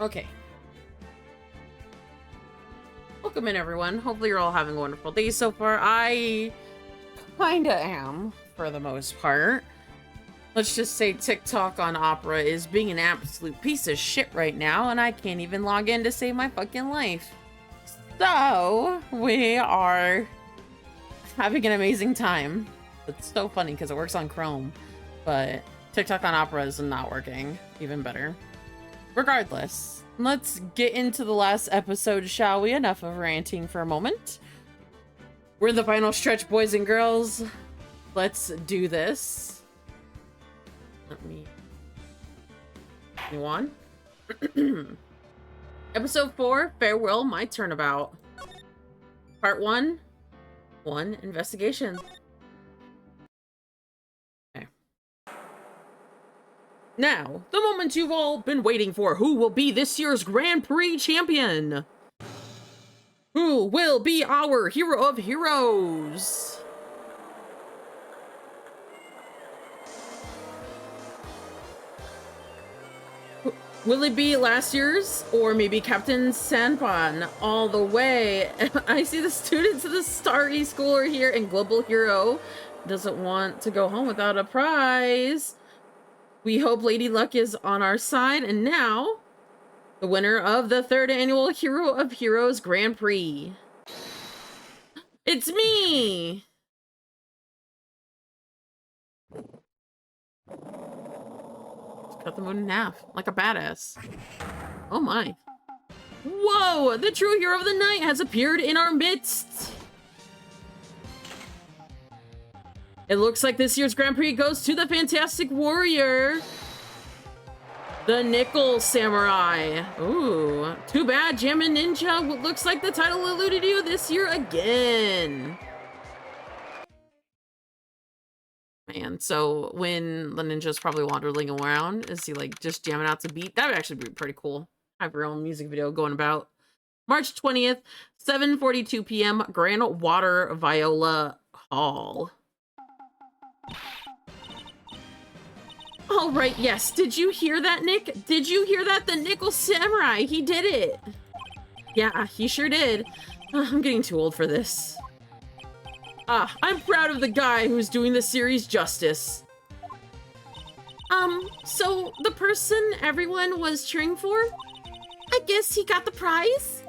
Okay. Welcome in, everyone. Hopefully you're all having a wonderful day so far. I kinda am, for the most part. Let's just say TikTok on Opera is being an absolute piece of shit right now, and I can't even log in to save my fucking life. So, we are having an amazing time. It's so funny because it works on Chrome, but TikTok on Opera is not working. Even better. Regardless, let's get into the last episode, shall we? Enough of ranting for a moment. We're in the final stretch, boys and girls. Let's do this. Let me continue on. Episode 4, Farewell, My Turnabout. Part 1, Investigation. Okay. Now, the moment you've all been waiting for. Who will be this year's Grand Prix champion? Who will be our hero of heroes? Will it be last year's, or maybe Captain Sanpan all the way? I see the students of the Starry School are here, and Global Hero doesn't want to go home without a prize. We hope Lady Luck is on our side, and now, the winner of the 3rd annual Hero of Heroes Grand Prix. It's me! Cut the moon in half, like a badass. Oh my. Whoa! The true hero of the night has appeared in our midst! It looks like this year's Grand Prix goes to the Fantastic Warrior. The Nickel Samurai. Ooh. Too bad, Jammin' Ninja. Looks like the title eluded you this year again. Man, so when the ninja's probably wandering around, is he like just jamming out to beat? That would actually be pretty cool. Have your own music video going about. March 20th, 7:42 p.m. Grand Water Viola Hall. All right, yes. Did you hear that, Nick? Did you hear that? The Nickel Samurai, he did it. Yeah, he sure did. I'm getting too old for this. I'm proud of the guy who's doing the series justice. So the person everyone was cheering for? I guess he got the prize?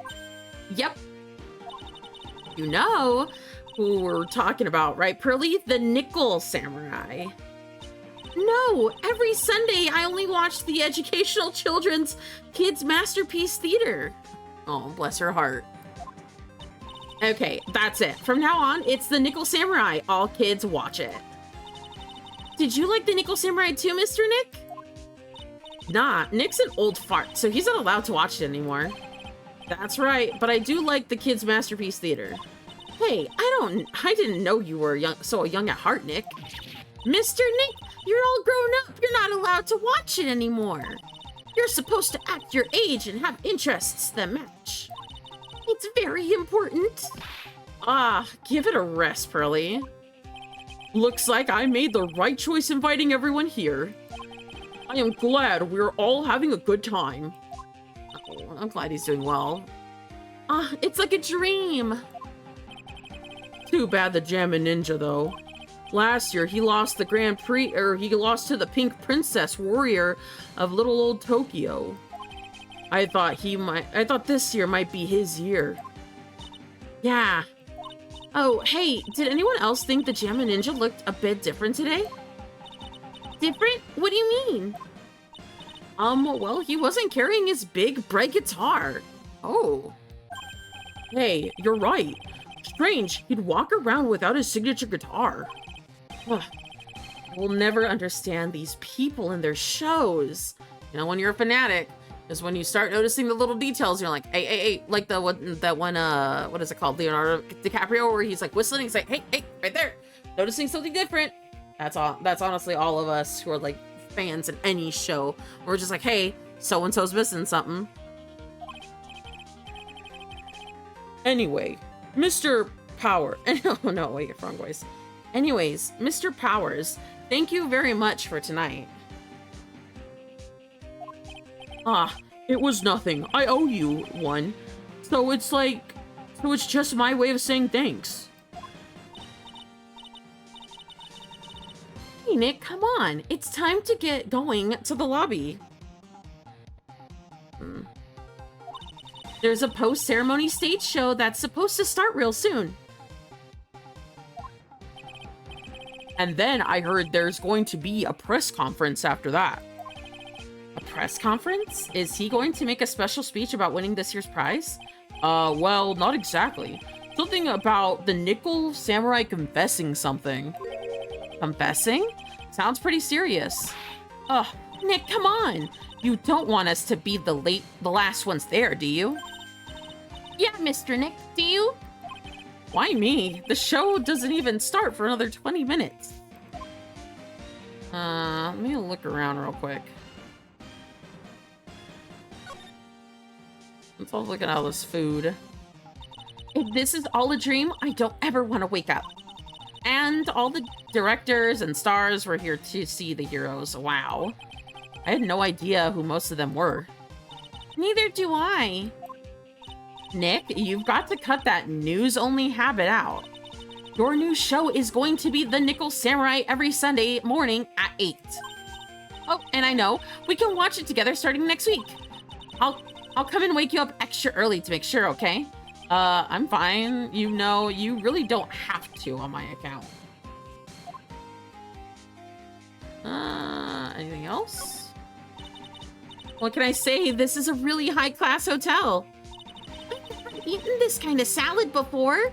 Yep. You know who we're talking about, right, Pearly? The Nickel Samurai. No, every Sunday I only watch the Educational Children's Kids Masterpiece Theater. Oh, bless her heart. Okay, that's it. From now on, it's the Nickel Samurai. All kids watch it. Did you like the Nickel Samurai too, Mr. Nick? Nah, Nick's an old fart, so he's not allowed to watch it anymore. That's right, but I do like the Kids Masterpiece Theater. Hey, I didn't know you were so young at heart, Nick. Mr. Nick, you're all grown up. You're not allowed to watch it anymore. You're supposed to act your age and have interests that match. It's very important. Give it a rest, Pearly. Looks like I made the right choice inviting everyone here. I am glad we're all having a good time. Oh, I'm glad he's doing well. It's like a dream. Too bad the Jammin' Ninja, though. Last year, he lost the Grand Prix, he lost to the Pink Princess Warrior of Little Old Tokyo. I thought this year might be his year. Yeah. Oh, hey, did anyone else think the Jammin' Ninja looked a bit different today? Different? What do you mean? Well, he wasn't carrying his big, bright guitar. Oh. Hey, you're right. Strange, he'd walk around without his signature guitar. We'll never understand these people and their shows. You know, when you're a fanatic, is when you start noticing the little details. You're like, hey, like what is it called? Leonardo DiCaprio, where he's like whistling. He's like, hey, right there, noticing something different. That's honestly all of us who are like fans in any show. We're just like, hey, so and so's missing something. Anyway, Mr. Power. Oh no, wait, wrong voice. Anyways, Mr. Powers, thank you very much for tonight. It was nothing. I owe you one. So it's like... So it's just my way of saying thanks. Hey, Nick, come on. It's time to get going to the lobby. There's a post-ceremony stage show that's supposed to start real soon. And then I heard there's going to be a press conference after that. A press conference? Is he going to make a special speech about winning this year's prize? Well, not exactly. Something about the Nickel Samurai confessing something. Confessing? Sounds pretty serious. Ugh, Nick, come on. You don't want us to be the last ones there, do you? Yeah, Mr. Nick, do you? Why me? The show doesn't even start for another 20 minutes. Let me look around real quick. Let's all look at all this food. If this is all a dream, I don't ever want to wake up. And all the directors and stars were here to see the heroes. Wow. I had no idea who most of them were. Neither do I. Nick, you've got to cut that news-only habit out. Your new show is going to be The Nickel Samurai every Sunday morning at 8. Oh, and I know, we can watch it together starting next week. I'll come and wake you up extra early to make sure, okay? I'm fine. You know, you really don't have to on my account. Anything else? What can I say? This is a really high-class hotel. I've never eaten this kind of salad before.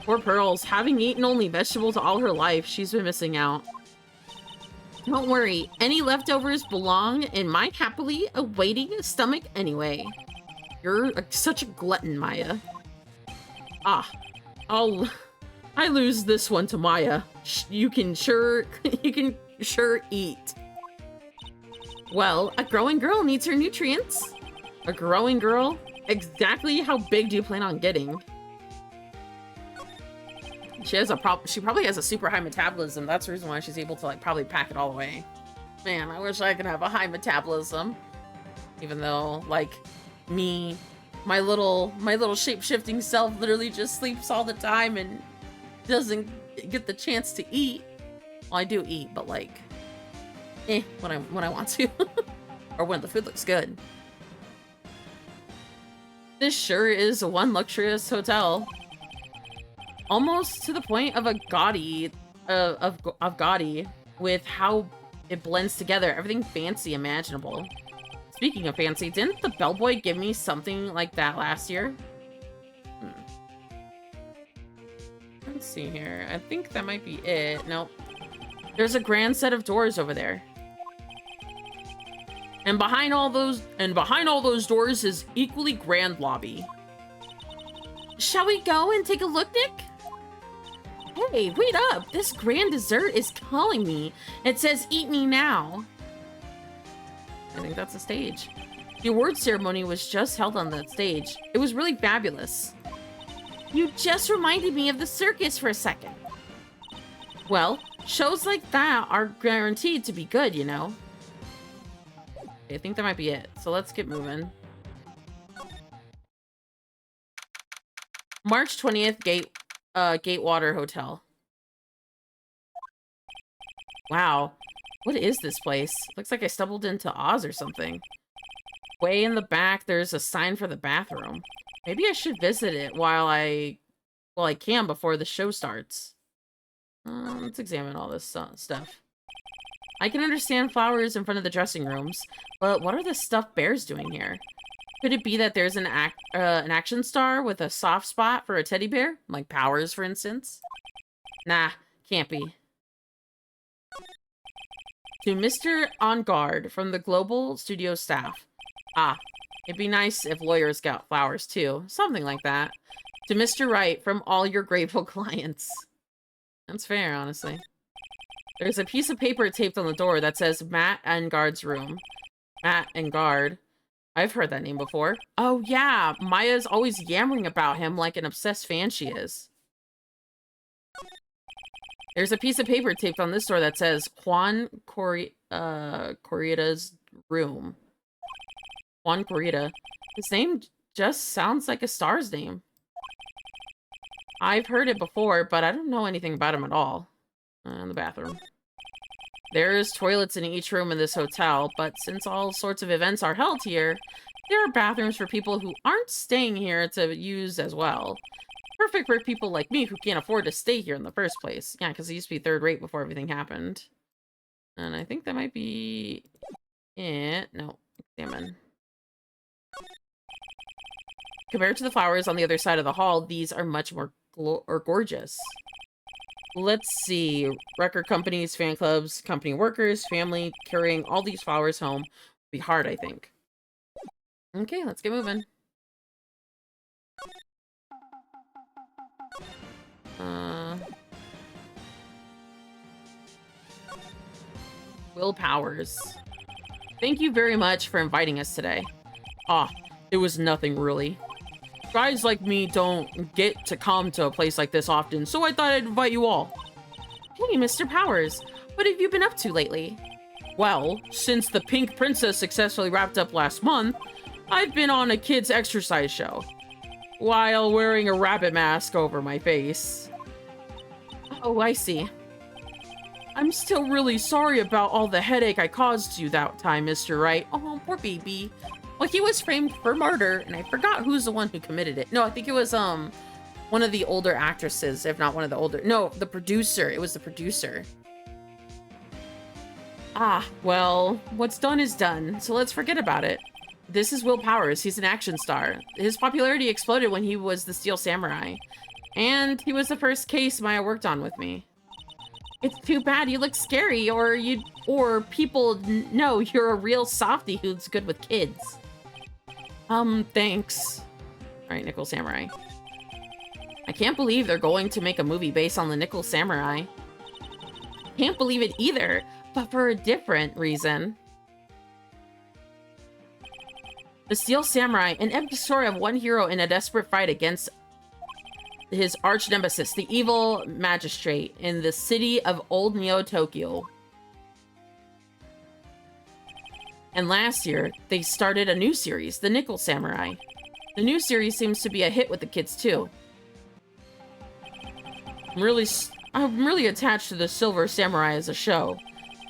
Poor Pearls, having eaten only vegetables all her life, she's been missing out. Don't worry, any leftovers belong in my happily awaiting stomach anyway. You're such a glutton, Maya. Ah, I lose this one to Maya. You can sure eat. Well, a growing girl needs her nutrients. A growing girl? Exactly how big do you plan on getting? She probably has a super high metabolism. That's the reason why she's able to like probably pack it all away. Man, I wish I could have a high metabolism. Even though, like, me, my little shape-shifting self literally just sleeps all the time and doesn't get the chance to eat. Well, I do eat, but like, when I want to. Or when the food looks good. This sure is one luxurious hotel. Almost to the point of a gaudy, of gaudy, with how it blends together. Everything fancy imaginable. Speaking of fancy, didn't the bellboy give me something like that last year? Let's see here. I think that might be it. Nope. There's a grand set of doors over there. And behind all those doors is equally grand lobby. Shall we go and take a look, Nick? Hey, wait up! This grand dessert is calling me. It says, "Eat me now." I think that's the stage. The award ceremony was just held on that stage. It was really fabulous. You just reminded me of the circus for a second. Well, shows like that are guaranteed to be good, you know. I think that might be it. So let's get moving. March 20th, Gatewater Hotel. Wow. What is this place? Looks like I stumbled into Oz or something. Way in the back, there's a sign for the bathroom. Maybe I should visit it while I can before the show starts. Let's examine all this stuff. I can understand flowers in front of the dressing rooms, but what are the stuffed bears doing here? Could it be that there's an action star with a soft spot for a teddy bear? Like Powers, for instance? Nah, can't be. To Mr. On Guard from the Global Studio staff. Ah, it'd be nice if lawyers got flowers too. Something like that. To Mr. Wright from all your grateful clients. That's fair, honestly. There's a piece of paper taped on the door that says Matt Enguard's room. Matt Enguard. I've heard that name before. Oh yeah, Maya's always yammering about him like an obsessed fan she is. There's a piece of paper taped on this door that says Juan Corrida's room. Juan Corrida. His name just sounds like a star's name. I've heard it before, but I don't know anything about him at all. In the bathroom. There's toilets in each room in this hotel, but since all sorts of events are held here, there are bathrooms for people who aren't staying here to use as well. Perfect for people like me who can't afford to stay here in the first place. Yeah, because it used to be third rate before everything happened. And I think that might be it. No, examine. Compared to the flowers on the other side of the hall, these are much more gorgeous. Let's see. Record companies, fan clubs, company workers, family, carrying all these flowers home would be hard, I think. Okay, let's get moving. Will Powers. Thank you very much for inviting us today. Ah, it was nothing really. Guys like me don't get to come to a place like this often, so I thought I'd invite you all. Hey, Mr. Powers, what have you been up to lately? Well, since the Pink Princess successfully wrapped up last month, I've been on a kids' exercise show, while wearing a rabbit mask over my face. Oh, I see. I'm still really sorry about all the headache I caused you that time, Mr. Wright. Oh, poor baby. Well, he was framed for murder, and I forgot who's the one who committed it. No, I think it was, one of the older actresses, if not one of the older... No, the producer. It was the producer. Ah, well, what's done is done, so let's forget about it. This is Will Powers. He's an action star. His popularity exploded when he was the Steel Samurai. And he was the first case Maya worked on with me. It's too bad you look scary, or people know you're a real softie who's good with kids. Thanks. Alright, Nickel Samurai. I can't believe they're going to make a movie based on the Nickel Samurai. Can't believe it either, but for a different reason. The Steel Samurai, an epic story of one hero in a desperate fight against his arch nemesis, the evil magistrate, in the city of Old Neo Tokyo. And last year, they started a new series, The Nickel Samurai. The new series seems to be a hit with the kids too. I'm really attached to the Silver Samurai as a show,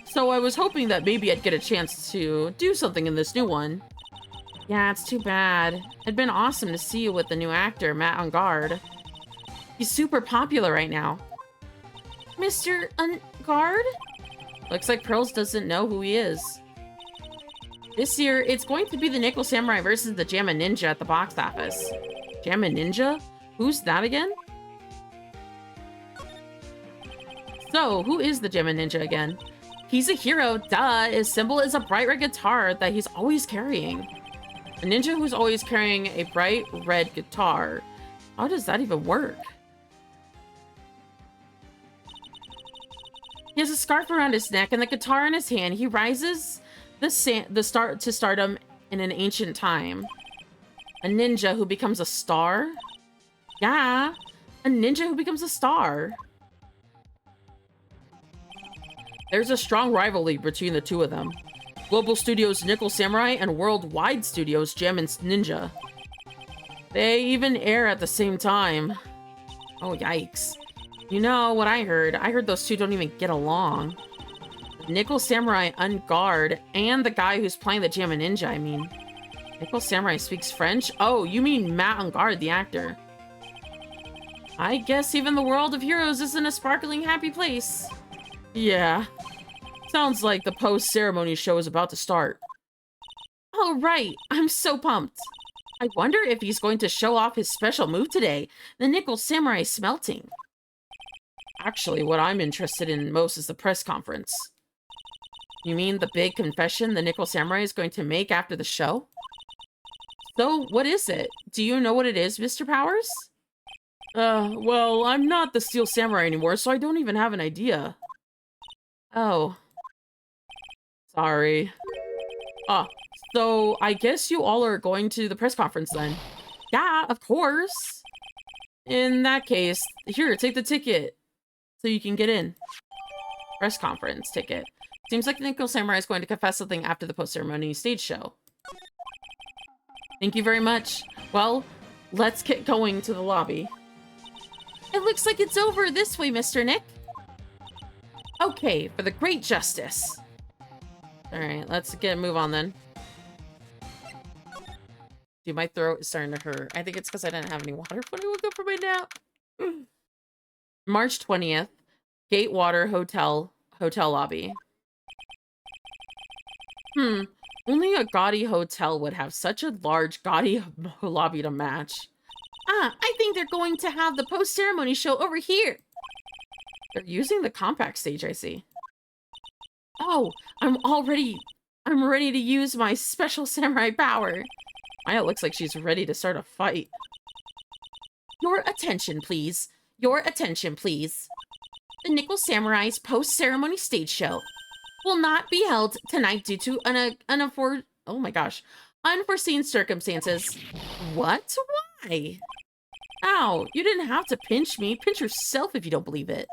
so I was hoping that maybe I'd get a chance to do something in this new one. Yeah, it's too bad. It'd been awesome to see you with the new actor, Matt Engarde. He's super popular right now. Mr. Engarde? Looks like Pearls doesn't know who he is. This year, it's going to be the Nickel Samurai versus the Jammin' Ninja at the box office. Jammin' Ninja? Who's that again? So, who is the Jammin' Ninja again? He's a hero, duh. His symbol is a bright red guitar that he's always carrying. A ninja who's always carrying a bright red guitar. How does that even work? He has a scarf around his neck and the guitar in his hand. He rises to stardom in an ancient time. A ninja who becomes a star? Yeah, a ninja who becomes a star. There's a strong rivalry between the two of them. Global Studios' Nickel Samurai and Worldwide Studios' Jammin' Ninja. They even air at the same time. Oh, yikes. You know what I heard? I heard those two don't even get along. Nickel Samurai Engarde and the guy who's playing the Jammin' Ninja, I mean. Nickel Samurai speaks French? Oh, you mean Matt Engarde, the actor. I guess even the world of heroes isn't a sparkling happy place. Yeah. Sounds like the post-ceremony show is about to start. Oh, right. I'm so pumped. I wonder if he's going to show off his special move today, the Nickel Samurai smelting. Actually, what I'm interested in most is the press conference. You mean the big confession the Nickel Samurai is going to make after the show? So, what is it? Do you know what it is, Mr. Powers? Well, I'm not the Steel Samurai anymore, so I don't even have an idea. Oh. Sorry. So I guess you all are going to the press conference then. Yeah, of course. In that case, here, take the ticket so you can get in. Press conference ticket. Seems like the Nickel Samurai is going to confess something after the post-ceremony stage show. Thank you very much. Well, let's get going to the lobby. It looks like it's over this way, Mr. Nick. Okay, for the great justice. All right, let's get a move on then. Dude, my throat is starting to hurt. I think it's because I didn't have any water when I woke up for my nap. March 20th, Gatewater Hotel lobby. Only a gaudy hotel would have such a large, gaudy lobby to match. Ah, I think they're going to have the post-ceremony show over here. They're using the compact stage, I see. Oh, I'm ready to use my special samurai power. Maya looks like she's ready to start a fight. Your attention, please. Your attention, please. The Nickel Samurai's post-ceremony stage show will not be held tonight due to unforeseen circumstances. What? Why? Ow, you didn't have to pinch me. Pinch yourself if you don't believe it.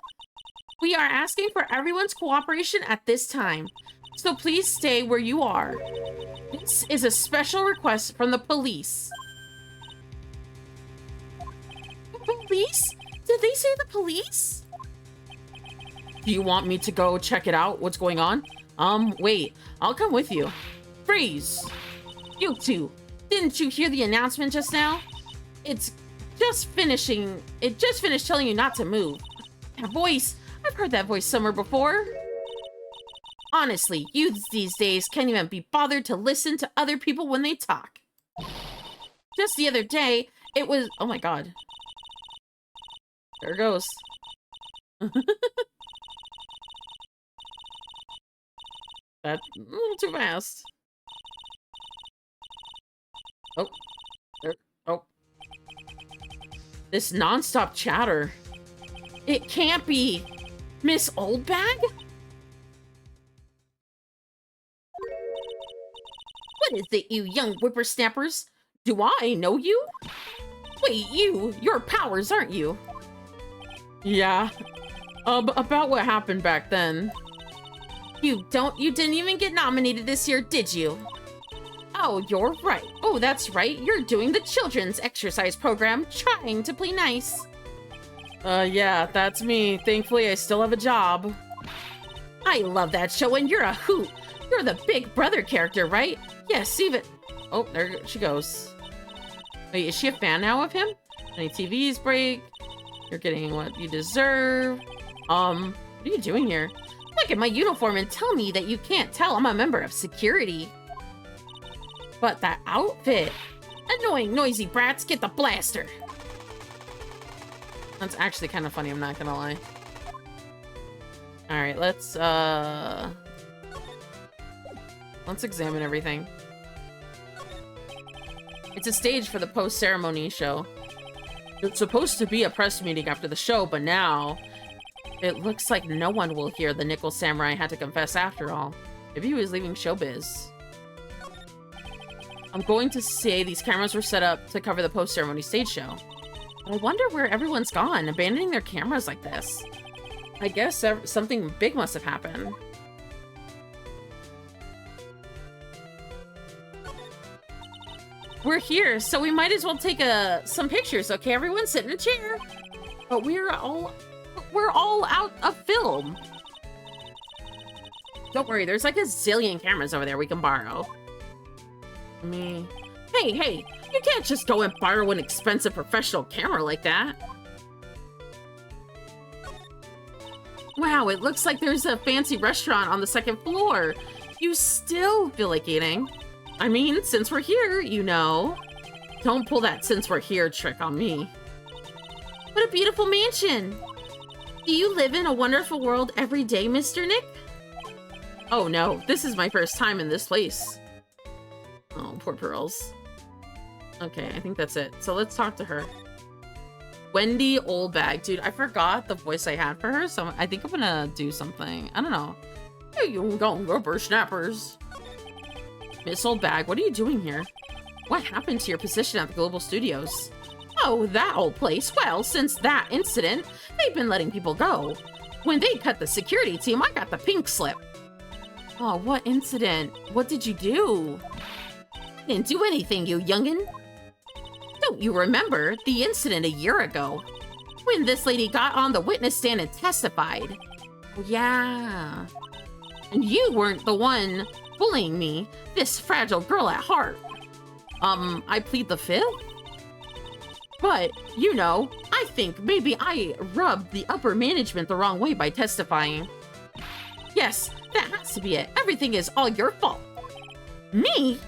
We are asking for everyone's cooperation at this time, so please stay where you are. This is a special request from the police. The police? Did they say the police? Do you want me to go check it out? What's going on? Wait. I'll come with you. Freeze! You two, didn't you hear the announcement just now? It just finished telling you not to move. That voice, I've heard that voice somewhere before. Honestly, youths these days can't even be bothered to listen to other people when they talk. Just the other day, it was... Oh my god. There it goes. That's a little too fast. Oh. There. Oh. This non-stop chatter. It can't be Miss Oldbag? What is it, you young whippersnappers? Do I know you? Wait, you're Powers, aren't you? Yeah. About what happened back then. You didn't even get nominated this year, did you? Oh, you're right. Oh, that's right. You're doing the children's exercise program, trying to play nice. Yeah, that's me. Thankfully, I still have a job. I love that show, and you're a hoot. You're the Big Brother character, right? Yes, even... Oh, there she goes. Wait, is she a fan now of him? Any TVs break? You're getting what you deserve. What are you doing here? Look at my uniform and tell me that you can't tell I'm a member of security. But that outfit... Annoying, noisy brats, get the blaster. That's actually kind of funny, I'm not gonna lie. Alright, let's examine everything. It's a stage for the post-ceremony show. It's supposed to be a press meeting after the show, but now it looks like no one will hear the Nickel Samurai had to confess after all. Maybe he was leaving showbiz. I'm going to say these cameras were set up to cover the post-ceremony stage show. I wonder where everyone's gone, abandoning their cameras like this. I guess something big must have happened. We're here, so we might as well take some pictures, okay? Everyone sit in a chair. But we're all out of film. Don't worry, there's like a zillion cameras over there we can borrow. Hey, you can't just go and borrow an expensive professional camera like that. Wow, it looks like there's a fancy restaurant on the second floor. You still feel like eating? I mean, since we're here, you know. Don't pull that since we're here trick on me. What a beautiful mansion. Do you live in a wonderful world every day, Mr. Nick? Oh no, this is my first time in this place. Oh, poor Pearls. Okay, I think that's it. So let's talk to her. Wendy Oldbag. Dude, I forgot the voice I had for her, so I think I'm gonna do something. I don't know. Hey, you young whippersnappers. Miss Oldbag, what are you doing here? What happened to your position at the Global Studios? Oh, that old place. Well, since that incident, they've been letting people go. When they cut the security team, I got the pink slip. Oh, what incident? What did you do? I didn't do anything, you youngin'. Don't you remember the incident a year ago? When this lady got on the witness stand and testified. Yeah. And you weren't the one bullying me, this fragile girl at heart. I plead the fifth? But, you know, I think maybe I rubbed the upper management the wrong way by testifying. Yes, that has to be it. Everything is all your fault. Me?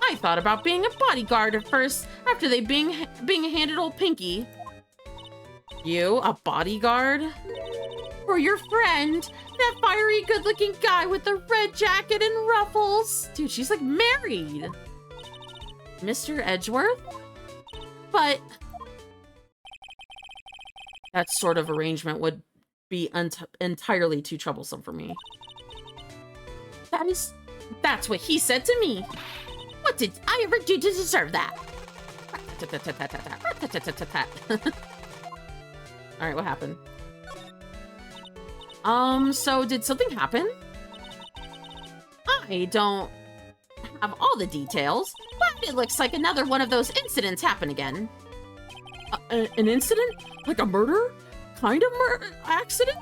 I thought about being a bodyguard at first, after they being handed old Pinky. You, a bodyguard? For your friend, that fiery good-looking guy with the red jacket and ruffles. Dude, she's like married. Mr. Edgeworth? But that sort of arrangement would be entirely too troublesome for me. That's what he said to me. What did I ever do to deserve that? All right, what happened? So did something happen? I don't have all the details, but it looks like another one of those incidents happened again. An incident? Like a murder? Kind of accident?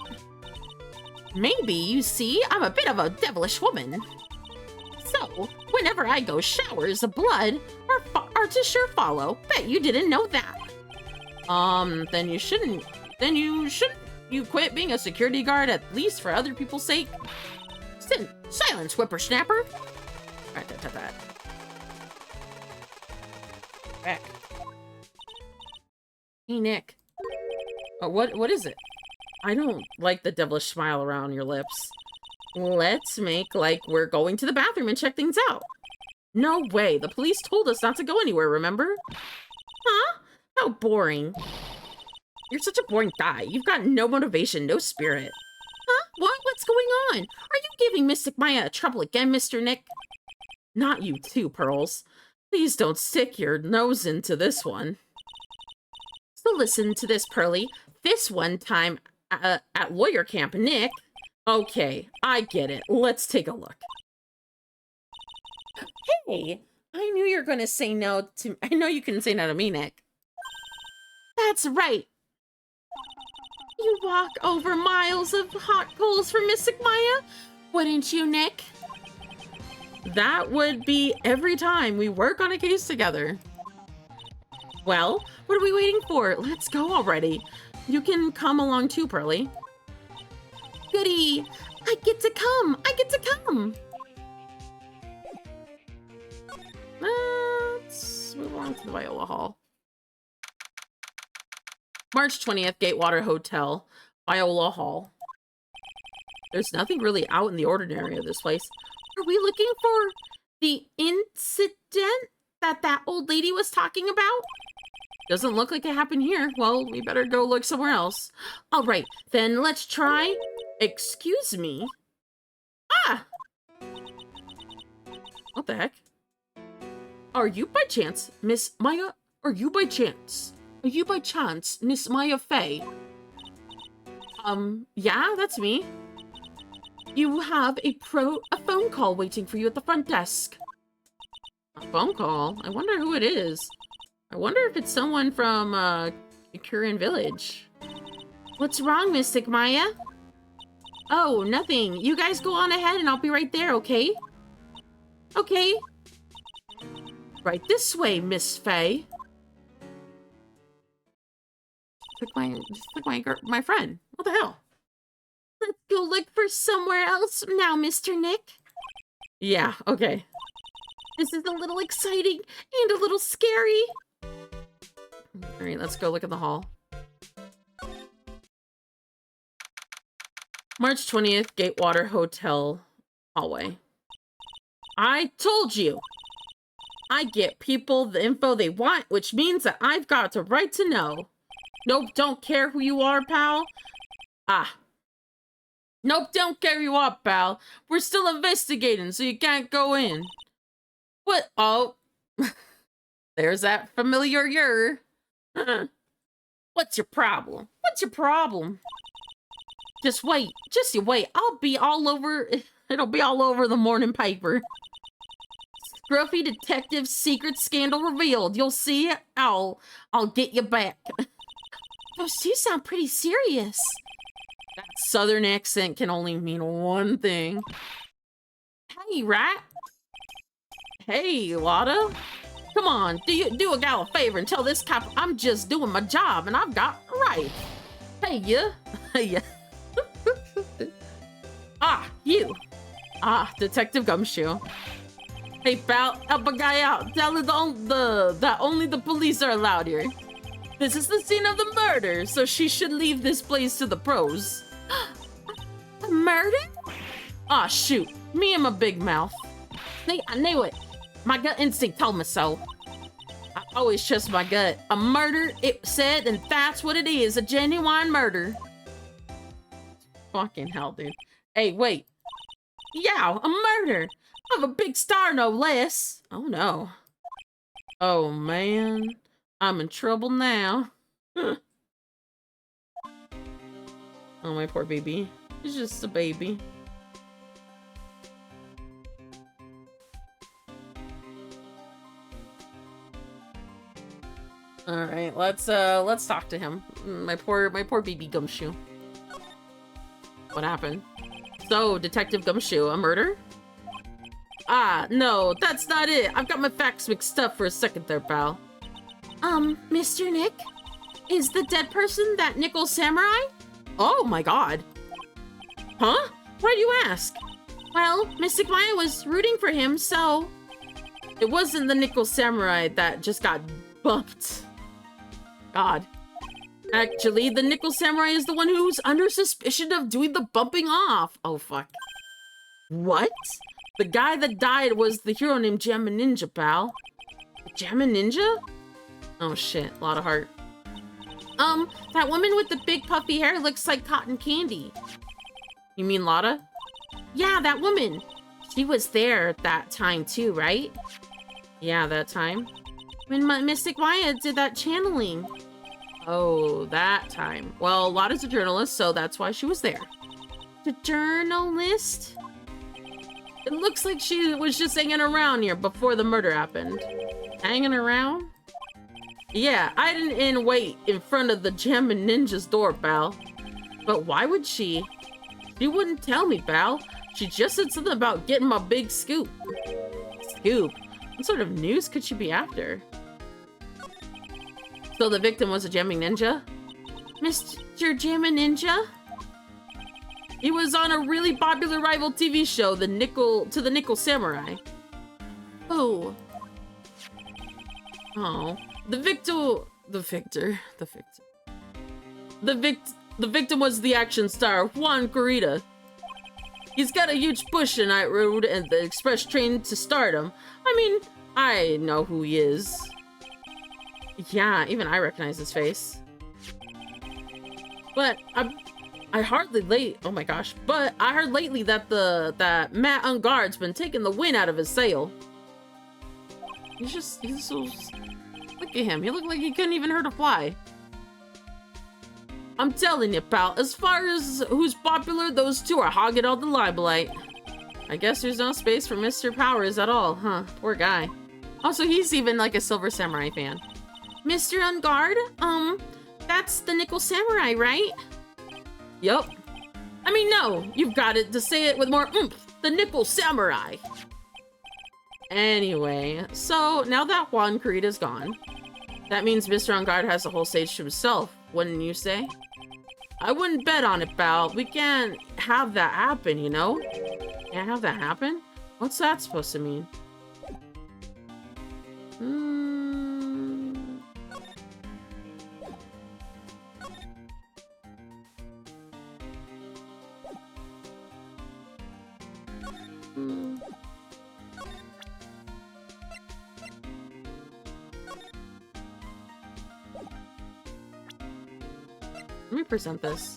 Maybe, you see, I'm a bit of a devilish woman. So, whenever I go, showers of blood are to sure follow. Bet you didn't know that. Then you shouldn't. You quit being a security guard, at least for other people's sake? Silence, whippersnapper. Back. Hey, Nick. What is it? I don't like the devilish smile around your lips. Let's make like we're going to the bathroom and check things out. No way. The police told us not to go anywhere, remember? Huh? How boring. You're such a boring guy. You've got no motivation, no spirit. Huh? What? What's going on? Are you giving Mystic Maya trouble again, Mr. Nick? Not you too, Pearls. Please don't stick your nose into this one. So listen to this, Pearly. This one time at lawyer camp, Nick. Okay, I get it. Let's take a look. Hey, I knew you were going to say no to... I know you couldn't say no to me, Nick. That's right. You walk over miles of hot coals for Mystic Maya, wouldn't you, Nick? That would be every time we work on a case together. Well, what are we waiting for? Let's go already. You can come along too, Pearly. Goody! I get to come! I get to come! Let's move on to the Viola Hall. March 20th, Gatewater Hotel, Viola Hall. There's nothing really out in the ordinary of this place. Are we looking for the incident that old lady was talking about? Doesn't look like it happened here. Well, we better go look somewhere else. All right, then let's try... Excuse me? Ah! What the heck? Are you by chance, Miss Maya? Are you by chance, Miss Maya Fey? Yeah, that's me. You have a phone call waiting for you at the front desk. A phone call? I wonder who it is. I wonder if it's someone from, Kurian Village. What's wrong, Mystic Maya? Oh, nothing. You guys go on ahead and I'll be right there, okay? Okay. Right this way, Miss Fey. Took my friend. What the hell? Let's go look for somewhere else now, Mr. Nick. Yeah, okay. This is a little exciting and a little scary. All right, let's go look at the hall. March 20th, Gatewater Hotel hallway. I told you! I get people the info they want, which means that I've got a right to know. Nope, don't care who you are, pal. Ah. Nope, don't care who you are, pal. We're still investigating, so you can't go in. What? Oh. There's that familiar yer. What's your problem? What's your problem? Just wait. Just you wait. I'll be all over... It'll be all over the morning paper. Scruffy detective secret scandal revealed. You'll see. I'll get you back. Those two sound pretty serious. That southern accent can only mean one thing. Hey, Rat. Hey, Lotta. Come on, do a gal a favor and tell this cop I'm just doing my job and I've got a right. Hey, you. Yeah. You. Detective Gumshoe. Hey, pal, help a guy out. Tell her that only the police are allowed here. This is the scene of the murder, so she should leave this place to the pros. A murder? Shoot. Me and my big mouth. See, I knew it. My gut instinct told me so. I always trust my gut. A murder, it said, and that's what it is. A genuine murder. Fucking hell, dude. Hey, wait. Yeah, a murder. Of a big star, no less. Oh, no. Oh, man. I'm in trouble now. Oh, my poor baby. He's just a baby. All right, let's talk to him. My poor baby Gumshoe. What happened? So, Detective Gumshoe, a murder? No, that's not it. I've got my facts mixed up for a second there, pal. Mr. Nick? Is the dead person that Nickel Samurai? Oh my god. Huh? Why do you ask? Well, Mystic Maya was rooting for him, so... It wasn't the Nickel Samurai that just got bumped. God. Actually, the Nickel Samurai is the one who's under suspicion of doing the bumping off. Oh, fuck. What? The guy that died was the hero named Jamma Ninja, pal. Jamma Ninja? Oh, shit. A lot of heart. That woman with the big puffy hair looks like cotton candy. You mean Lotta? Yeah, that woman. She was there that time too, right? Yeah, that time. When Mystic Maya did that channeling. Oh, that time. Well, Lotta's a journalist, so that's why she was there. The journalist? It looks like she was just hanging around here before the murder happened. Hanging around? Yeah, I didn't wait in front of the Jamma Ninja's door, pal. But why would she? She wouldn't tell me, pal. She just said something about getting my big scoop. Scoop? What sort of news could she be after? So the victim was a Jamma Ninja? Mr. Jamma Ninja? He was on a really popular rival TV show, the Nickel Samurai. Oh. Oh. The victim was the action star, Juan Kurita. He's got a huge push in Night Road and the express train to stardom. I mean, I know who he is. Yeah, even I recognize his face. But I hardly oh my gosh, but I heard lately that that Matt Unguard's been taking the wind out of his sail. He's so, look at him, he looked like he couldn't even hurt a fly. I'm telling you, pal, as far as who's popular, those two are hogging all the limelight. I guess there's no space for Mr. Powers at all, huh? Poor guy. Also, he's even like a Silver Samurai fan. Mr. Unguard? That's the Nickel Samurai, right? Yup. I mean, no, you've got it to say it with more oomph. The Nickel Samurai. Anyway, so now that Juan Kurita's gone, that means Mr. Unguard has the whole stage to himself, wouldn't you say? I wouldn't bet on it, pal. We can't have that happen, you know? Can't have that happen? What's that supposed to mean? Let me present this.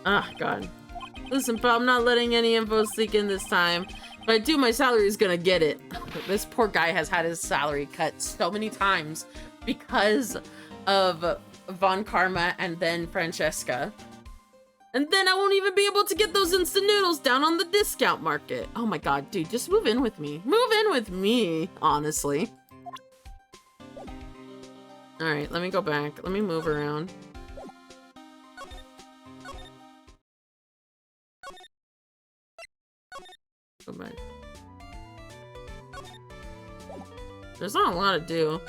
Ah, God. Listen, pal, I'm not letting any info sneak in this time. If I do, my salary's gonna get it. This poor guy has had his salary cut so many times because of Von Karma and then Francesca. And then I won't even be able to get those instant noodles down on the discount market. Oh my god, dude, just move in with me. Move in with me, honestly. Alright, let me go back. Let me move around. Go back. There's not a lot to do.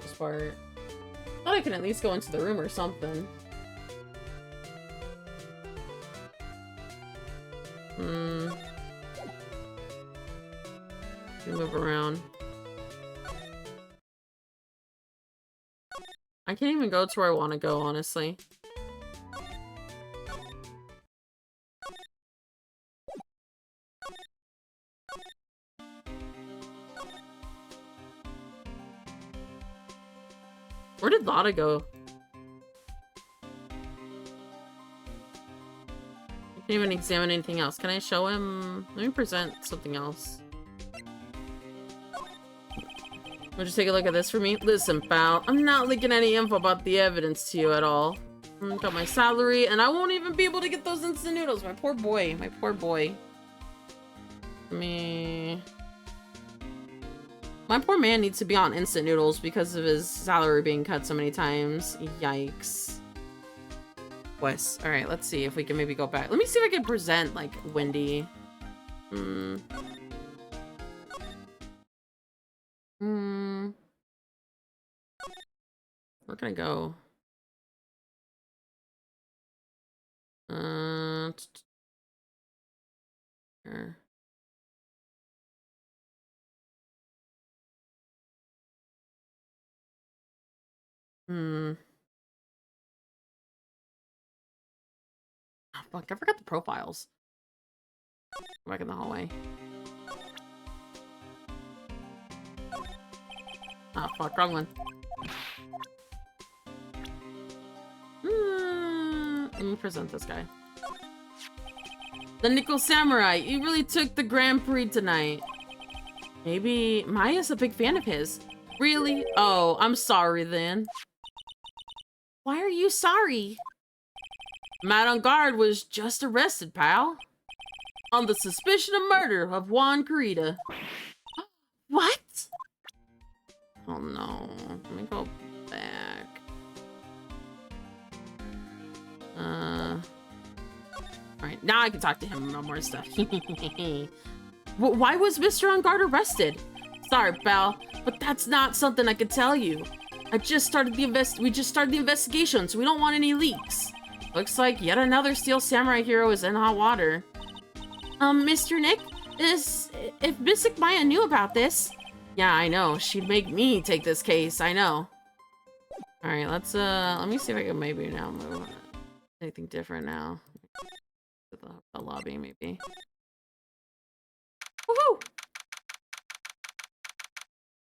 This part. Thought I could at least go into the room or something. Move around. I can't even go to where I want to go, honestly. Where did Lotta go? I can't even examine anything else. Can I show him? Let me present something else. Would you take a look at this for me? Listen, pal, I'm not leaking any info about the evidence to you at all. Got my salary, and I won't even be able to get those instant noodles. My poor boy. My poor boy. My poor man needs to be on instant noodles because of his salary being cut so many times. Yikes. Wes. Alright, let's see if we can maybe go back. Let me see if I can present, like, Wendy. Where can I go? Here. Oh, fuck, I forgot the profiles. Go back in the hallway. Oh, fuck, wrong one. Let me present this guy. The Nickel Samurai, you really took the Grand Prix tonight. Maybe Maya's a big fan of his. Really? Oh, I'm sorry then. Why are you sorry? Matt on guard was just arrested, pal. On the suspicion of murder of Juan Kurita. What? Oh no. Let me go back. Alright, now I can talk to him about more stuff. Why was Mr. On guard arrested? Sorry, pal, but that's not something I could tell you. We just started the investigation, so we don't want any leaks. Looks like yet another Steel Samurai hero is in hot water. Mr. Nick, if Mystic Maya knew about this... Yeah, I know. She'd make me take this case, I know. Alright, let me see if I can maybe now move anything different now. The lobby, maybe. Woohoo!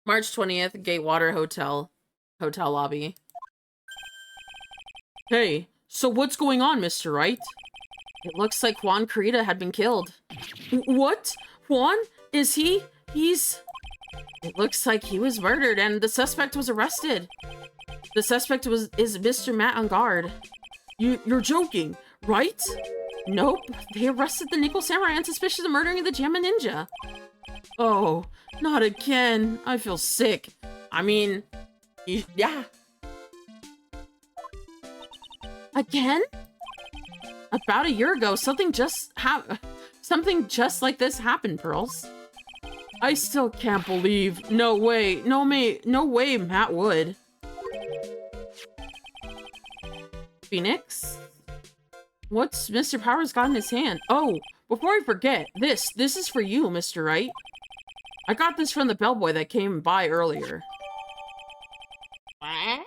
March 20th, Gatewater Hotel lobby. Hey, so what's going on, Mr. Wright? It looks like Juan Kurita had been killed. What? Juan? Is he? It looks like he was murdered and the suspect was arrested. The suspect is Mr. Matt on guard. You're joking, right? Nope. They arrested the Nickel Samurai on suspicion of murdering the Jamma Ninja. Oh, not again. I feel sick. I mean, yeah. Again? About a year ago, something just like this happened, Pearls. I still can't believe. No way. No way Matt would. Phoenix? What's Mr. Powers got in his hand? Oh, before I forget, this is for you, Mr. Wright. I got this from the bellboy that came by earlier. What?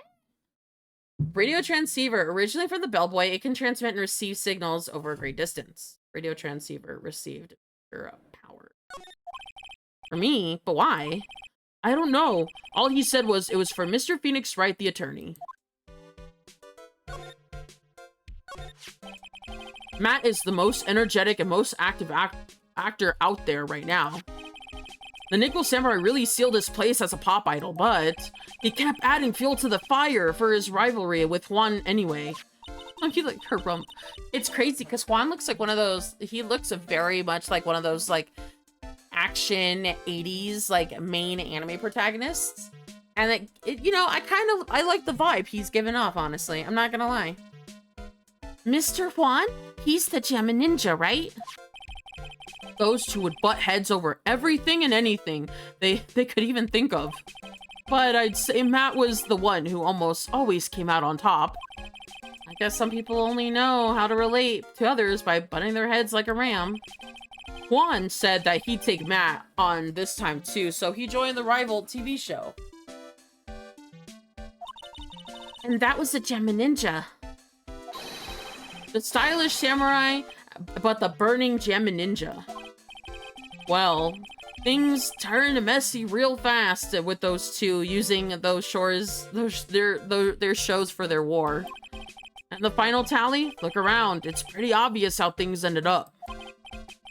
Radio transceiver. Originally from the bellboy, it can transmit and receive signals over a great distance. Radio transceiver received power. For me? But why? I don't know. All he said was it was for Mr. Phoenix Wright, the attorney. Matt is the most energetic and most active actor out there right now. The Nickel Samurai really sealed his place as a pop idol, but he kept adding fuel to the fire for his rivalry with Juan anyway. I feel like her rump. It's crazy because Juan looks like one of those. He looks very much like one of those like action 80s like main anime protagonists, and you know, I like the vibe he's giving off. Honestly, I'm not gonna lie. Mr. Juan, he's the Gem Ninja, right? Those two would butt heads over everything and anything they could even think of. But I'd say Matt was the one who almost always came out on top. I guess some people only know how to relate to others by butting their heads like a ram. Juan said that he'd take Matt on this time too, so he joined the rival TV show. And that was the Gem Ninja. The stylish samurai, but the burning Gem Ninja. Well, things turned messy real fast with those two using those their shows for their war. And the final tally? Look around. It's pretty obvious how things ended up.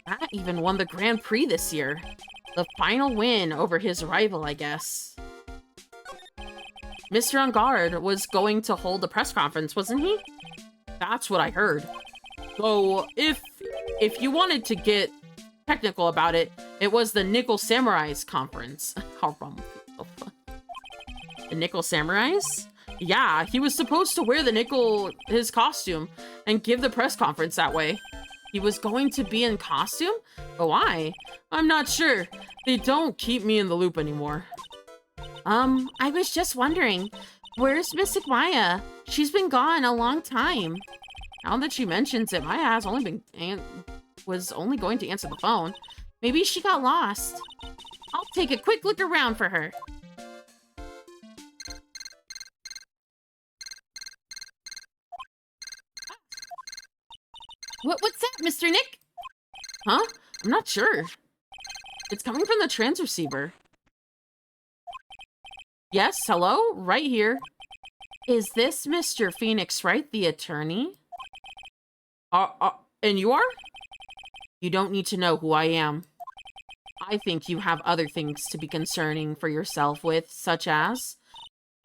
Matt even won the Grand Prix this year. The final win over his rival, I guess. Mr. Enguarde was going to hold a press conference, wasn't he? That's what I heard. So, if you wanted to get technical about it, it was the Nickel Samurai's conference. The Nickel Samurai's? Yeah, he was supposed to wear his costume and give the press conference that way. He was going to be in costume? But why? I'm not sure. They don't keep me in the loop anymore. I was just wondering, where's Mystic Maya? She's been gone a long time. Now that she mentions it, Maya was only going to answer the phone. Maybe she got lost. I'll take a quick look around for her. What's that, Mr. Nick? Huh? I'm not sure. It's coming from the transceiver. Yes, hello? Right here. Is this Mr. Phoenix Wright, the attorney? And you are? You don't need to know who I am. I think you have other things to be concerning for yourself with, such as...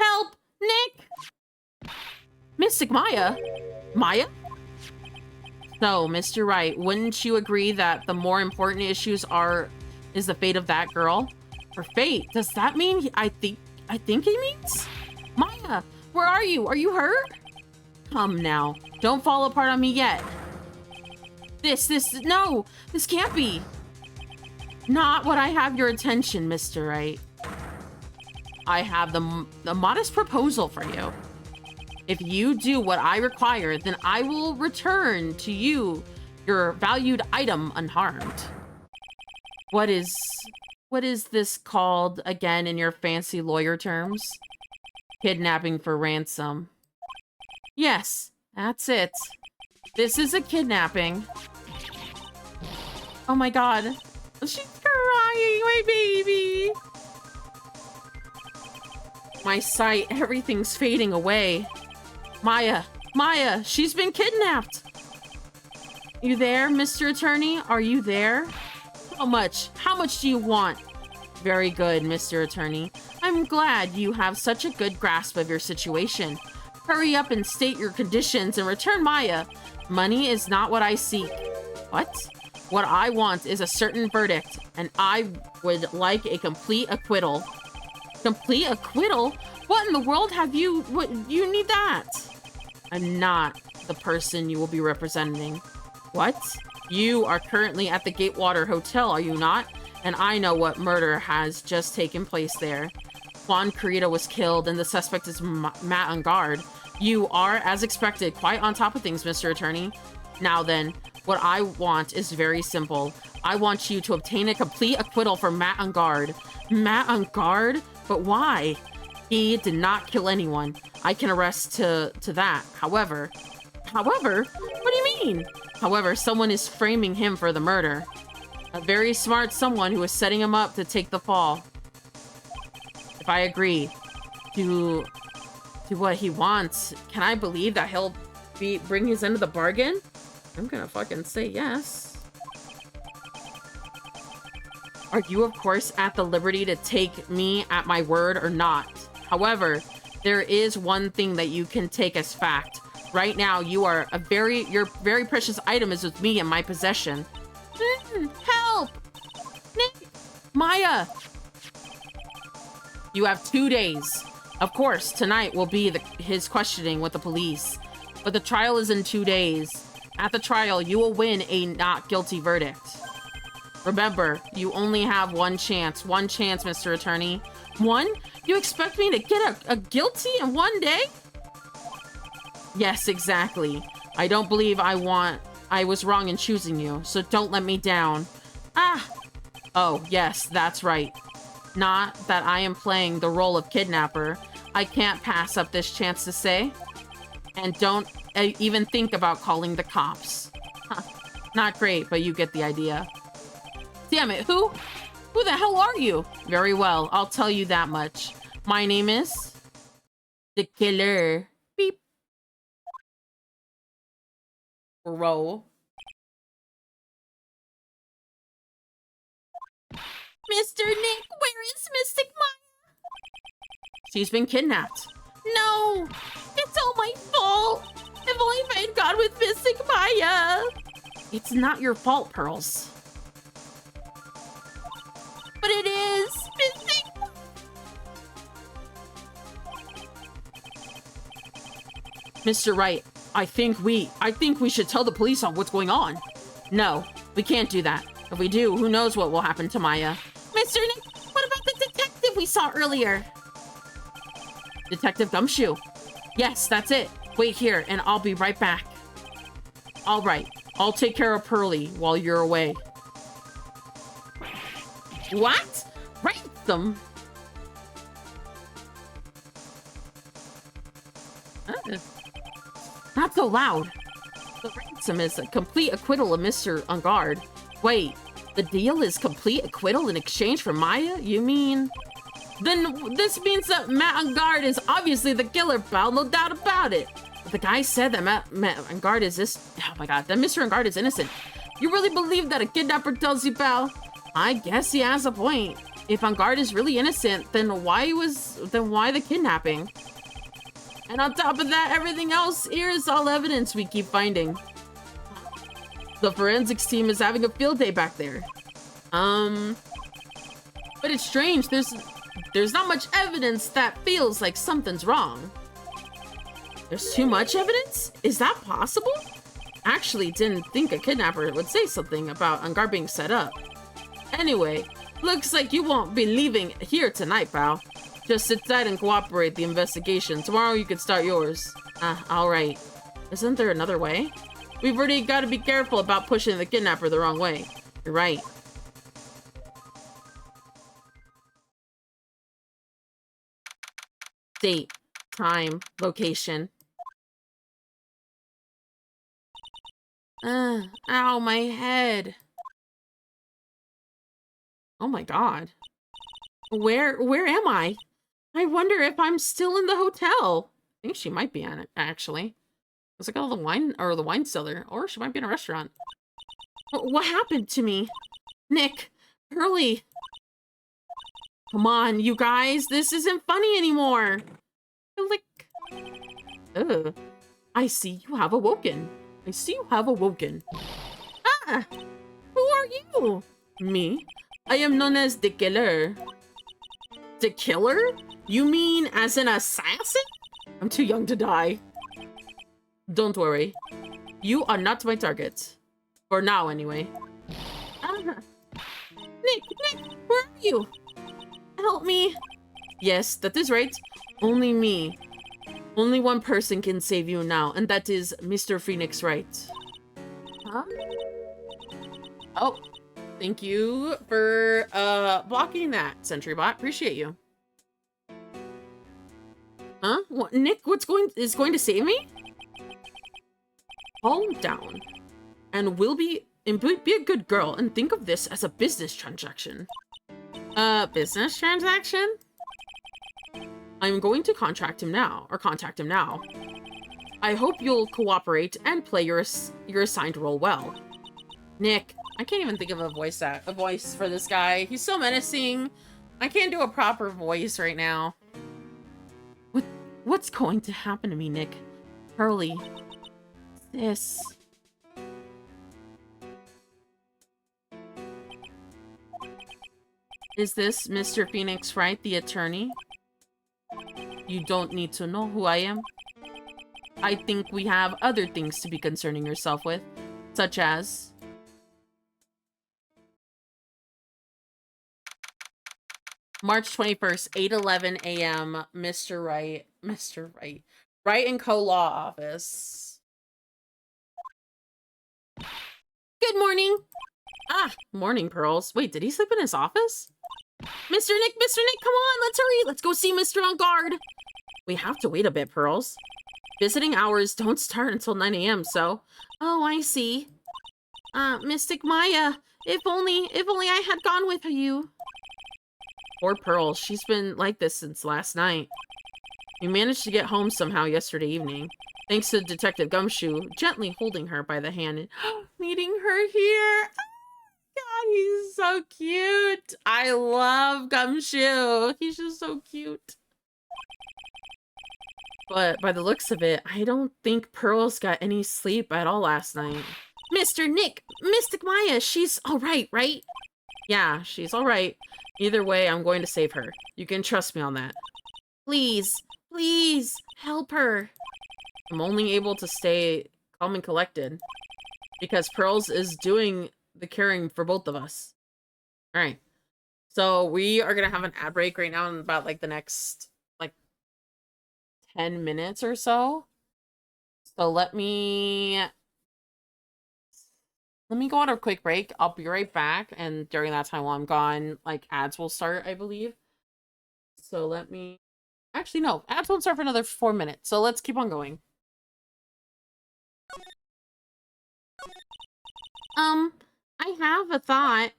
Help! Nick! Mystic Maya? Maya? So, Mr. Wright, wouldn't you agree that the more important issues is the fate of that girl? Her fate? Does that mean I think he means? Maya, where are you? Are you hurt? Come now. Don't fall apart on me yet. No, this can't be. Not when I have your attention, Mr. Wright. I have the modest proposal for you. If you do what I require, then I will return to you your valued item unharmed. What is this called again in your fancy lawyer terms? Kidnapping for ransom. Yes, that's it. This is a kidnapping. Oh my god. She's crying, my baby. My sight, everything's fading away. Maya, she's been kidnapped. You there, Mr. Attorney? Are you there? How much do you want? Very good, Mr. Attorney. I'm glad you have such a good grasp of your situation. Hurry up and state your conditions and return Maya. Money is not what I seek. What? What I want is a certain verdict, and I would like a complete acquittal. Complete acquittal? What in the world you need that? I'm not the person you will be representing. What? You are currently at the Gatewater Hotel, are you not? And I know what murder has just taken place there. Juan Corrida was killed, and the suspect is Matt Enguarde. You are, as expected, quite on top of things, Mr. Attorney. Now then, what I want is very simple. I want you to obtain a complete acquittal for Matt Enguarde. Matt Enguarde? But why? He did not kill anyone. I can arrest to that. However? What do you mean? However, someone is framing him for the murder. A very smart someone who is setting him up to take the fall. If I agree to what he wants, can I believe that he'll bring his end of the bargain? I'm gonna fucking say yes. Are you, of course, at the liberty to take me at my word or not? However, there is one thing that you can take as fact. Right now, your very precious item is with me in my possession. Help! Nick! Maya! You have 2 days. Of course, tonight will be his questioning with the police. But the trial is in 2 days. At the trial, you will win a not guilty verdict. Remember, you only have one chance. One chance, Mr. Attorney. One? You expect me to get a guilty in 1 day? Yes, exactly. I don't believe I was wrong in choosing you, so don't let me down. Ah! Oh, yes, that's right. Not that I am playing the role of kidnapper. I can't pass up this chance to say. And don't even think about calling the cops. Huh. Not great, but you get the idea. Damn it, who? Who the hell are you? Very well, I'll tell you that much. My name is... the killer. Beep. Bro. Mr. Nick, where is Mystic Maya? She's been kidnapped. No! It's all my fault! If only if I had gone with Mystic Maya! It's not your fault, Pearls. But it is! Mystic! Mr. Wright, I think we should tell the police on what's going on. No, we can't do that. If we do, who knows what will happen to Maya. Mr. Nick, what about the detective we saw earlier? Detective Gumshoe. Yes, that's it. Wait here, and I'll be right back. All right, I'll take care of Pearly while you're away. What? Ransom? Not so loud. The ransom is a complete acquittal of Mr. Enguarde. Wait, the deal is complete acquittal in exchange for Maya? You mean... Then this means that Matt Enguarde is obviously the killer, pal, no doubt about it. But the guy said that Matt Enguarde is this... Oh my god, that Mr. Enguarde is innocent. You really believe that a kidnapper tells you, pal? I guess he has a point. If Enguarde is really innocent, then why the kidnapping? And on top of that, everything else here is all evidence we keep finding. The forensics team is having a field day back there. But it's strange. There's not much evidence that feels like something's wrong. There's too much evidence? Is that possible? Actually, didn't think a kidnapper would say something about Enguarde being set up. Anyway, looks like you won't be leaving here tonight, pal. Just sit tight and cooperate the investigation. Tomorrow you can start yours. Alright. Isn't there another way? We've already got to be careful about pushing the kidnapper the wrong way. You're right. Date, time, location. Ow, my head. Oh my god. Where am I? I wonder if I'm still in the hotel. I think she might be on it, actually. It's like all the wine, or the wine cellar, or she might be in a restaurant. What happened to me? Nick, Pearly. Come on, you guys, this isn't funny anymore. Click. Ugh. I see you have awoken. Ah! Who are you? Me? I am known as the killer. The killer? You mean as an assassin? I'm too young to die. Don't worry. You are not my target. For now, anyway. Nick, where are you? Help me. Yes, that is right. Only me. Only one person can save you now, and that is Mr. Phoenix Wright. Huh? Oh, thank you for blocking that, SentryBot. Appreciate you. Huh? What, Nick, is going to save me? Calm down. And be a good girl and think of this as a business transaction. Business transaction? I'm going to contact him now. I hope you'll cooperate and play your assigned role well. Nick, I can't even think of a voice for this guy. He's so menacing. I can't do a proper voice right now. What's going to happen to me, Nick? Pearly. This. Is this Mr. Phoenix Wright, the attorney? You don't need to know who I am. I think we have other things to be concerning yourself with, such as... March 21st, 8:11 a.m., Mr. Wright. Wright and Co-Law Office. Good morning. Ah, morning, Pearls. Wait, did he sleep in his office? Mr. Nick, come on, let's hurry. Let's go see Mr. On Guard. We have to wait a bit, Pearls. Visiting hours don't start until 9 a.m., so... Oh, I see. Mystic Maya, if only I had gone with you. Poor Pearl, she's been like this since last night. We managed to get home somehow yesterday evening, thanks to Detective Gumshoe gently holding her by the hand and meeting her here. God, he's so cute. I love Gumshoe. He's just so cute. But by the looks of it, I don't think Pearl's got any sleep at all last night. Mr. Nick, Mystic Maya, she's all right, right? Yeah, she's all right. Either way, I'm going to save her. You can trust me on that. Please, please, help her. I'm only able to stay calm and collected because Pearls is doing the caring for both of us. All right. So we are going to have an ad break right now in about like the next like 10 minutes or so. So let me go on a quick break. I'll be right back. And during that time while I'm gone, like ads will start, I believe. So let me, actually, no, ads won't start for another 4 minutes. So let's keep on going. I have a thought.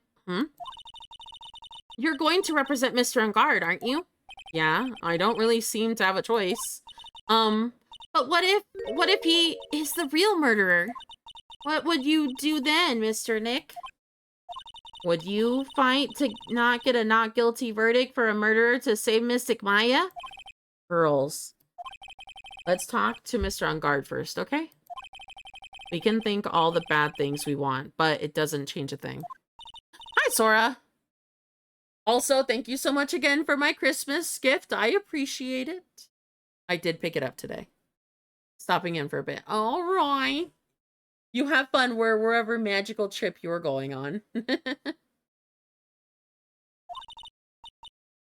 You're going to represent Mr. On Guard, aren't you? Yeah, I don't really seem to have a choice. But what if he is the real murderer? What would you do then, Mr. Nick? Would you fight to not get a not guilty verdict for a murderer to save Mystic Maya? Girls. Let's talk to Mr. On Guard first, okay? We can think all the bad things we want, but it doesn't change a thing. Hi, Sora! Also, thank you so much again for my Christmas gift. I appreciate it. I did pick it up today. Stopping in for a bit. All right. You have fun wherever magical trip you're going on.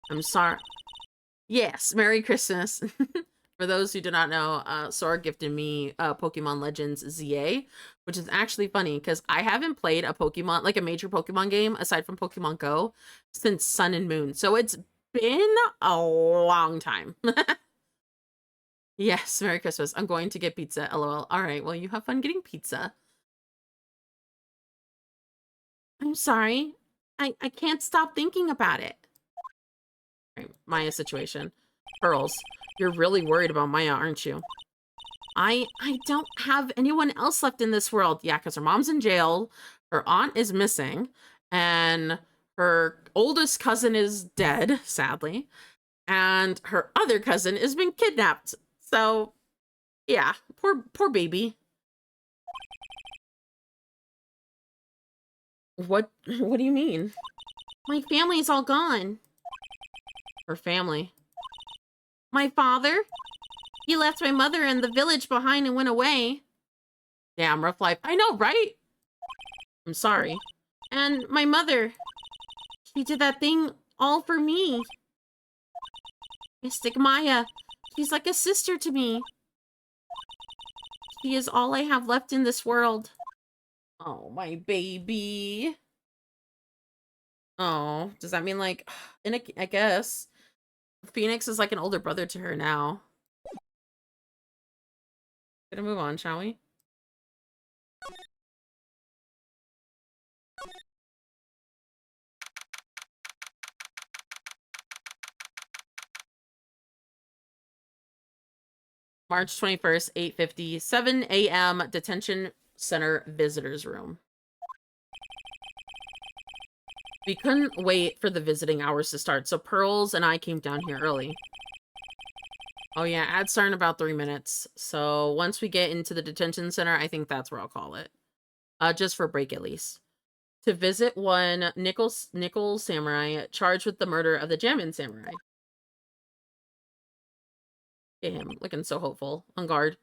I'm sorry. Yes, Merry Christmas. For those who do not know, Sora gifted me Pokemon Legends ZA, which is actually funny because I haven't played a Pokemon, like a major Pokemon game, aside from Pokemon Go, since Sun and Moon. So it's been a long time. Yes, Merry Christmas. I'm going to get pizza, LOL. All right, well, you have fun getting pizza. I'm sorry. I can't stop thinking about it. All right, Maya's situation. Pearls, you're really worried about Maya, aren't you? I don't have anyone else left in this world. Yeah, because her mom's in jail, her aunt is missing, and her oldest cousin is dead, sadly, and her other cousin has been kidnapped. So, yeah, poor baby. What do you mean? My family's all gone. Her family. My father? He left my mother and the village behind and went away. Damn, rough life. I know, right? I'm sorry. And my mother. She did that thing all for me. Mystic Maya. She's like a sister to me. She is all I have left in this world. Oh, my baby. Oh, does that mean like, I guess Phoenix is like an older brother to her now. Gonna move on, shall we? March 21st, 8:57 a.m. Detention Center Visitors Room. We couldn't wait for the visiting hours to start, so Pearls and I came down here early. Oh yeah, ads start in about 3 minutes. So once we get into the detention center, I think that's where I'll call it. Just for a break at least. To visit one Nickel Samurai charged with the murder of the Jammin Samurai. Get him looking so hopeful. On guard.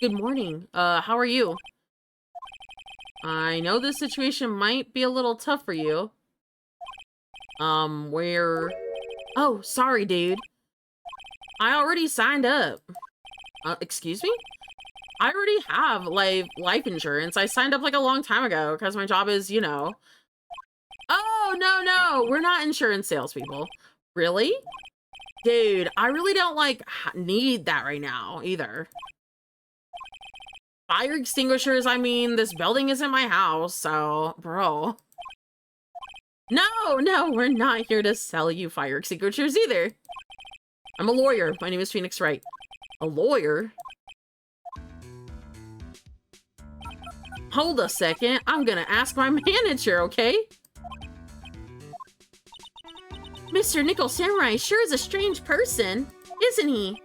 Good morning. How are you? I know this situation might be a little tough for you. Where... Oh, sorry, dude. I already signed up. Excuse me? I already have, like, life insurance. I signed up, like, a long time ago, because my job is, you know... Oh, no, we're not insurance salespeople. Really? Dude, I really don't, like, need that right now, either. Fire extinguishers, I mean, this building isn't my house, so, bro. No, we're not here to sell you fire extinguishers either. I'm a lawyer. My name is Phoenix Wright. A lawyer? Hold a second. I'm gonna ask my manager, okay? Mr. Nickel Samurai sure is a strange person, isn't he?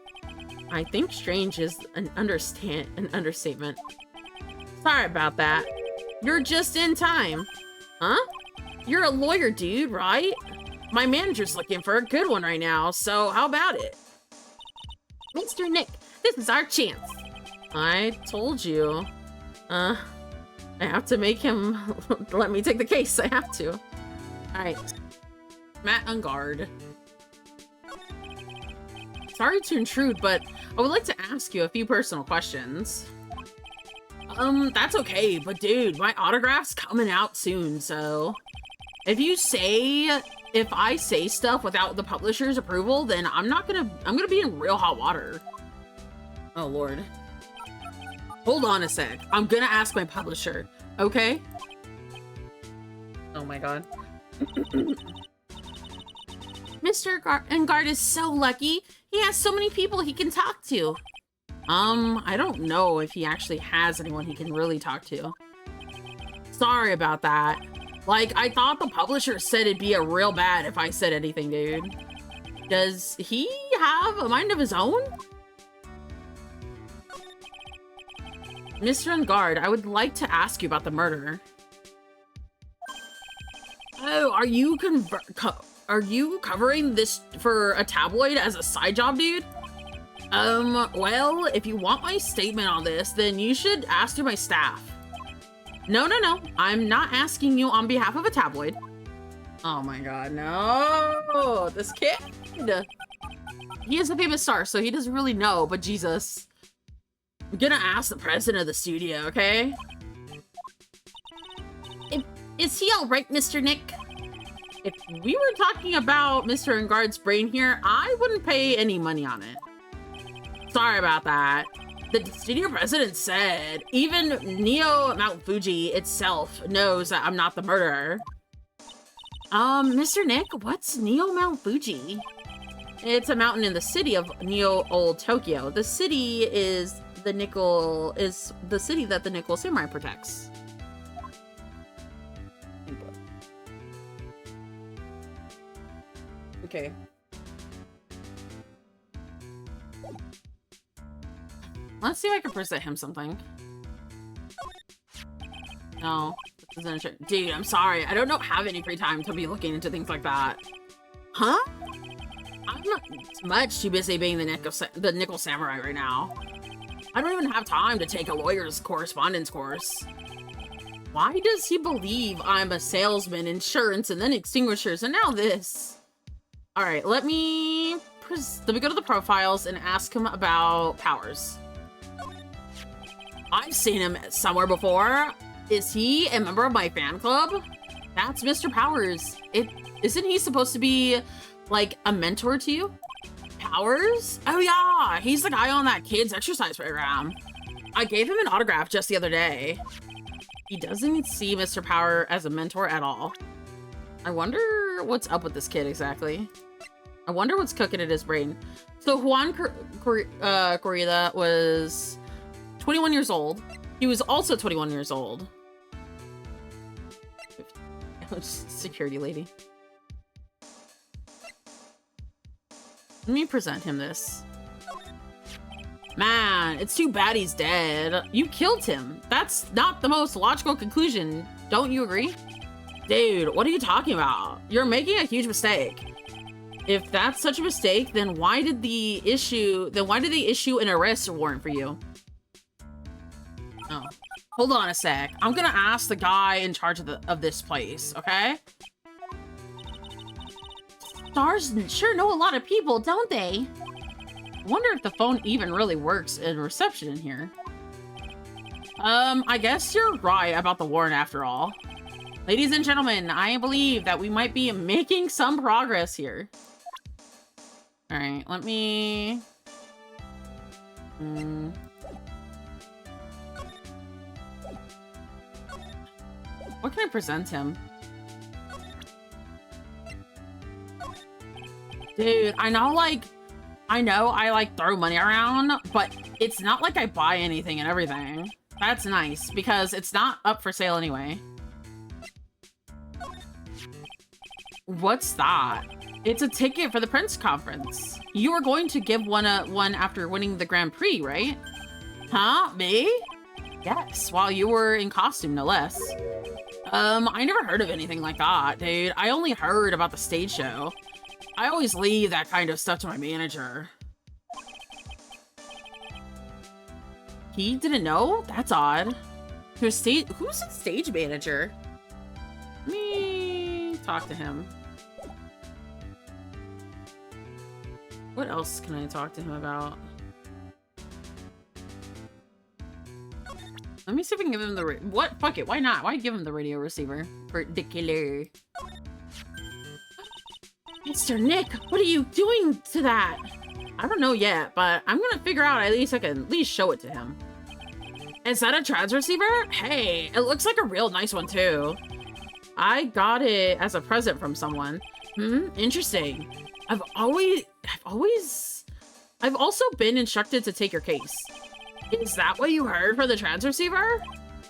I think strange is an understatement. Sorry about that. You're just in time. Huh? You're a lawyer, dude, right? My manager's looking for a good one right now, so how about it? Mr. Nick, this is our chance. I told you. I have to make him let me take the case. I have to. All right. Matt on guard. Sorry to intrude, but I would like to ask you a few personal questions. That's okay, but dude, my autograph's coming out soon, so if I say stuff without the publisher's approval, then I'm gonna be in real hot water. Oh Lord. Hold on a sec. I'm gonna ask my publisher, okay? Oh my god. Mr. Engard is so lucky. He has so many people he can talk to. I don't know if he actually has anyone he can really talk to. Sorry about that. Like, I thought the publisher said it'd be a real bad if I said anything, dude. Does he have a mind of his own? Mr. Engard, I would like to ask you about the murder. Oh, are you covering this for a tabloid as a side job, dude? Well, if you want my statement on this, then you should ask my staff. No. I'm not asking you on behalf of a tabloid. Oh my god, no! This kid! He is a famous star, so he doesn't really know, but Jesus. I'm gonna ask the president of the studio, okay? Is he alright, Mr. Nick? If we were talking about Mr. Engard's brain here, I wouldn't pay any money on it. Sorry about that. The studio president said even Neo Mount Fuji itself knows that I'm not the murderer. Mr. Nick, what's Neo Mount Fuji? It's a mountain in the city of Neo Old Tokyo. The city is the city that the Nickel Samurai protects. Okay. Let's see if I can present him something. No, this isn't. Dude, I'm sorry. I don't have any free time to be looking into things like that. Huh? I'm not much too busy being the Nickel Samurai right now. I don't even have time to take a lawyer's correspondence course. Why does he believe I'm a salesman, insurance, and then extinguishers, and now this? All right, let me go to the profiles and ask him about powers. I've seen him somewhere before. Is he a member of my fan club? That's Mr. Powers. Isn't he supposed to be like a mentor to you? Powers? Oh yeah, he's the guy on that kid's exercise program. I gave him an autograph just the other day. He doesn't see Mr. Power as a mentor at all. I wonder what's up with this kid exactly. I wonder what's cooking in his brain. So Juan Corrida was 21 years old. He was also 21 years old. Security lady. Let me present him this. Man, it's too bad he's dead. You killed him. That's not the most logical conclusion. Don't you agree? Dude, what are you talking about? You're making a huge mistake. If that's such a mistake, then why did they issue an arrest warrant for you? Oh, hold on a sec. I'm gonna ask the guy in charge of this place, okay? Stars sure know a lot of people, don't they? I wonder if the phone even really works in reception in here. I guess you're right about the warrant after all. Ladies and gentlemen, I believe that we might be making some progress here. All right, let me... What can I present him? Dude, I know I throw money around, but it's not like I buy anything and everything. That's nice, because it's not up for sale anyway. What's that? It's a ticket for the Prince Conference. You were going to give one after winning the Grand Prix, right? Huh? Me? Yes, while you were in costume, no less. I never heard of anything like that, dude. I only heard about the stage show. I always leave that kind of stuff to my manager. He didn't know? That's odd. Who's the stage manager? Let me talk to him. What else can I talk to him about? Let me see if we can give him the what? Fuck it, why not? Why give him the radio receiver for the killer? Mr. Nick, what are you doing to that? I don't know yet, but I'm gonna figure out I can at least show it to him. Is that a trans receiver? Hey, it looks like a real nice one too. I got it as a present from someone. Interesting. I've also been instructed to take your case. Is that what you heard for the trans receiver?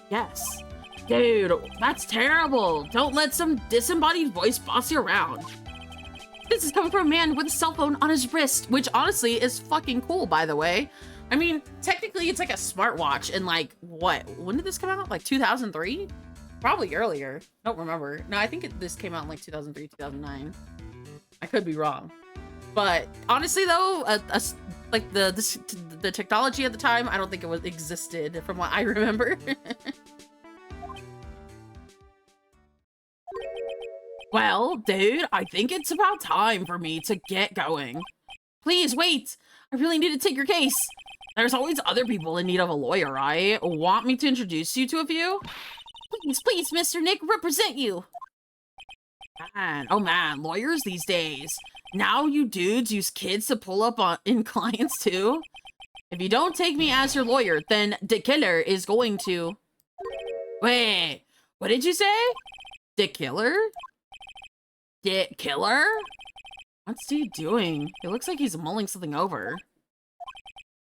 Yes. Dude, that's terrible. Don't let some disembodied voice boss you around. This is coming from a man with a cell phone on his wrist, which honestly is fucking cool, by the way. I mean, technically it's like a smartwatch and like, what? When did this come out? Like 2003? Probably earlier. Don't remember. No, I think this came out in like 2003, 2009. I could be wrong. But honestly though, like the technology at the time, I don't think it existed from what I remember. Well, dude, I think it's about time for me to get going. Please wait. I really need to take your case. There's always other people in need of a lawyer, right? Want me to introduce you to a few? Please, Mr. Nick, represent you. Man, oh man, lawyers these days. Now you dudes use kids to pull up in clients too? If you don't take me as your lawyer, then the killer is going to... Wait, what did you say? The killer? The killer? What's he doing? It looks like he's mulling something over.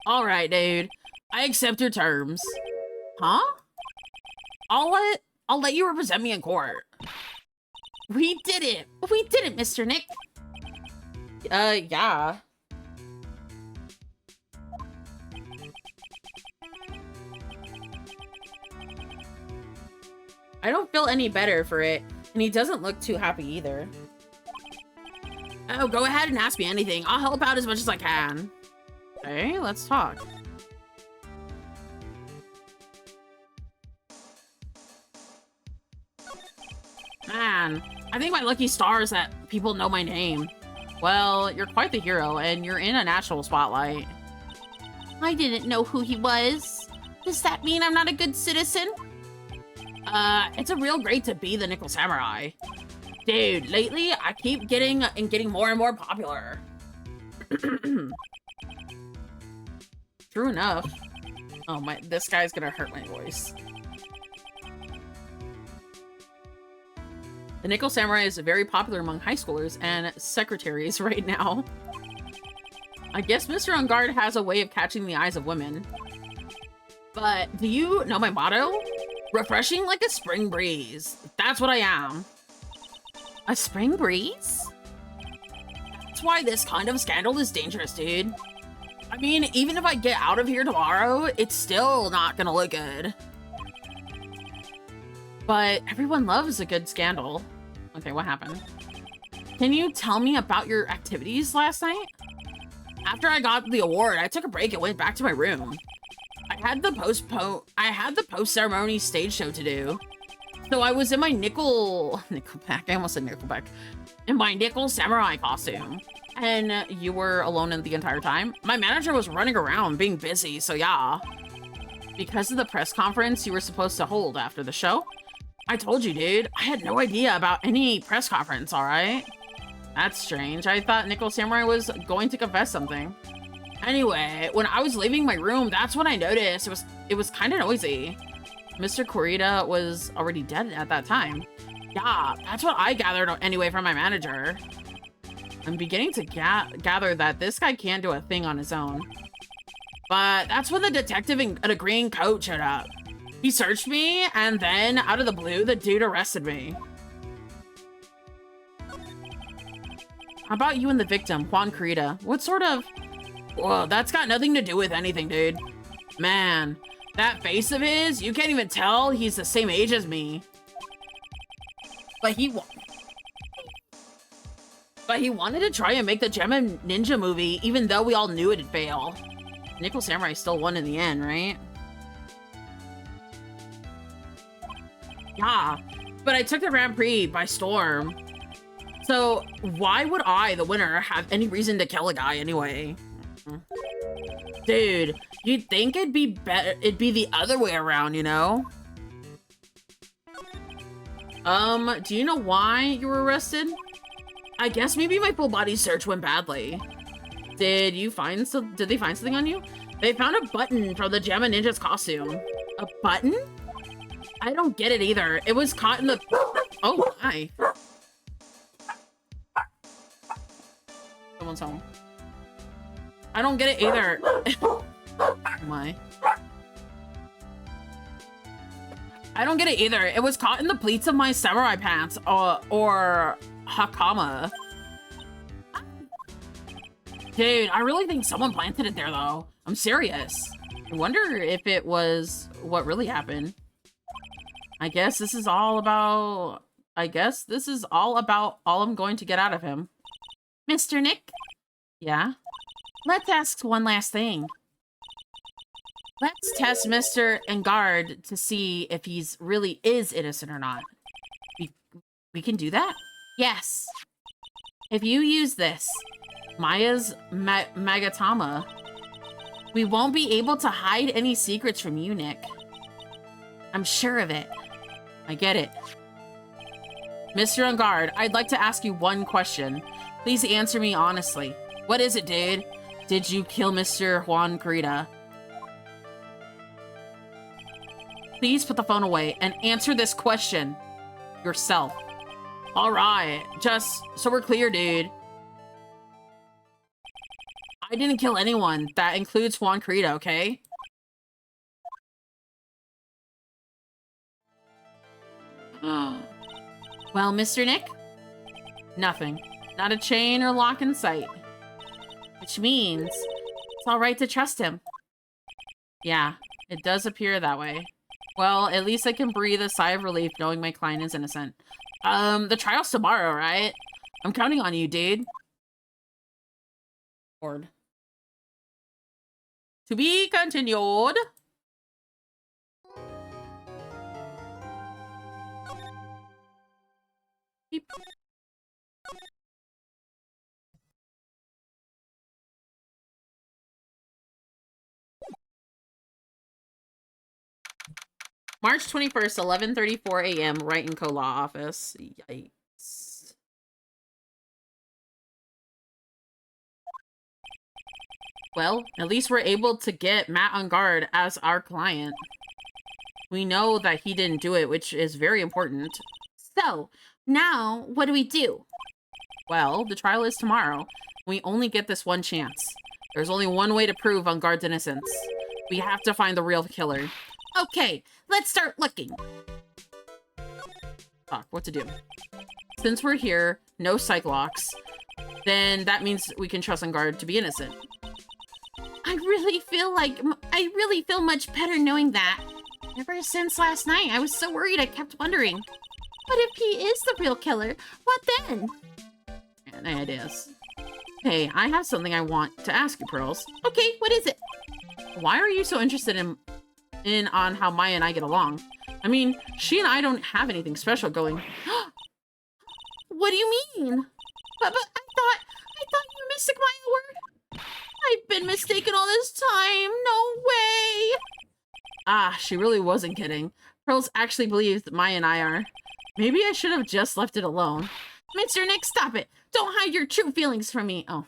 Alright, dude. I accept your terms. Huh? I'll let you represent me in court. We did it! We did it, Mr. Nick! Yeah. I don't feel any better for it, and he doesn't look too happy either. Oh, go ahead and ask me anything. I'll help out as much as I can. Okay, let's talk. Man, I think my lucky star is that people know my name. Well, you're quite the hero, and you're in a national spotlight. I didn't know who he was. Does that mean I'm not a good citizen? It's a real great to be the Nickel Samurai. Dude, lately, I keep getting more and more popular. True enough. Oh, this guy's gonna hurt my voice. The Nickel Samurai is very popular among high schoolers and secretaries right now. I guess Mr. On Guard has a way of catching the eyes of women. But do you know my motto? Refreshing like a spring breeze. That's what I am. A spring breeze? That's why this kind of scandal is dangerous, dude. I mean, even if I get out of here tomorrow, it's still not gonna look good. But everyone loves a good scandal. Okay, what happened? Can you tell me about your activities last night? After I got the award, I took a break and went back to my room. I had the post-ceremony stage show to do. So I was in my Nickelback, I almost said Nickelback. In my Nickel Samurai costume. And you were alone the entire time? My manager was running around being busy, so yeah. Because of the press conference you were supposed to hold after the show? I told you, dude. I had no idea about any press conference, alright? That's strange. I thought Nickel Samurai was going to confess something. Anyway, when I was leaving my room, that's when I noticed it was kind of noisy. Mr. Kurita was already dead at that time. Yeah, that's what I gathered anyway from my manager. I'm beginning to gather that this guy can't do a thing on his own. But that's when the detective in a green coat showed up. He searched me, and then, out of the blue, the dude arrested me. How about you and the victim, Juan Kurita? What sort of... Whoa, that's got nothing to do with anything, dude. Man, that face of his, you can't even tell he's the same age as me. But he wanted to try and make the Gem Ninja movie, even though we all knew it'd fail. Nickel Samurai still won in the end, right? Yeah, but I took the Grand Prix by storm. So why would I, the winner, have any reason to kill a guy anyway? Dude, you'd think it'd be the other way around, you know? Do you know why you were arrested? I guess maybe my full body search went badly. Did they find something on you? They found a button from the Jamma Ninja's costume. A button? I don't get it either. It was caught in the... Oh, hi. Someone's home. I don't get it either. Oh my. I don't get it either. It was caught in the pleats of my samurai pants, or hakama. Dude, I really think someone planted it there, though. I'm serious. I wonder if it was what really happened. I guess this is all about all I'm going to get out of him. Mr. Nick? Yeah? Let's ask one last thing. Let's test Mr. Engard to see if he's really is innocent or not. We can do that? Yes. If you use this, Maya's Magatama, we won't be able to hide any secrets from you, Nick. I'm sure of it. I get it. Mr. Engard, I'd like to ask you one question. Please answer me honestly. What is it, dude? Did you kill Mr. Juan Kurita? Please put the phone away and answer this question yourself. All right, just so we're clear, dude. I didn't kill anyone. That includes Juan Kurita, okay? Well, Mr. Nick? Nothing. Not a chain or lock in sight. Which means it's all right to trust him. Yeah, it does appear that way. Well, at least I can breathe a sigh of relief knowing my client is innocent. The trial's tomorrow, right? I'm counting on you, dude. Lord. To be continued. Beep. March 21st, 11:34 a.m. Right in Co-Law office. Yikes. Well, at least we're able to get Matt Engard as our client. We know that he didn't do it, which is very important. So, now, what do we do? Well, the trial is tomorrow. We only get this one chance. There's only one way to prove Engard's innocence. We have to find the real killer. Okay, let's start looking. Fuck, what to do? since we're here, no Cyclops, then that means we can trust Enguarde to be innocent. I really feel much better knowing that. Ever since last night, I was so worried I kept wondering. What if he is the real killer? What then? Any ideas? Hey, I have something I want to ask you, Pearls. Okay, what is it? Why are you so interested in on how Maya and I get along? I mean, she and I don't have anything special going. What do you mean? But I thought you and Mystic Maya were... I've been mistaken all this time. No way. Ah, she really wasn't kidding. Pearls actually believes that Maya and I are. Maybe I should have just left it alone. Mr. Nick, stop it. Don't hide your true feelings from me. Oh.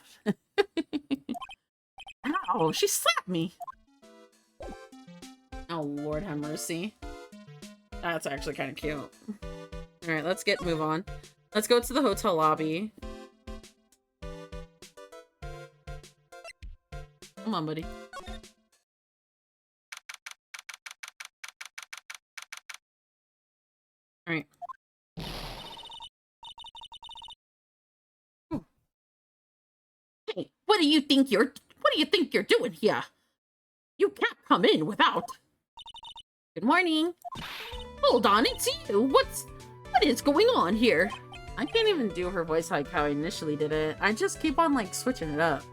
Ow, she slapped me. Oh, Lord have mercy. That's actually kind of cute. All right, let's move on. Let's go to the hotel lobby. Come on, buddy. All right. Hey, what do you think you're doing here? You can't come in without. Good morning. Hold on, it's you. What is going on here? I can't even do her voice like how I initially did it. I just keep on like switching it up.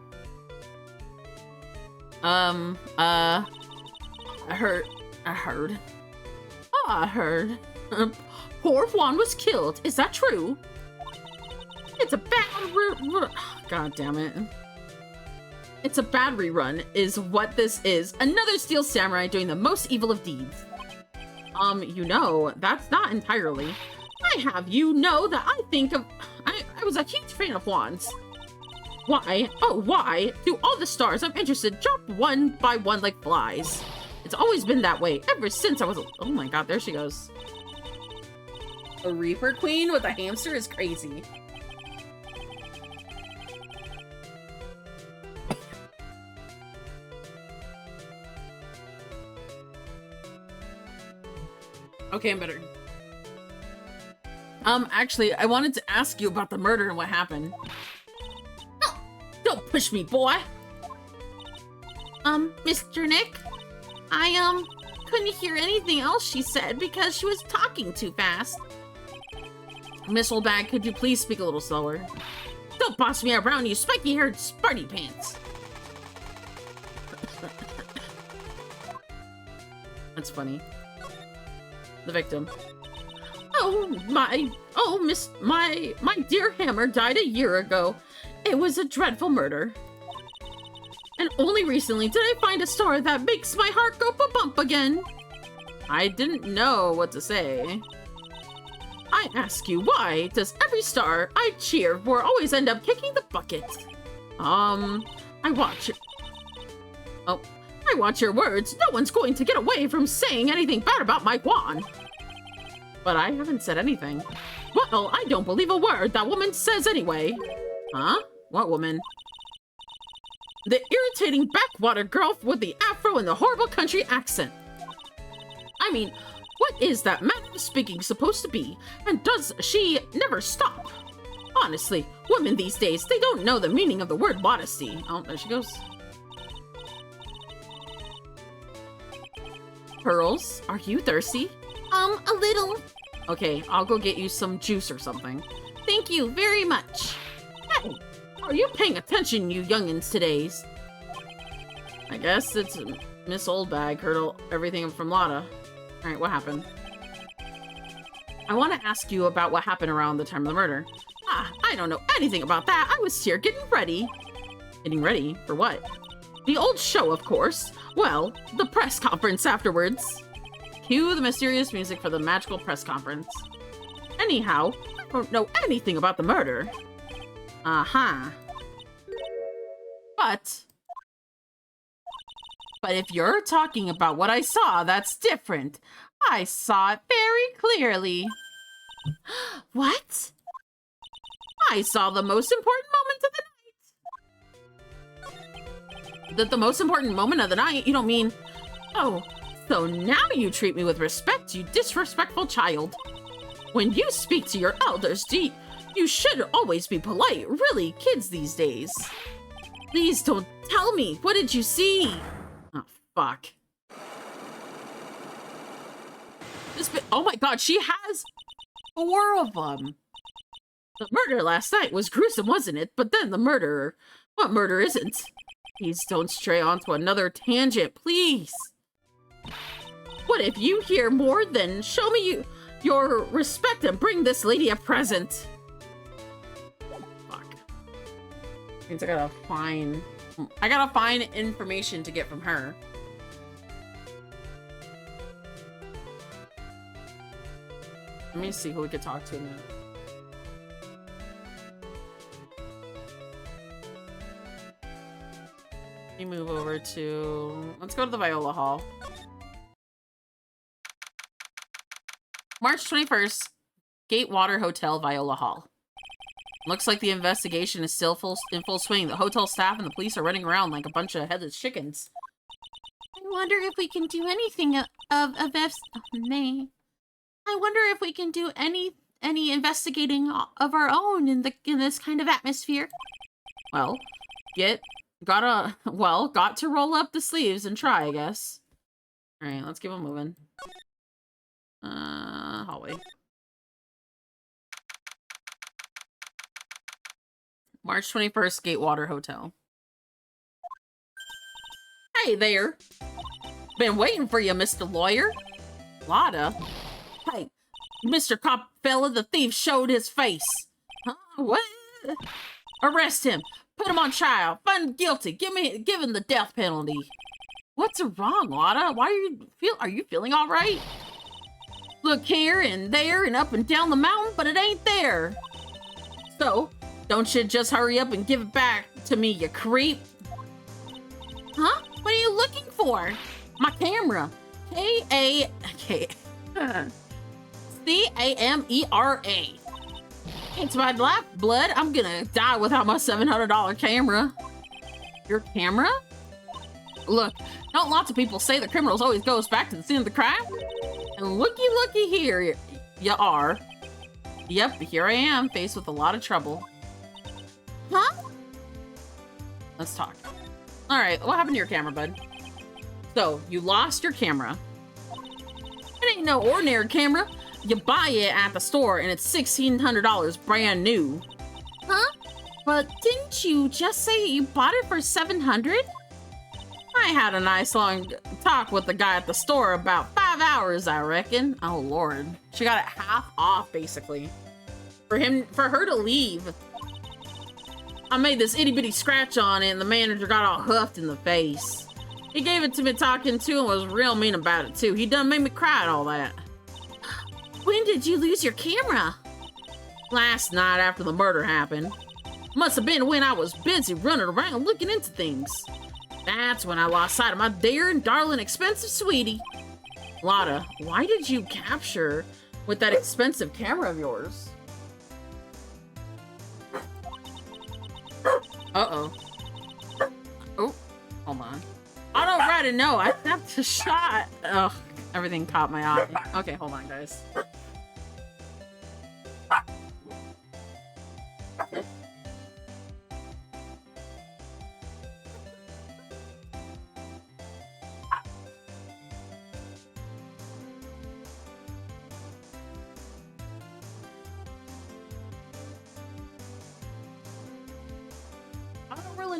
I heard. Oh, I heard. Poor Juan was killed. Is that true? It's a bad God damn it. It's a bad rerun, is what this is. Another Steel Samurai doing the most evil of deeds. You know, that's not entirely. I have you know that I was a huge fan of Juan's. Why? Oh, why? Do all the stars I'm interested drop one by one like flies? It's always been that way, ever since I was oh my god, there she goes. A Reaper Queen with a hamster is crazy. Okay, I'm better. Actually, I wanted to ask you about the murder and what happened. Oh, don't push me, boy! Mr. Nick? I, couldn't hear anything else she said because she was talking too fast. Miss Oldbag, could you please speak a little slower? Don't boss me around, you spiky-haired Sparty pants! That's funny. The victim. My dear Hammer died a year ago. It was a dreadful murder. And only recently did I find a star that makes my heart go ba-bump again. I didn't know what to say. I ask you, why does every star I cheer for always end up kicking the bucket? I watch your words. No one's going to get away from saying anything bad about my Juan. But I haven't said anything. Well, I don't believe a word that woman says anyway. Huh? What woman? The irritating backwater girl with the afro and the horrible country accent. I mean, what is that manner of speaking supposed to be? And does she never stop? Honestly, women these days, they don't know the meaning of the word modesty. Oh, there she goes. Pearls, are you thirsty? A little. Okay, I'll go get you some juice or something. Thank you very much. Hey, are you paying attention, you youngins todays? I guess it's Miss Oldbag heard everything from Lotta. Alright, what happened? I want to ask you about what happened around the time of the murder. Ah, I don't know anything about that. I was here getting ready. Getting ready? For what? The old show, of course. Well, the press conference afterwards. Cue the mysterious music for the magical press conference. Anyhow, I don't know anything about the murder. Uh-huh. But if you're talking about what I saw, that's different. I saw it very clearly. What? I saw the most important moment of the night. The most important moment of the night? You don't mean... Oh, so now you treat me with respect, you disrespectful child. When you speak to your elders, do You should always be polite. Really, kids these days. Please don't tell me. What did you see? Oh, fuck. Oh my god, she has 4 of them. The murder last night was gruesome, wasn't it? But then the murderer. What murder isn't? Please don't stray onto another tangent, please. What if you hear more, then show me your respect and bring this lady a present. Fuck. Means I gotta find information to get from her. Let me see who we could talk to now. Let me move over to... Let's go to the Viola Hall. March 21st, Gatewater Hotel, Viola Hall. Looks like the investigation is still in full swing. The hotel staff and the police are running around like a bunch of headless chickens. I wonder if we can do anything I wonder if we can do any investigating of our own in this kind of atmosphere. Well, got to roll up the sleeves and try, I guess. All right, let's keep on moving. Hallway. March 21st, Gatewater Hotel. Hey there. Been waiting for you, Mr. Lawyer. Lotta. Hey, Mr. Cop fella, the thief showed his face. Huh? What? Arrest him. Put him on trial. Find guilty. Give him the death penalty. What's wrong, Lotta? Are you feeling all right? Look here and there and up and down the mountain, but it ain't there. So, don't you just hurry up and give it back to me, you creep. Huh? What are you looking for? My camera. C-A-M-E-R-A. It's my lifeblood. I'm gonna die without my $700 camera. Your camera? Look, don't lots of people say the criminals always goes back to the scene of the crime? And looky here, you are. Yep, here I am, faced with a lot of trouble. Huh? Let's talk. All right, what happened to your camera, bud? So, you lost your camera. It ain't no ordinary camera. You buy it at the store and it's $1,600 brand new. Huh? But didn't you just say you bought it for $700? I had a nice long talk with the guy at the store, about 5 hours, I reckon. Oh Lord, she got it half off basically. For her to leave. I made this itty bitty scratch on it and the manager got all huffed in the face. He gave it to me talking to and was real mean about it too. He done made me cry and all that. When did you lose your camera? Last night after the murder happened. Must have been when I was busy running around looking into things. That's when I lost sight of my dear and darling expensive sweetie. Lotta, why did you capture with that expensive camera of yours? Uh-oh. Oh, hold on. I don't really know. I snapped a shot. Ugh, everything caught my eye. Okay, hold on, guys.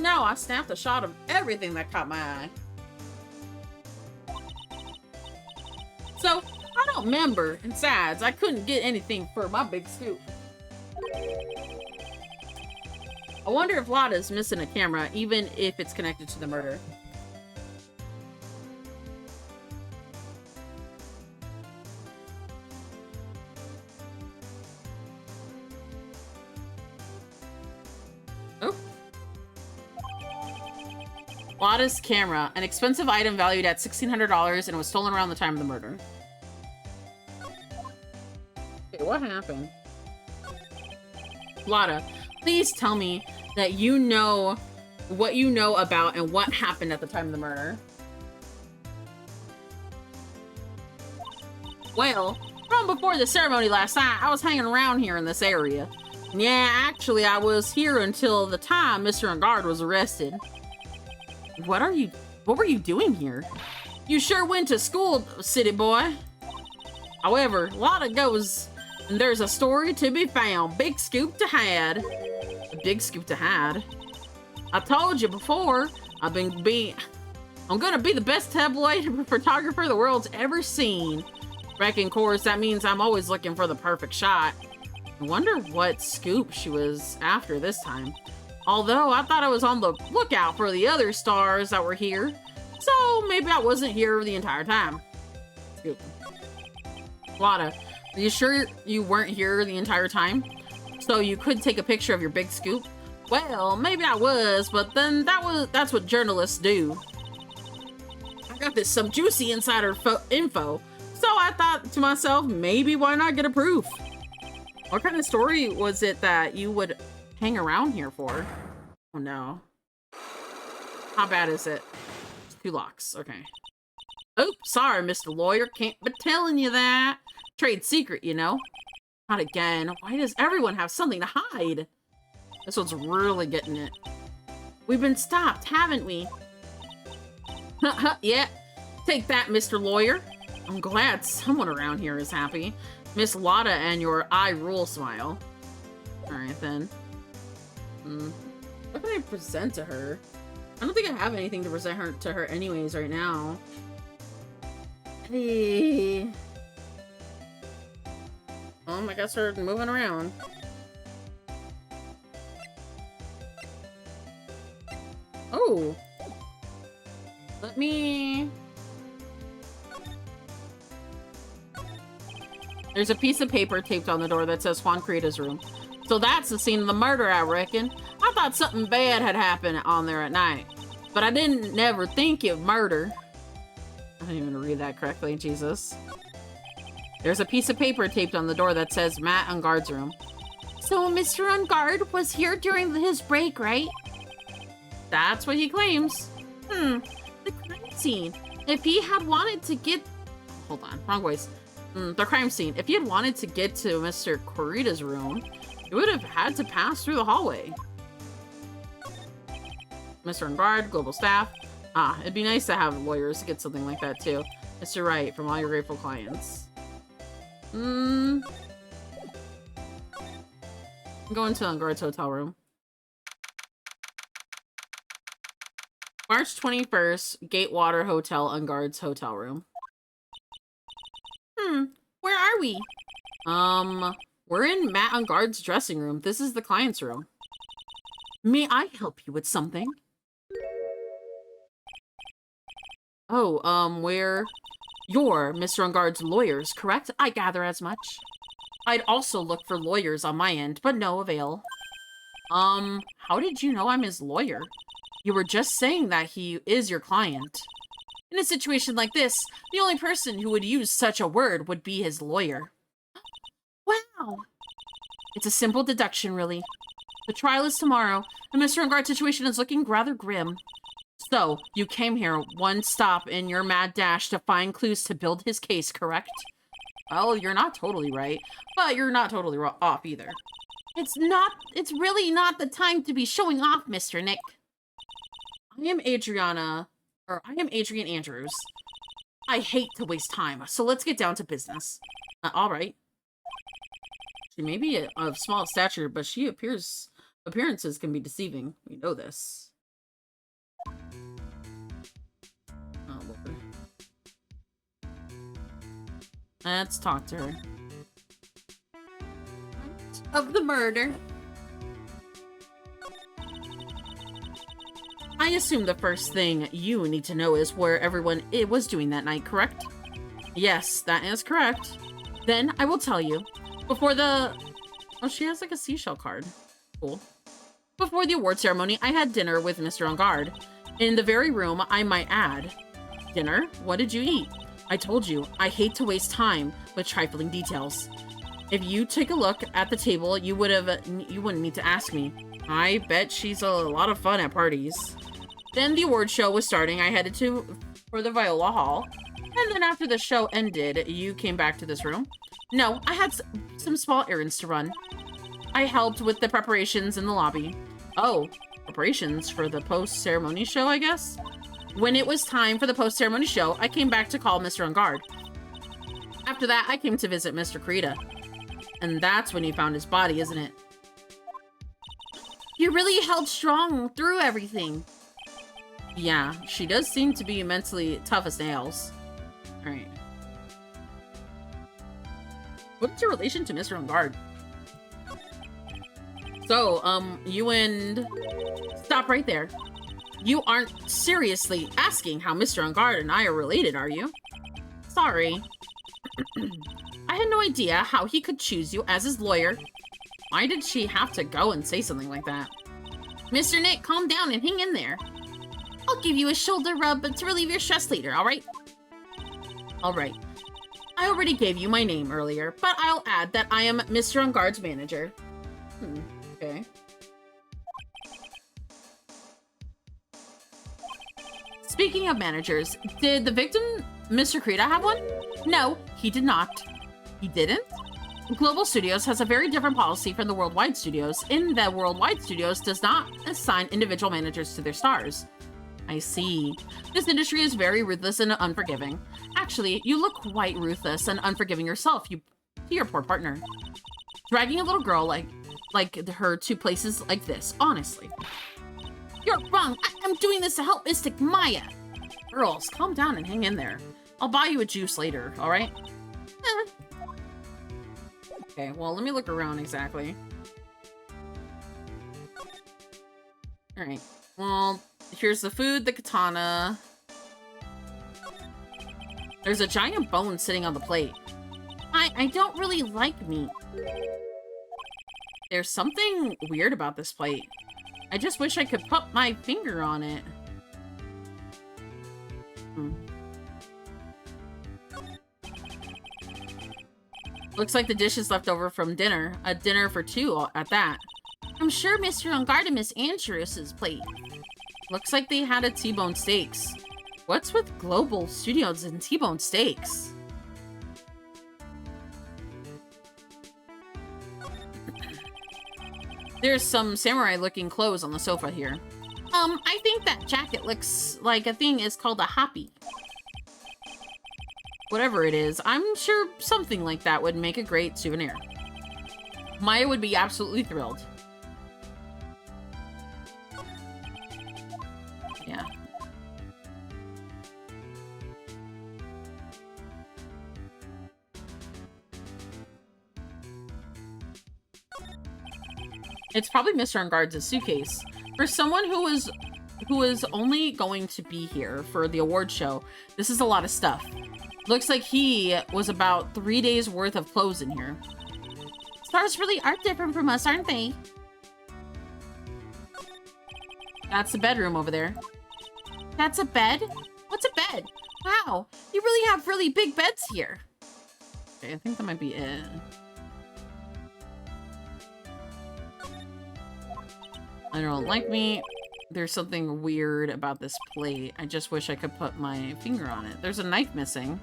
No, I snapped a shot of everything that caught my eye. So, I don't remember. And besides, I couldn't get anything for my big scoop. I wonder if Lotta's missing a camera, even if it's connected to the murder. Lotta's camera, an expensive item valued at $1,600 and was stolen around the time of the murder. Okay, what happened? Lotta, please tell me that you know what you know about and what happened at the time of the murder. Well, from before the ceremony last night, I was hanging around here in this area. Yeah, actually, I was here until the time Mr. Enguarde was arrested. What were you doing here? You sure went to school, city boy. However, Lotta goes, and there's a story to be found. Big scoop to had. A big scoop to had. I told you before, I'm gonna be the best tabloid photographer the world's ever seen. Reckon, course, that means I'm always looking for the perfect shot. I wonder what scoop she was after this time. Although, I thought I was on the lookout for the other stars that were here. So, maybe I wasn't here the entire time. Scoop. Lotta, are you sure you weren't here the entire time? So you could take a picture of your big scoop? Well, maybe I was, but then that's what journalists do. I got this some juicy insider info. So I thought to myself, maybe why not get a proof? What kind of story was it that you would hang around here for? Oh no. How bad is it? 2 locks, okay. Oh, sorry, Mr. Lawyer, can't be telling you that. Trade secret, you know? Not again. Why does everyone have something to hide? This one's really getting it. We've been stopped, haven't we? Yeah. Take that, Mr. Lawyer. I'm glad someone around here is happy. Miss Lotta and your I rule smile. Alright then. What can I present to her? I don't think I have anything to present to her anyways right now. Hey. I guess we're moving around. Oh. Let me... There's a piece of paper taped on the door that says Juan Corrida's room. So that's the scene of the murder, I reckon. I thought something bad had happened on there at night. But I didn't never think of murder. I didn't even read that correctly, Jesus. There's a piece of paper taped on the door that says Matt Enguarde's room. So Mr. Enguarde was here during his break, right? That's what he claims. The crime scene. If he had wanted to get... Hold on, wrong voice. The crime scene. If he had wanted to get to Mr. Corrida's room, he would have had to pass through the hallway. Mr. Enguarde, global staff. It'd be nice to have lawyers get something like that too. Mr. Wright, from all your grateful clients. I'm going to Enguarde's hotel room. March 21st, Gatewater Hotel, Enguarde's hotel room. Where are we? We're in Matt Enguarde's dressing room. This is the client's room. May I help you with something? Oh, you're Mr. Enguarde's lawyers, correct? I gather as much. I'd also look for lawyers on my end, but no avail. How did you know I'm his lawyer? You were just saying that he is your client. In a situation like this, the only person who would use such a word would be his lawyer. Wow! It's a simple deduction, really. The trial is tomorrow, and Mr. Enguarde's situation is looking rather grim. So, you came here one stop in your mad dash to find clues to build his case, correct? Well, you're not totally right, but you're not totally off either. It's really not the time to be showing off, Mr. Nick. I am Adrian Andrews. I hate to waste time, so let's get down to business. Alright. She may be of small stature, but appearances can be deceiving. We know this. Oh, Lord. Let's talk to her. Of the murder. I assume the first thing you need to know is where everyone was doing that night, correct? Yes, that is correct. Then I will tell you. Before the... Oh, she has like a seashell card. Cool. Before the award ceremony, I had dinner with Mr. Enguarde. In the very room, I might add. Dinner? What did you eat? I told you, I hate to waste time with trifling details. If you take a look at the table, you wouldn't need to ask me. I bet she's a lot of fun at parties. Then the award show was starting. I headed for the Viola Hall. And then after the show ended, you came back to this room? No, I had some small errands to run. I helped with the preparations in the lobby. Oh, preparations for the post-ceremony show, I guess? When it was time for the post-ceremony show, I came back to call Mr. Enguarde. After that, I came to visit Mr. Krita. And that's when he found his body, isn't it? You really held strong through everything. Yeah, she does seem to be mentally tough as nails. Alright. What's your relation to Mr. Enguarde? So, you and... Stop right there. You aren't seriously asking how Mr. Enguarde and I are related, are you? Sorry. I had no idea how he could choose you as his lawyer. Why did she have to go and say something like that? Mr. Nick, calm down and hang in there. I'll give you a shoulder rub to relieve your stress later, alright? Alright. I already gave you my name earlier, but I'll add that I am Mr. Enguarde's manager. Okay. Speaking of managers, did the victim, Mr. Krita, have one? No, he did not. He didn't? Global Studios has a very different policy from the Worldwide Studios, in that Worldwide Studios does not assign individual managers to their stars. I see. This industry is very ruthless and unforgiving. Actually, you look quite ruthless and unforgiving yourself, to your poor partner. Dragging a little girl like her to places like this, honestly. You're wrong. I'm doing this to help Mystic Maya. Girls, calm down and hang in there. I'll buy you a juice later, alright? Okay, well, let me look around exactly. Alright, well, here's the food, the katana. There's a giant bone sitting on the plate. I don't really like meat. There's something weird about this plate. I just wish I could put my finger on it. Looks like the dish is left over from dinner. A dinner for two at that. I'm sure Mr. Enguarde and Miss Andrews' plate. Looks like they had a T-bone steaks. What's with Global Studios and T-bone steaks? There's some samurai-looking clothes on the sofa here. I think that jacket looks like a thing is called a happy. Whatever it is, I'm sure something like that would make a great souvenir. Maya would be absolutely thrilled. Yeah. It's probably Mr. Enguarde's suitcase. For someone who is only going to be here for the award show, this is a lot of stuff. Looks like he was about 3 days worth of clothes in here. Stars really are different from us, aren't they? That's the bedroom over there. That's a bed? What's a bed? Wow, you really have really big beds here. Okay, I think that might be it. I don't like me. There's something weird about this plate. I just wish I could put my finger on it. There's a knife missing.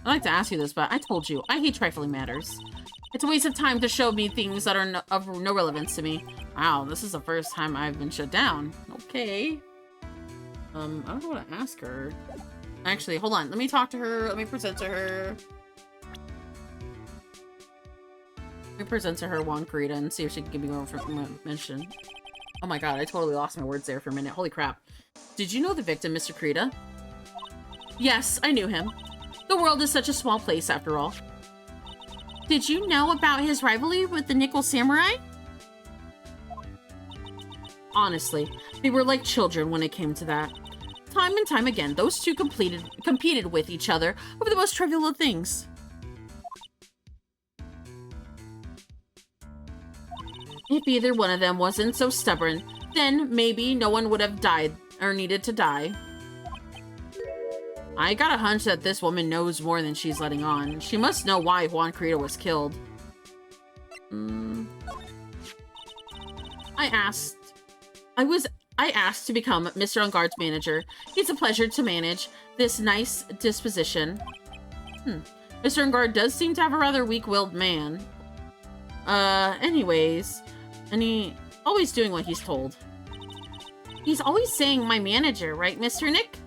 I'd like to ask you this, but I told you, I hate trifling matters. It's a waste of time to show me things that are of no relevance to me. Wow, this is the first time I've been shut down. Okay. I don't know what to ask her. Actually, hold on. Let me talk to her. Let me present to her. Let me present to her Juan Krita and see if she can give me more information. Oh my god, I totally lost my words there for a minute. Holy crap. Did you know the victim, Mr. Krita? Yes, I knew him. The world is such a small place, after all. Did you know about his rivalry with the Nickel Samurai? Honestly, they were like children when it came to that. Time and time again, those two competed with each other over the most trivial of things. If either one of them wasn't so stubborn, then maybe no one would have died or needed to die. I got a hunch that this woman knows more than she's letting on. She must know why Juan Krita was killed. I I asked to become Mr. Enguarde's manager. It's a pleasure to manage this nice disposition. Mr. Enguarde does seem to have a rather weak-willed man. Anyways, and he always doing what he's told. He's always saying my manager, right, Mr. Nick?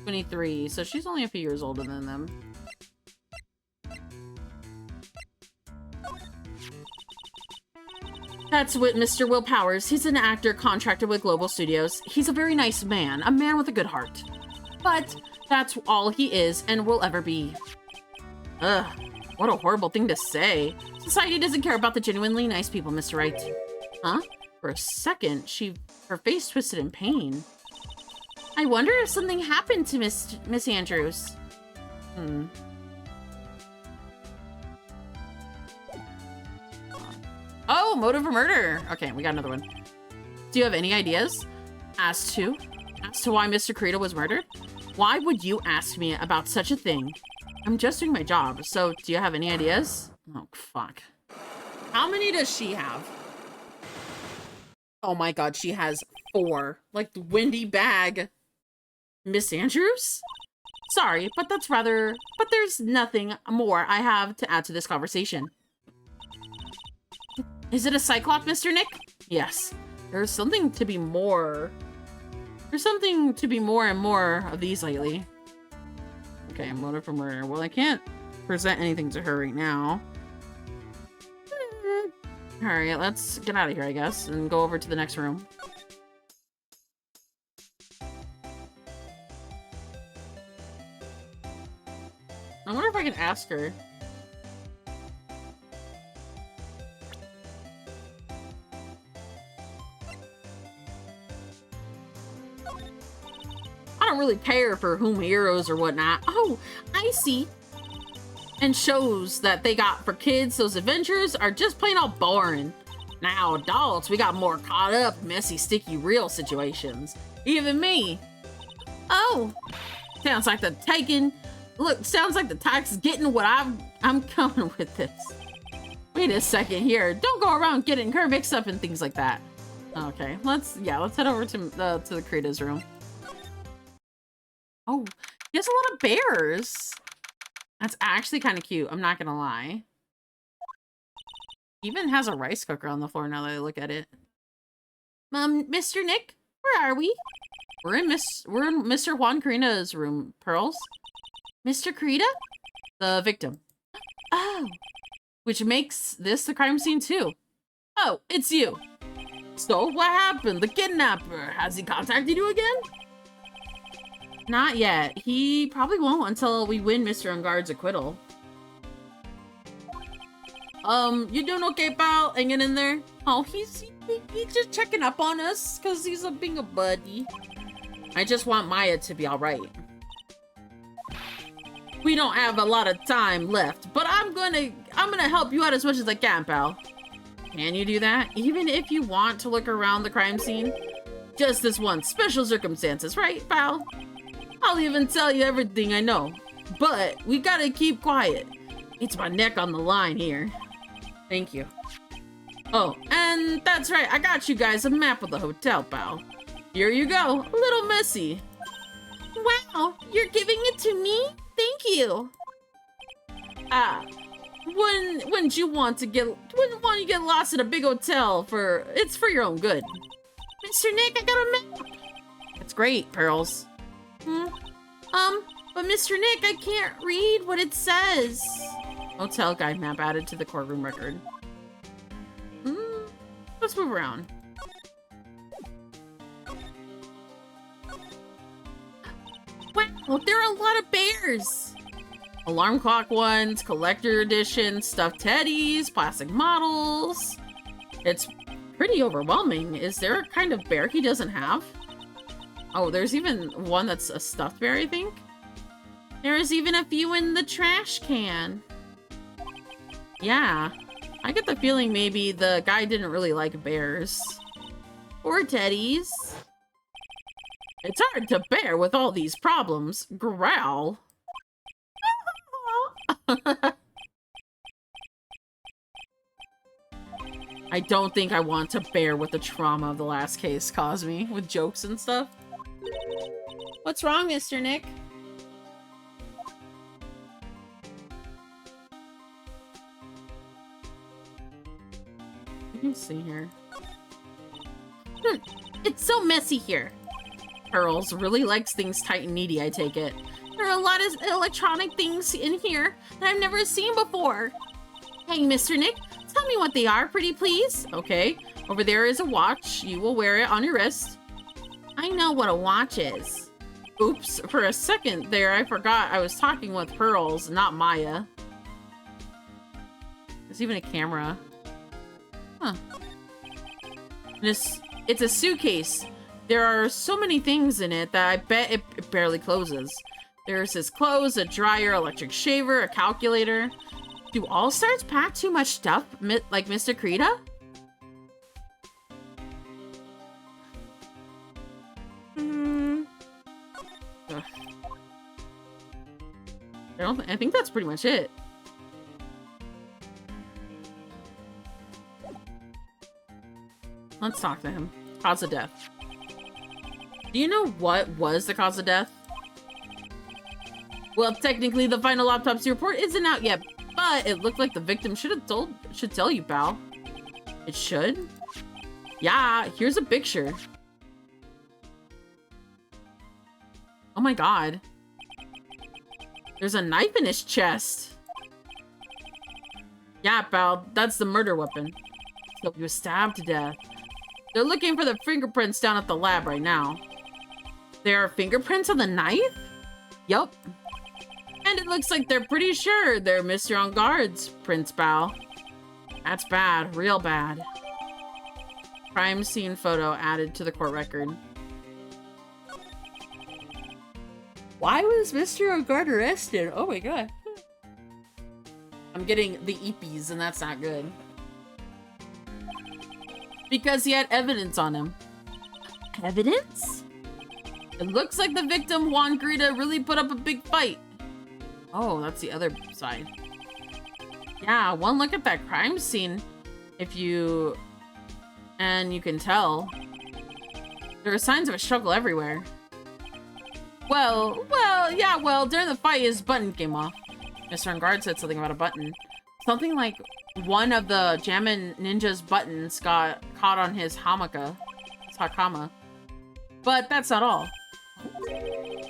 23, so she's only a few years older than them. That's what Mr. Will Powers. He's an actor contracted with Global Studios. He's a very nice man, a man with a good heart. But that's all he is and will ever be. Ugh, what a horrible thing to say. Society doesn't care about the genuinely nice people, Mr. Wright. Huh? For a second, her face twisted in pain. I wonder if something happened to Miss Andrews. Oh, motive for murder. Okay, we got another one. Do you have any ideas as to why Mr. Kirito was murdered? Why would you ask me about such a thing? I'm just doing my job, so do you have any ideas? Oh, fuck. How many does she have? Oh my god, she has 4. Like the Wendy bag. Miss Andrews? Sorry, but there's nothing more I have to add to this conversation. Is it a Cyclops, Mr. Nick? Yes. There's something to be more and more of these lately. Okay, I'm motive for murder. Well, I can't present anything to her right now. Alright, let's get out of here, I guess, and go over to the next room. I wonder if I can ask her. I don't really care for whom heroes or whatnot. Oh, I see. And shows that they got for kids, those adventures are just plain old boring. Now, adults, we got more caught up in messy, sticky, real situations. Even me. Oh, sounds like the tax is getting what I'm coming with this. Wait a second here. Don't go around getting her mixed up in things like that. Okay, let's head over to the Krita's room. Oh, he has a lot of bears. That's actually kind of cute. I'm not gonna lie. Even has a rice cooker on the floor now that I look at it. Mr. Nick, where are we? We're in Mr. Juan Carina's room, Pearls. Mr. Kirito? The victim. Oh. Which makes this the crime scene too. Oh, it's you. So what happened? The kidnapper, has he contacted you again? Not yet. He probably won't until we win Mr. Enguarde's acquittal. You doing okay, pal? Hanging in there? Oh, he's just checking up on us because he's being a buddy. I just want Maya to be all right. We don't have a lot of time left, but I'm gonna help you out as much as I can, pal. Can you do that? Even if you want to look around the crime scene? Just this one. Special circumstances, right, pal? I'll even tell you everything I know. But we gotta keep quiet. It's my neck on the line here. Thank you. Oh, and that's right. I got you guys a map of the hotel, pal. Here you go. A little messy. Wow, you're giving it to me? Thank you. Wouldn't you want to get lost in a big hotel it's for your own good. Mr. Nick, I got a map. That's great, Pearls. But Mr. Nick, I can't read what it says. Hotel guide map added to the courtroom record. Let's move around. Wow, there are a lot of bears. Alarm clock ones, collector edition, stuffed teddies, plastic models. It's pretty overwhelming. Is there a kind of bear he doesn't have? Oh, there's even one that's a stuffed bear, I think. There is even a few in the trash can. Yeah, I get the feeling maybe the guy didn't really like bears. Or teddies. It's hard to bear with all these problems. Growl. I don't think I want to bear what the trauma of the last case caused me with jokes and stuff. What's wrong, Mr. Nick? Let me see here. It's so messy here. Pearls really likes things tight and needy, I take it. There are a lot of electronic things in here that I've never seen before. Hey, Mr. Nick, tell me what they are, pretty please. Okay, over there is a watch. You will wear it on your wrist. I know what a watch is. Oops, for a second there, I forgot I was talking with Pearls, not Maya. There's even a camera. Huh. It's a suitcase. There are so many things in it that I bet it barely closes. There's his clothes, a dryer, electric shaver, a calculator. Do all stars pack too much stuff, like Mr. Krita? I think that's pretty much it. Let's talk to him. Cause of death. Do you know what was the cause of death? Well, technically, the final autopsy report isn't out yet, but it looked like the victim should tell you, pal. It should? Yeah, here's a picture. Oh my god. There's a knife in his chest. Yeah, pal, that's the murder weapon. So he was stabbed to death. They're looking for the fingerprints down at the lab right now. There are fingerprints on the knife? Yup. And it looks like they're pretty sure they're Mr. Engarde's prints, pal. That's bad, real bad. Crime scene photo added to the court record. Why was Mr. Engarde arrested? Oh my god. I'm getting the eepies and that's not good. Because he had evidence on him. Evidence? It looks like the victim, Juan Grita, really put up a big fight. Oh, that's the other side. Yeah, one look at that crime scene. And you can tell. There are signs of a struggle everywhere. Well, during the fight, his button came off. Mr. Engarde said something about a button. Something like one of the Jammin Ninja's buttons got caught on his hamaka. His hakama. But that's not all.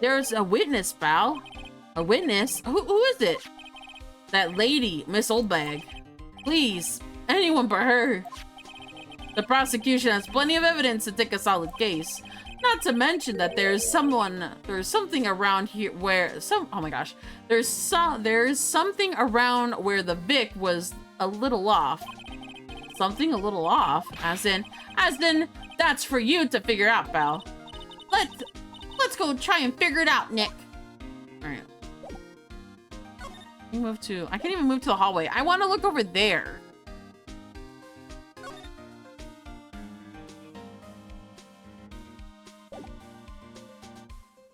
There's a witness, pal. A witness? Who is it? That lady, Miss Oldbag. Please, anyone but her. The prosecution has plenty of evidence to take a solid case. Not to mention that there's something around here where oh my gosh. There's something around where the Vic was a little off. Something a little off? As in, that's for you to figure out, pal. Let's go try and figure it out, Nick. Alright. I can't even move to the hallway. I want to look over there.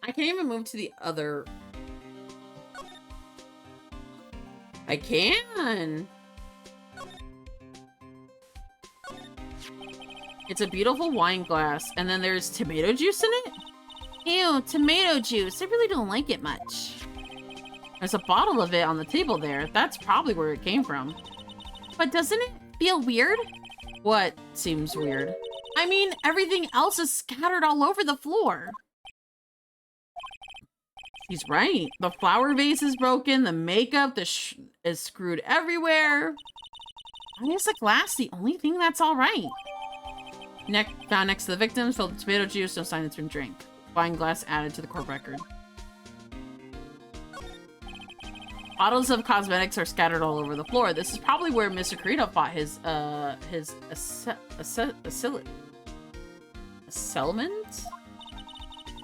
I can't even move to the other. I can. It's a beautiful wine glass, and then there's tomato juice in it? Ew, tomato juice. I really don't like it much. There's a bottle of it on the table there. That's probably where it came from. But doesn't it feel weird? What seems weird? I mean, everything else is scattered all over the floor. He's right. The flower vase is broken. The makeup is screwed everywhere. Why is the glass the only thing that's all right? Found next to the victim, filled with tomato juice, no sign it's been drank. Wine glass added to the court record. Bottles of cosmetics are scattered all over the floor. This is probably where Mr. Krita fought his assailant?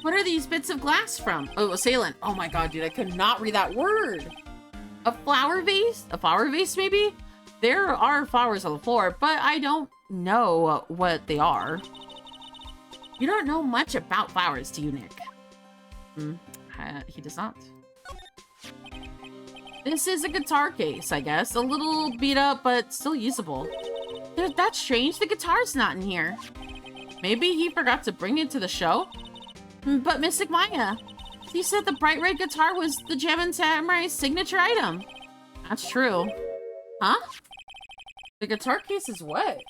What are these bits of glass from? Oh, assailant. Oh my god, dude, I could not read that word. A flower vase? A flower vase, maybe? There are flowers on the floor, but I don't know what they are. You don't know much about flowers, do you, Nick? He does not. This is a guitar case, I guess. A little beat up, but still usable. That's strange. The guitar's not in here. Maybe he forgot to bring it to the show? But Mystic Maya, he said the bright red guitar was the Jammin' Samurai's signature item. That's true. Huh? The guitar case is wet.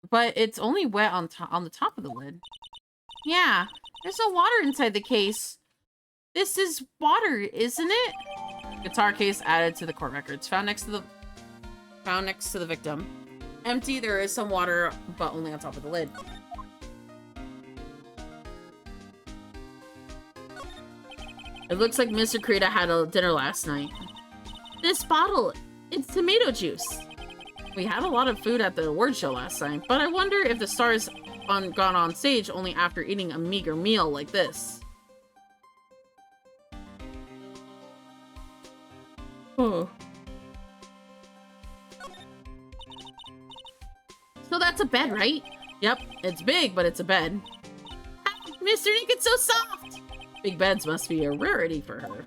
But it's only wet on the top of the lid. Yeah, there's no water inside the case. This is water, isn't it? Guitar case added to the court records. Found next to the victim. Empty, there is some water, but only on top of the lid. It looks like Mr. Krita had a dinner last night. This bottle, it's tomato juice. We had a lot of food at the award show last time, but I wonder if the stars gone on stage only after eating a meager meal like this. Oh. So that's a bed, right? Yep, it's big, but it's a bed. Ah, Mr. Nick, it's so soft! Big beds must be a rarity for her.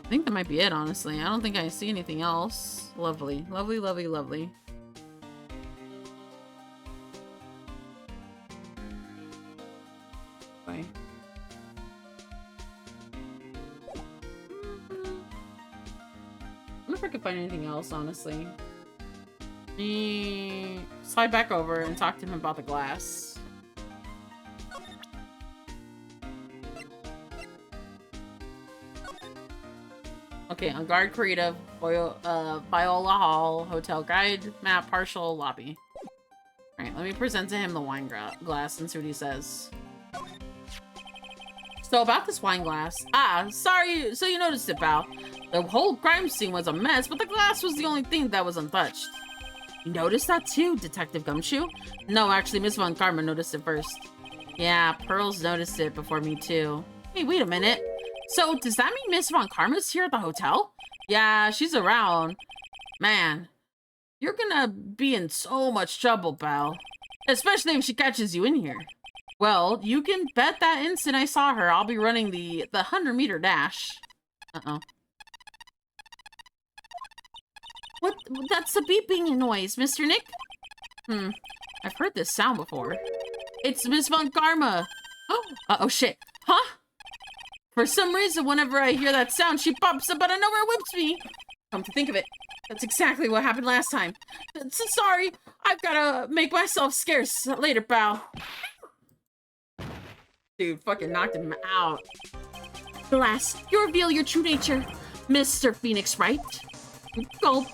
I think that might be it, honestly. I don't think I see anything else. Lovely. Lovely, lovely, lovely. Bye. I wonder if I could find anything else, honestly. Slide back over and talk to him about the glass. Okay, on guard creative, Viola Hall, hotel guide, map, partial, lobby. Alright, let me present to him the wine glass and see what he says. So about this wine glass. Ah, sorry, so you noticed it, pal. The whole crime scene was a mess, but the glass was the only thing that was untouched. You noticed that too, Detective Gumshoe? No, actually, Miss Von Karma noticed it first. Yeah, Pearls noticed it before me too. Hey, wait a minute. So, does that mean Miss Von Karma's here at the hotel? Yeah, she's around. Man, you're gonna be in so much trouble, pal. Especially if she catches you in here. Well, you can bet that instant I saw her, I'll be running the 100-meter dash. Uh-oh. What? That's a beeping noise, Mr. Nick? I've heard this sound before. It's Miss Von Karma. Uh-oh, shit. Huh? For some reason, whenever I hear that sound, she pops up out of nowhere and whips me. Come to think of it, that's exactly what happened last time. So sorry, I've gotta make myself scarce later, pal. Dude, fucking knocked him out. Glass, you reveal your true nature, Mr. Phoenix, right? Gulp.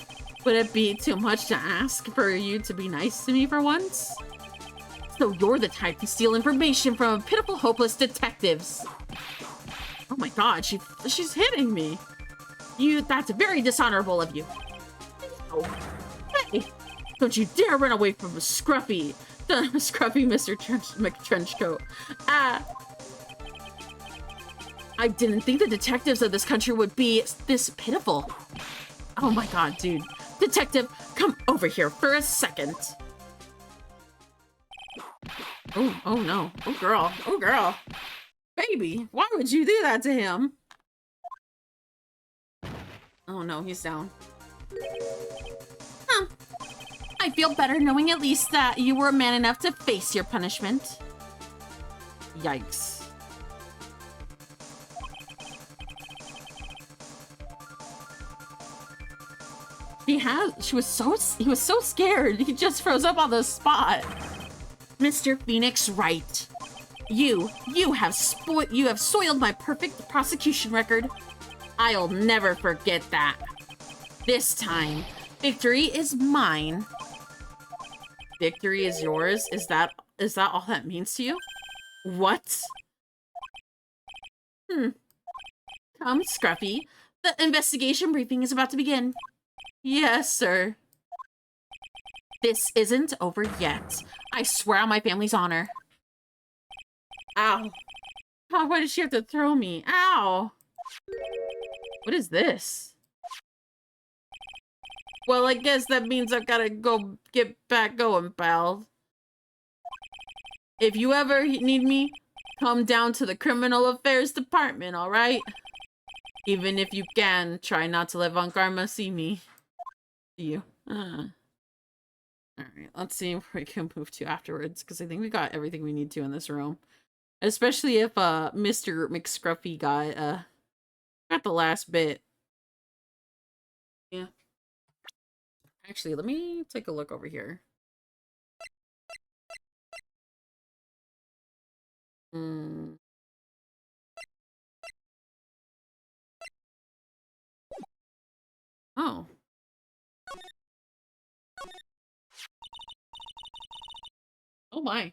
Would it be too much to ask for you to be nice to me for once? So you're the type to steal information from pitiful, hopeless detectives. Oh my god, she's hitting me. That's very dishonorable of you. Oh, hey, don't you dare run away from Scruffy Mr. Trenchcoat. I didn't think the detectives of this country would be this pitiful. Oh my god, dude. Detective, come over here for a second. Oh no. Oh girl. Baby, why would you do that to him? Oh no, he's down. Huh. I feel better knowing at least that you were man enough to face your punishment. Yikes. He was so scared. He just froze up on the spot. Mr. Phoenix, right. You have soiled my perfect prosecution record. I'll never forget that. This time, victory is mine. Victory is yours? Is that all that means to you? What? Come, Scruffy. The investigation briefing is about to begin. Yes, sir. This isn't over yet. I swear on my family's honor. Ow. Oh, why did she have to throw me? Ow. What is this? Well, I guess that means I've gotta go get back going, pal. If you ever need me, come down to the Criminal Affairs Department, alright? Even if you can, try not to let Von Karma see me. See you. Alright, let's see where we can move to afterwards, because I think we got everything we need to in this room. Especially if Mr. McScruffy got the last bit. Yeah. Actually, let me take a look over here. Oh. Oh my.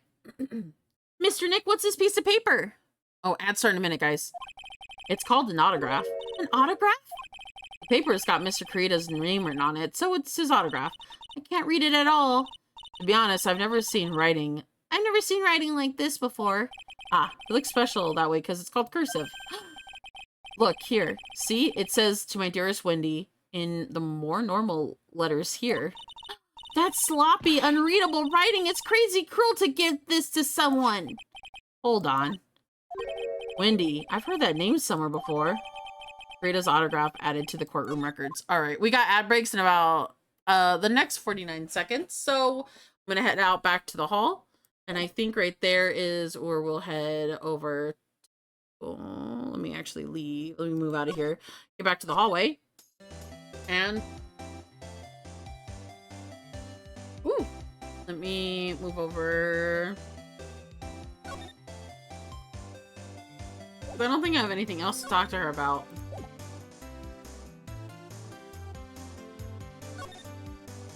Mr. Nick, what's this piece of paper? Oh, ad start in a minute, guys. It's called an autograph. An autograph? The paper's got Mr. Kurita's name written on it, so it's his autograph. I can't read it at all. To be honest, I've never seen writing like this before. Ah, it looks special that way because it's called cursive. Look, here. See? It says, "To my dearest Wendy," in the more normal letters here. That's sloppy, unreadable writing. It's crazy cruel to give this to someone. Hold on. Wendy. I've heard that name somewhere before. Rita's autograph added to the courtroom records. All right, we got ad breaks in about the next 49 seconds. So I'm going to head out back to the hall. And I think right there is where we'll head over. Oh, let me actually leave. Let me move out of here. Get back to the hallway. And... ooh. Let me move over. I don't think I have anything else to talk to her about.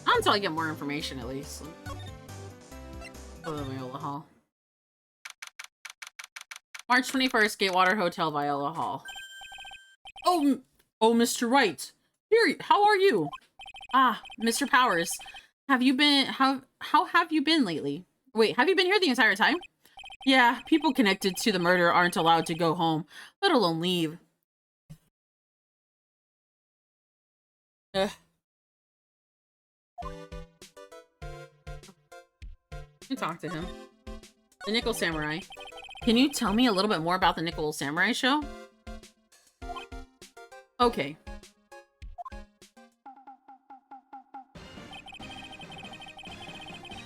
Not until I get more information, at least. Oh, the Viola Hall. March 21st, Gatewater Hotel, Viola Hall. Oh, Mr. Wright. Here, how are you? Ah, Mr. Powers. Have you been, how have you been lately? Wait, have you been here the entire time? Yeah, people connected to the murder aren't allowed to go home, let alone leave. Ugh. Let me talk to him. The Nickel Samurai. Can you tell me a little bit more about the Nickel Samurai show? Okay.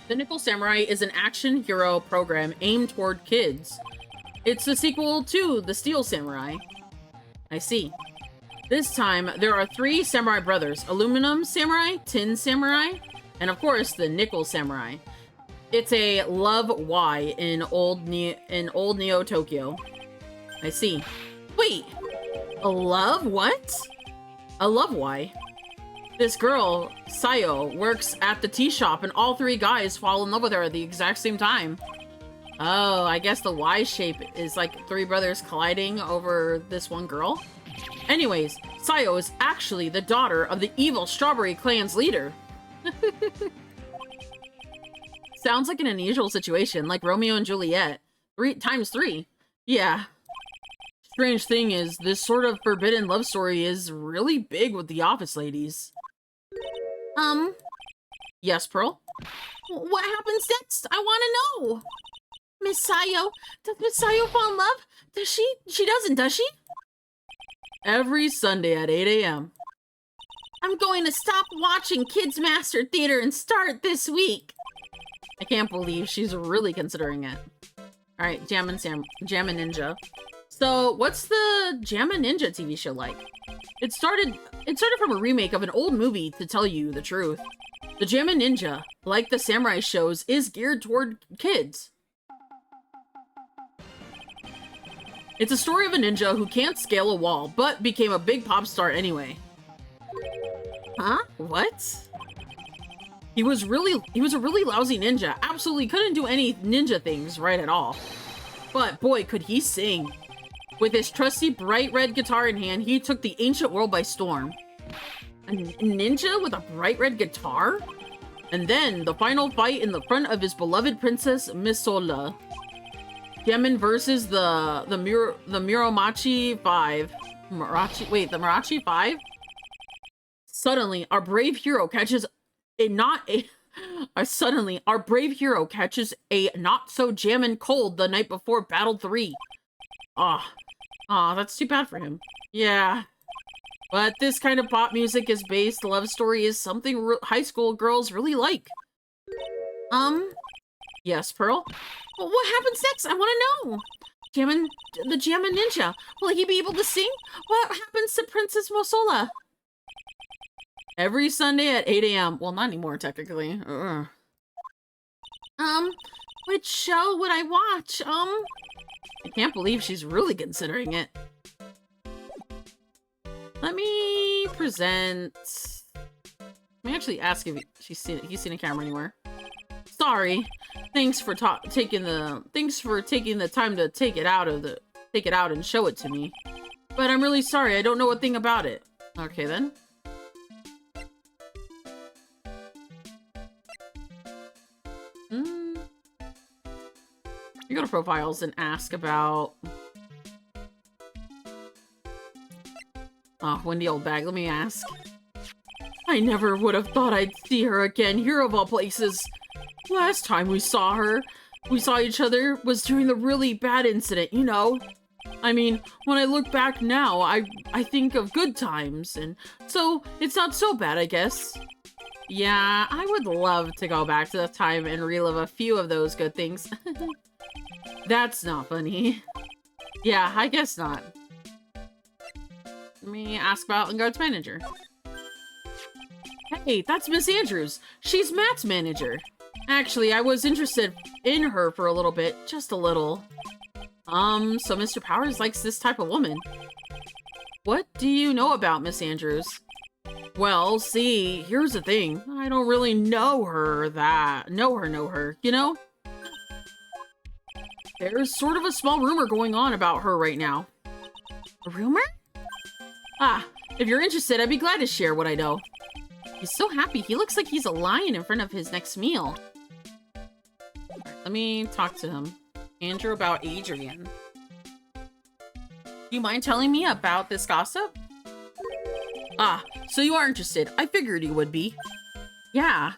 The Nickel Samurai is an action hero program aimed toward kids. It's the sequel to The Steel Samurai. I see. This time, there are 3 samurai brothers. Aluminum Samurai, Tin Samurai, and of course, the Nickel Samurai. It's a love Y in old Neo Tokyo. I see. Wait! A love what? A love Y? This girl, Sayo, works at the tea shop and all 3 guys fall in love with her at the exact same time. Oh, I guess the Y shape is like 3 brothers colliding over this one girl? Anyways, Sayo is actually the daughter of the evil Strawberry Clan's leader. Sounds like an unusual situation, like Romeo and Juliet. 3 times 3. Yeah. Strange thing is, this sort of forbidden love story is really big with the office ladies. Yes, Pearl? What happens next? I want to know! Miss Sayo, does Miss Sayo fall in love? Does she? She doesn't, does she? Every Sunday at 8 a.m. I'm going to stop watching Kids Master Theater and start this week. I can't believe she's really considering it. Alright, Jammin' Ninja. So, what's the Jammin' Ninja TV show like? It started from a remake of an old movie, to tell you the truth. The Jammin' Ninja, like the samurai shows, is geared toward kids. It's a story of a ninja who can't scale a wall, but became a big pop star anyway. Huh? What? He was a really lousy ninja. Absolutely couldn't do any ninja things right at all. But boy, could he sing. With his trusty bright red guitar in hand, he took the ancient world by storm. A ninja with a bright red guitar? And then, the final fight in the front of his beloved princess, Misola. Gemin versus the Muromachi 5. The Murachi 5? Suddenly, our brave hero catches a not so jammin' cold the night before Battle 3. Ah, that's too bad for him. Yeah. But this kind of pop music is based love story is something high school girls really like. Yes, Pearl? Well, what happens next? I want to know. The Jammin' Ninja. Will he be able to sing? What happens to Princess Mosola? Every Sunday at 8 a.m. Well, not anymore, technically. Ugh. Which show would I watch? I can't believe she's really considering it. Let me present... Let me actually ask if he's seen a camera anywhere. Sorry. Thanks for taking the time to take it out and show it to me. But I'm really sorry. I don't know a thing about it. Okay then. You go to profiles and ask about Wendy Oldbag. Let me ask. I never would have thought I'd see her again here of all places. Last time we saw each other was during the really bad incident, you know? I mean, when I look back now, I think of good times, and so it's not so bad, I guess. Yeah, I would love to go back to that time and relive a few of those good things. That's not funny. Yeah, I guess not. Let me ask about Enguarde's manager. Hey, that's Miss Andrews. She's Matt's manager. Actually, I was interested in her for a little bit. Just a little. So Mr. Powers likes this type of woman. What do you know about Miss Andrews? Well, see, here's the thing. I don't really know her, you know? There's sort of a small rumor going on about her right now. A rumor? Ah, if you're interested, I'd be glad to share what I know. He's so happy. He looks like he's a lion in front of his next meal. Right, let me talk to him. Andrew, about Adrian. Do you mind telling me about this gossip? Ah, so you are interested. I figured you would be. Yeah.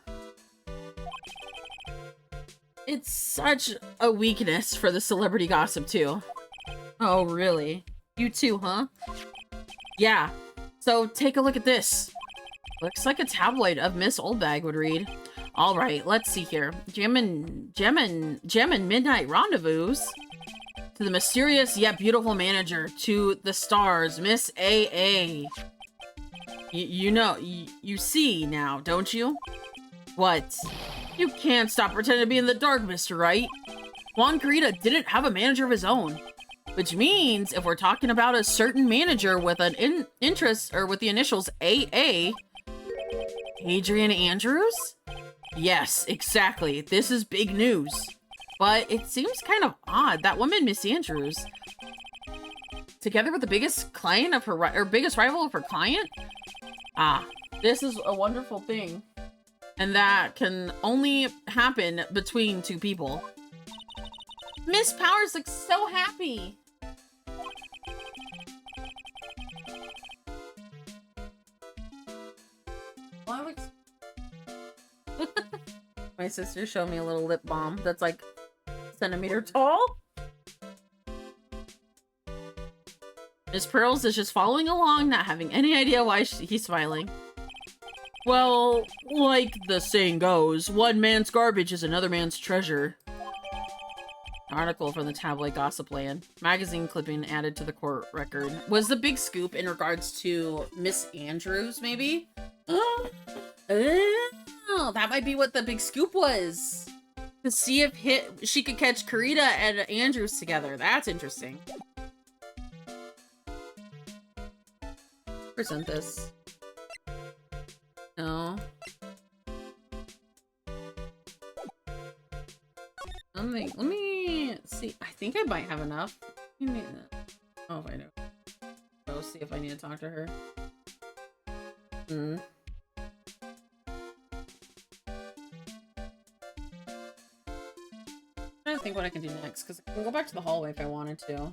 It's such a weakness for the celebrity gossip, too. Oh, really? You too, huh? Yeah. So, take a look at this. Looks like a tabloid of Miss Oldbag would read. All right, let's see here. Gem and Midnight Rendezvous. To the mysterious yet beautiful manager. To the stars, Miss AA. You see now, don't you? What? You can't stop pretending to be in the dark, Mr. Right. Juan Kurita didn't have a manager of his own. Which means, if we're talking about a certain manager with an interest, or with the initials AA, Adrian Andrews? Yes, exactly. This is big news. But it seems kind of odd. That woman, Miss Andrews, together with the biggest client of her, or biggest rival of her client? Ah, this is a wonderful thing. And that can only happen between two people. Miss Powers looks so happy. My sister showed me a little lip balm that's like a centimeter tall. Miss Pearls is just following along, not having any idea why he's smiling. Well, like the saying goes, one man's garbage is another man's treasure. Article from the tabloid Gossip Land. Magazine clipping added to the court record. Was the big scoop in regards to Miss Andrews, maybe? Oh, that might be what the big scoop was. To see if she could catch Kurita and Andrews together. That's interesting. Present this. No. Let me see. I think I might have enough. Oh, if I do. I'll see if I need to talk to her. I'm trying to think what I can do next, because I can go back to the hallway if I wanted to.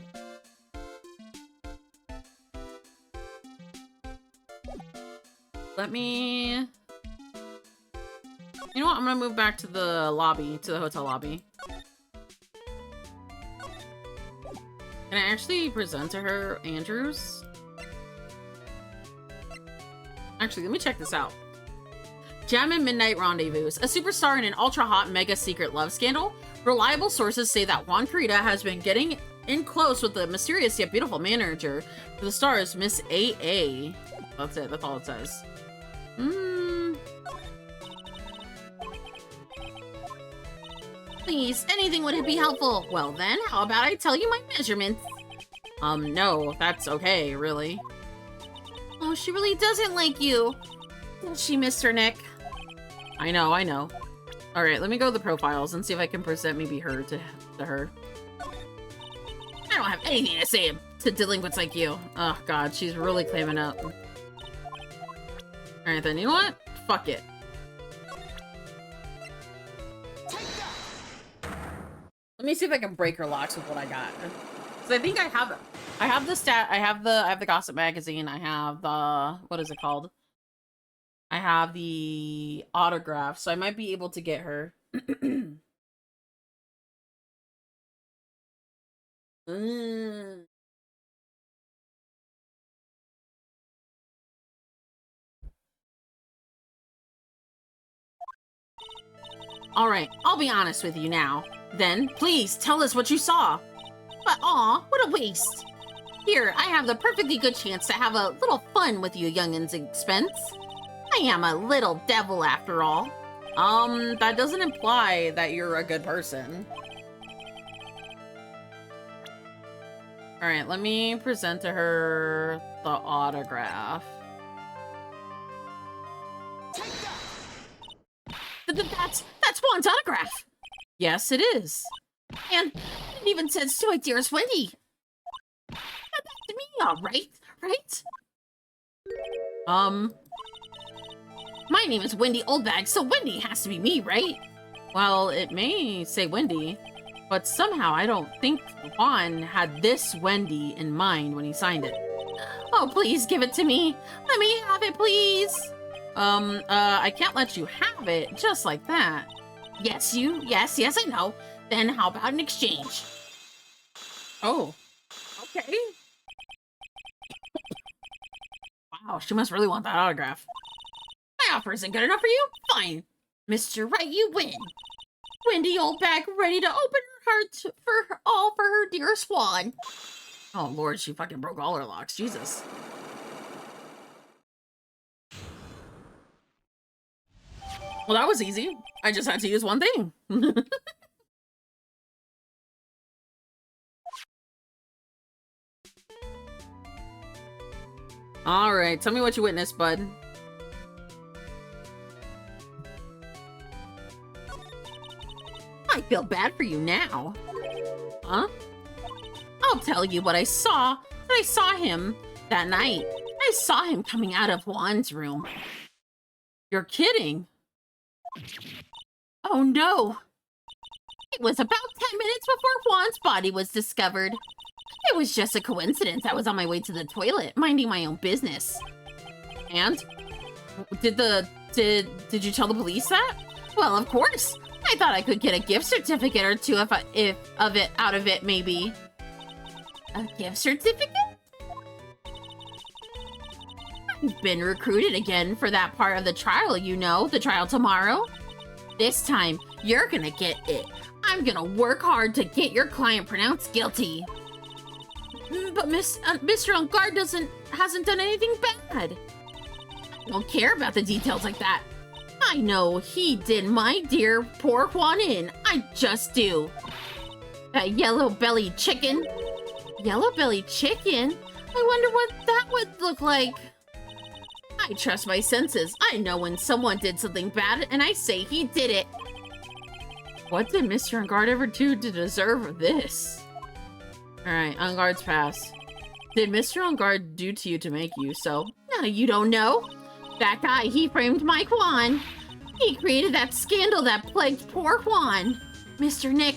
Let me... You know what? I'm gonna move back to the lobby, to the hotel lobby. Can I actually present to her Andrews? Actually, let me check this out. Gem and Midnight Rendezvous, a superstar in an ultra-hot mega secret love scandal. Reliable sources say that Juan Carita has been getting in close with the mysterious yet beautiful manager for the stars, Miss AA. That's it. That's all it says. Please, anything would be helpful. Well then, how about I tell you my measurements? No, that's okay, really. Oh, she really doesn't like you. Does she, Mr. Nick? I know. All right, let me go to the profiles and see if I can present maybe her to her. I don't have anything to say to delinquents like you. Oh, God, she's really claiming up. All right, then, you know what? Fuck it. Let me see if I can break her locks with what I got. Because I think I have the gossip magazine. I have the, what is it called? I have the autograph, so I might be able to get her. All right, I'll be honest with you now. Then, please tell us what you saw. But aw, what a waste. Here, I have the perfectly good chance to have a little fun with you young'uns expense. I am a little devil after all. That doesn't imply that you're a good person. All right, let me present to her the autograph. That's Juan's autograph. Yes, it is. And it even says to my dearest Wendy. That's me, all right? Right? My name is Wendy Oldbag, so Wendy has to be me, right? Well, it may say Wendy, but somehow I don't think Juan had this Wendy in mind when he signed it. Oh, please give it to me. Let me have it, please. I can't let you have it just like that. Yes, I know. Then how about an exchange? Oh, okay. Wow, she must really want that autograph. My offer isn't good enough for you? Fine. Mr. Right, you win. Wendy Oldbag ready to open her heart for her dear Swan. Oh, Lord, she fucking broke all her locks. Jesus. Well, that was easy. I just had to use one thing. All right, tell me what you witnessed, bud. I feel bad for you now. Huh? I'll tell you what I saw. I saw him that night. I saw him coming out of Juan's room. You're kidding. Oh no. It was about 10 minutes before Juan's body was discovered. It was just a coincidence. I was on my way to the toilet, minding my own business. And? Did you tell the police that? Well, of course. I thought I could get a gift certificate or two out of it, maybe. A gift certificate? I've been recruited again for that part of the trial, you know, the trial tomorrow. This time, you're gonna get it. I'm gonna work hard to get your client pronounced guilty. But Mr. On Guard hasn't done anything bad. I don't care about the details like that. I know he did my dear poor Juan in. I just do. That yellow-bellied chicken. Yellow-bellied chicken? I wonder what that would look like. I trust my senses. I know when someone did something bad, and I say he did it. What did Mr. On Guard ever do to deserve this? Alright, On Guard's pass. Did Mr. On Guard do to you to make you so? No, you don't know. That guy, he framed my Juan. He created that scandal that plagued poor Juan. Mr. Nick.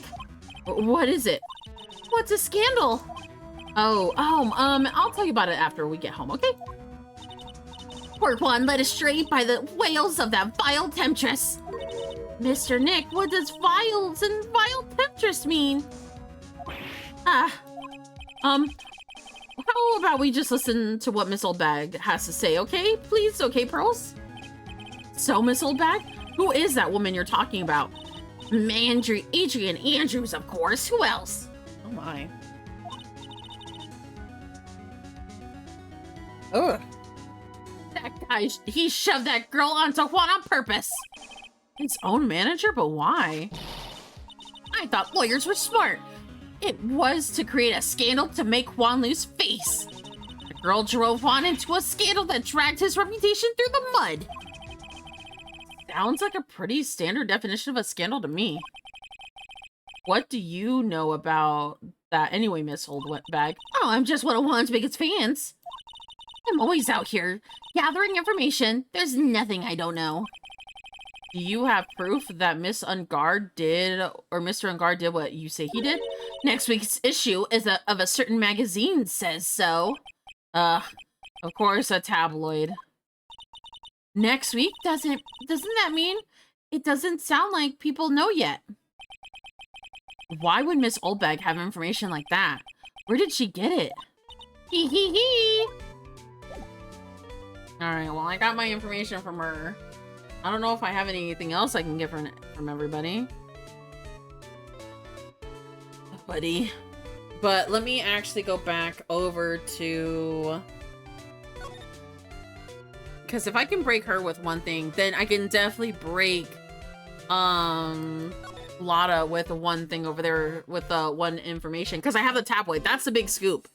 What is it? What's a scandal? I'll tell you about it after we get home, okay? Poor Juan led astray by the wails of that vile temptress. Mr. Nick, what does vials and vile temptress mean? How about we just listen to what Miss Oldbag has to say, okay? Please, okay, Pearls? So, Miss Oldbag, who is that woman you're talking about? Adrian Andrews, of course. Who else? Oh my. Ugh. That guy, he shoved that girl onto Juan on purpose. His own manager, but why? I thought lawyers were smart. It was to create a scandal to make Juan lose face. The girl drove Juan into a scandal that dragged his reputation through the mud. Sounds like a pretty standard definition of a scandal to me. What do you know about that anyway, Miss Oldbag? Oh, I'm just one of Juan's biggest fans. I'm always out here gathering information. There's nothing I don't know. Do you have proof that Miss Ungard did, or Mr. Ungard did what you say he did? Next week's issue is of a certain magazine says so. Of course, a tabloid. Next week? Doesn't that mean it doesn't sound like people know yet? Why would Miss Oldbag have information like that? Where did she get it? Hee hee hee! Alright, well, I got my information from her. I don't know if I have anything else I can get from everybody. Buddy. But let me actually go back over to... Because if I can break her with one thing, then I can definitely break Lotta with one thing over there with one information. Because I have the tabloid. That's the big scoop.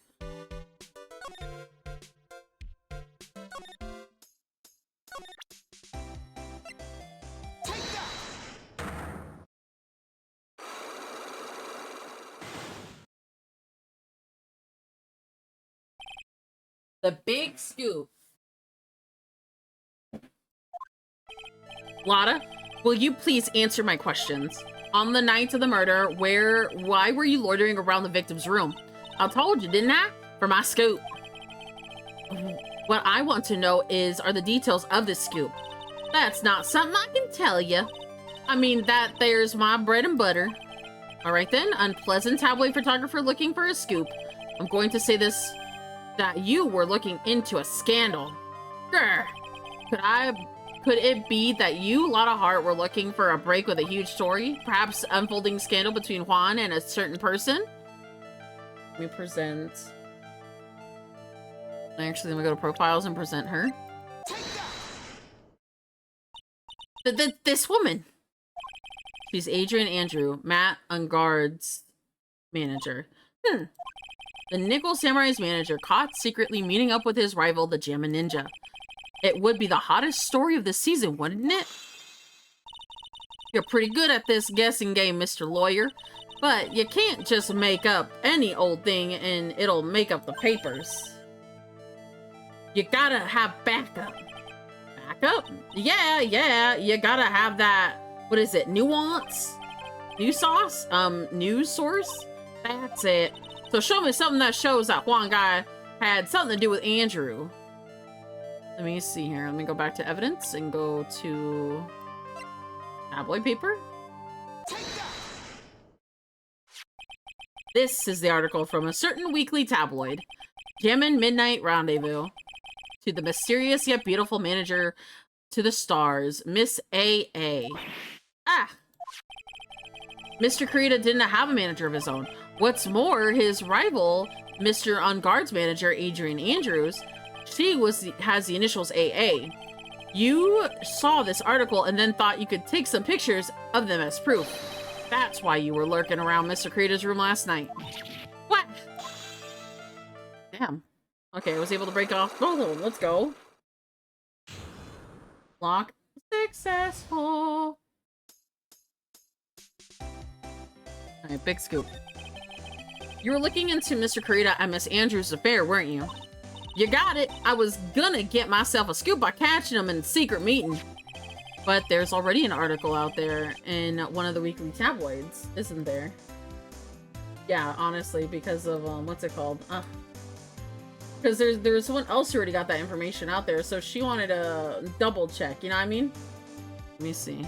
The big scoop. Lotta, will you please answer my questions? On the night of the murder, why were you loitering around the victim's room? I told you, didn't I? For my scoop. What I want to know are the details of this scoop. That's not something I can tell you. I mean, there's my bread and butter. All right then, unpleasant tabloid photographer looking for a scoop. I'm going to say this, that you were looking into a scandal. Grr. Could it be that you, Lotta Hart, were looking for a break with a huge story? Perhaps unfolding scandal between Juan and a certain person? Let me present. Actually, let me go to profiles and present her. This woman. She's Adrian Andrew, Matt Ungard's manager. The Nickel Samurai's manager caught secretly meeting up with his rival, the Jammin' Ninja. It would be the hottest story of the season, wouldn't it? You're pretty good at this guessing game, Mr. Lawyer. But you can't just make up any old thing and it'll make up the papers. You gotta have backup. Backup? Yeah, you gotta have that, what is it, nuance? New sauce? News source? That's it. So show me something that shows that Juan guy had something to do with Andrew. Let me see here. Let me go back to evidence and go to tabloid paper. This is the article from a certain weekly tabloid. Jammin' Midnight Rendezvous. To the mysterious yet beautiful manager to the stars, Miss A.A. Ah! Mr. Kurita didn't have a manager of his own. What's more, his rival, Mr. Ungard's manager, Adrian Andrews, has the initials AA. You saw this article and then thought you could take some pictures of them as proof. That's why you were lurking around Mr. Kurita's room last night. What? Damn. Okay, I was able to break off both of them. Let's go. Lock successful. Alright, big scoop. You were looking into Mr. Kurita and Miss Andrews' affair, weren't you? You got it. I was gonna get myself a scoop by catching them in a secret meeting. But there's already an article out there in one of the weekly tabloids, isn't there? Yeah, honestly, because of, what's it called? Because there's someone else who already got that information out there, so she wanted to double check, you know what I mean? Let me see.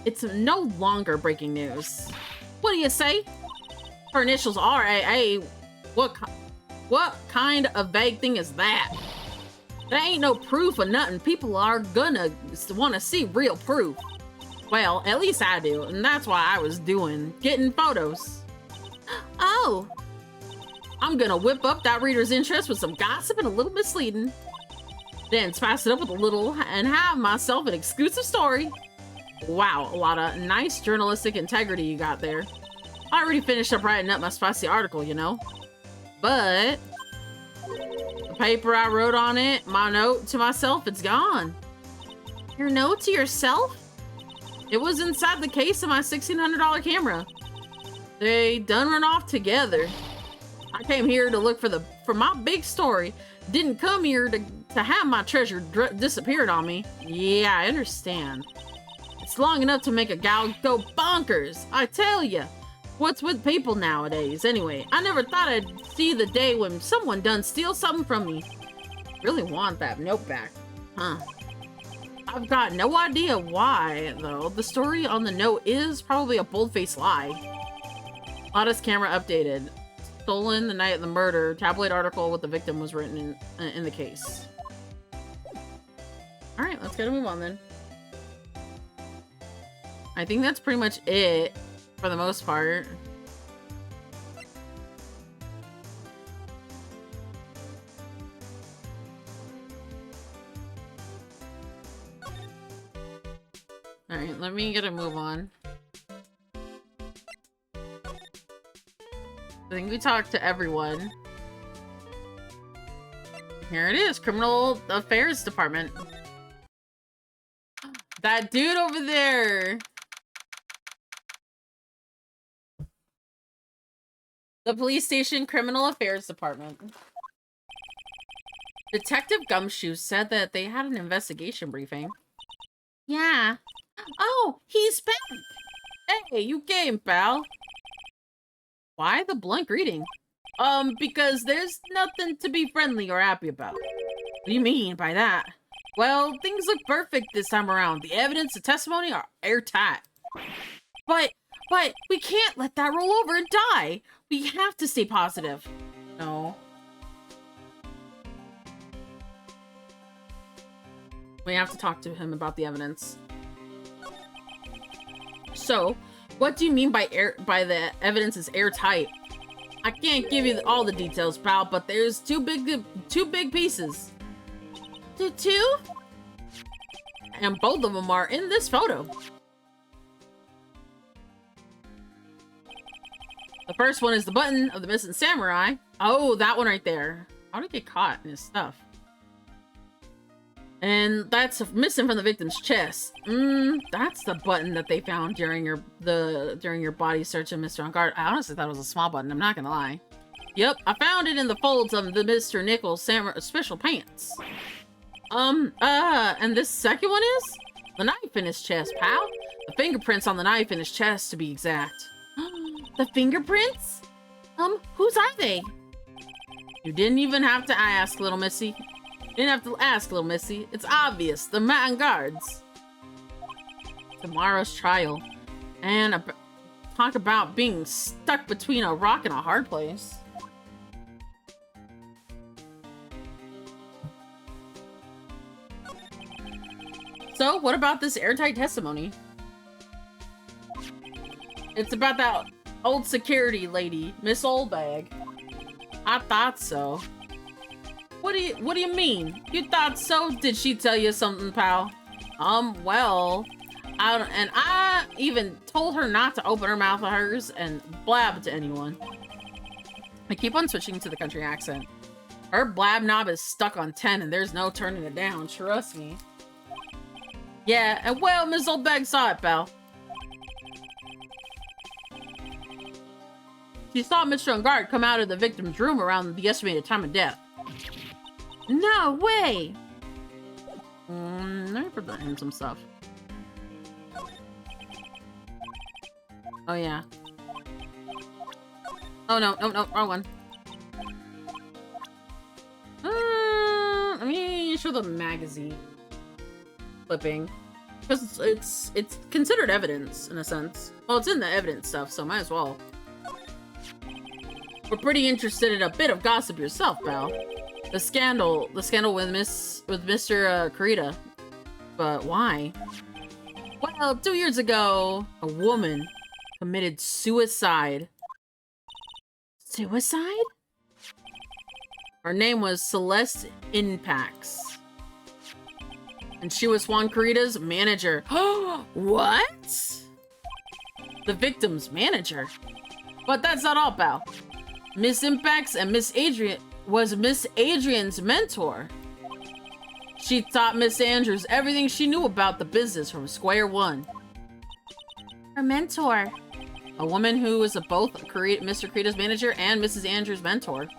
It's no longer breaking news. What do you say? Her initials are AA. What kind of vague thing is that? There ain't no proof of nothing. People are gonna want to see real proof. Well, at least I do, and that's why I was getting photos. Oh. I'm gonna whip up that reader's interest with some gossip and a little misleading. Then spice it up with a little and have myself an exclusive story. Wow, a lot of nice journalistic integrity you got there. I already finished up writing up my spicy article, you know. But the paper I wrote on it, my note to myself, it's gone. Your note to yourself? It was inside the case of my $1,600 camera. They done run off together. I came here to look for my big story. Didn't come here to have my treasure disappeared on me. Yeah, I understand. It's long enough to make a gal go bonkers. I tell ya. What's with people nowadays? Anyway, I never thought I'd see the day when someone done steal something from me. Really want that note back. Huh. I've got no idea why, though. The story on the note is probably a bold-faced lie. Lotta's camera updated. Stolen the night of the murder. Tabloid article with the victim was written in the case. Alright, let's get to move on then. I think that's pretty much it for the most part. Alright, let me get a move on. I think we talked to everyone. Here it is, Criminal Affairs Department. That dude over there. The police station Criminal Affairs Department. Detective Gumshoe said that they had an investigation briefing. Yeah. Oh, he's back. Hey, you game, pal. Why the blunt greeting? Because there's nothing to be friendly or happy about. What do you mean by that? Well, things look perfect this time around. The evidence and testimony are airtight. But we can't let that roll over and die. We have to stay positive. No. We have to talk to him about the evidence. So, what do you mean by the evidence is airtight? I can't give you all the details, pal, but there's two big pieces. Two? And both of them are in this photo. The first one is the button of the missing samurai. Oh, that one right there. How did it get caught in his stuff? And that's missing from the victim's chest. That's the button that they found during your body search of Mr. On Guard. I honestly thought it was a small button, I'm not gonna lie. Yep, I found it in the folds of the Mr. Nichols special pants. And this second one is? The knife in his chest, pal. The fingerprints on the knife in his chest, to be exact. The fingerprints? Whose are they? You didn't even have to ask, little missy. You didn't have to ask, little missy. It's obvious. The Matin Guards. Tomorrow's trial. And talk about being stuck between a rock and a hard place. So, what about this airtight testimony? It's about that old security lady, Miss Oldbag. I thought so. What do you mean? You thought so? Did she tell you something, pal? Well, I even told her not to open her mouth of hers and blab to anyone. I keep on switching to the country accent. Her blab knob is stuck on 10 and there's no turning it down, trust me. Yeah, and well, Miss Oldbag saw it, pal. She saw Mr. On Guard come out of the victim's room around the estimated time of death. No way! Let me put him some stuff. Oh yeah. Oh no, wrong one. Let me show the magazine clipping. Because it's considered evidence, in a sense. Well, it's in the evidence stuff, so might as well. We're pretty interested in a bit of gossip yourself, pal. The scandal with Mr. Kurita. But why? Well, 2 years ago, a woman committed suicide. Suicide? Her name was Celeste Inpax. And she was Juan Kurita's manager. What? The victim's manager? But that's not all, pal. Miss Impax and Miss Adrian was Miss Adrian's mentor. She taught Miss Andrews everything she knew about the business from square one. Her mentor. A woman who was both Mr. Kurita's manager and Mrs. Andrews' mentor.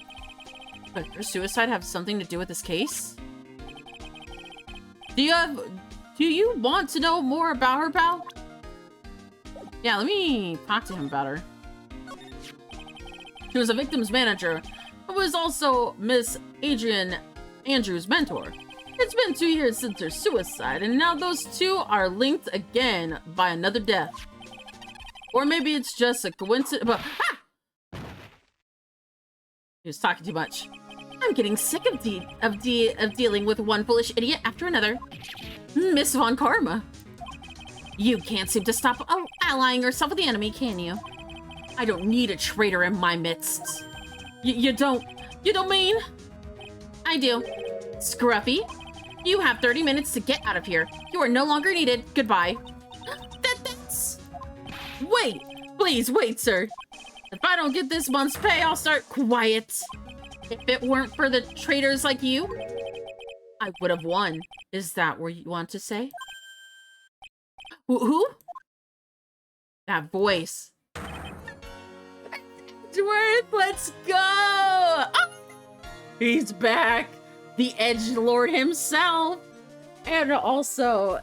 But her suicide have something to do with this case? Do you want to know more about her, pal? Yeah, let me talk to him about her. She was a victim's manager, but was also Miss Adrian Andrews' mentor. It's been 2 years since her suicide, and now those two are linked again by another death. Or maybe it's just a coincidence, but he was talking too much. I'm getting sick of dealing with one foolish idiot after another. Miss Von Karma. You can't seem to stop allying yourself with the enemy, can you? I don't need a traitor in my midst. You don't mean? I do. Scruffy, you have 30 minutes to get out of here. You are no longer needed. Goodbye. That's... Wait! Please wait, sir. If I don't get this month's pay, I'll start quiet. If it weren't for the traitors like you, I would have won. Is that what you want to say? Who? That voice. Edgeworth, let's go! Oh, he's back. The Edgelord himself. And also,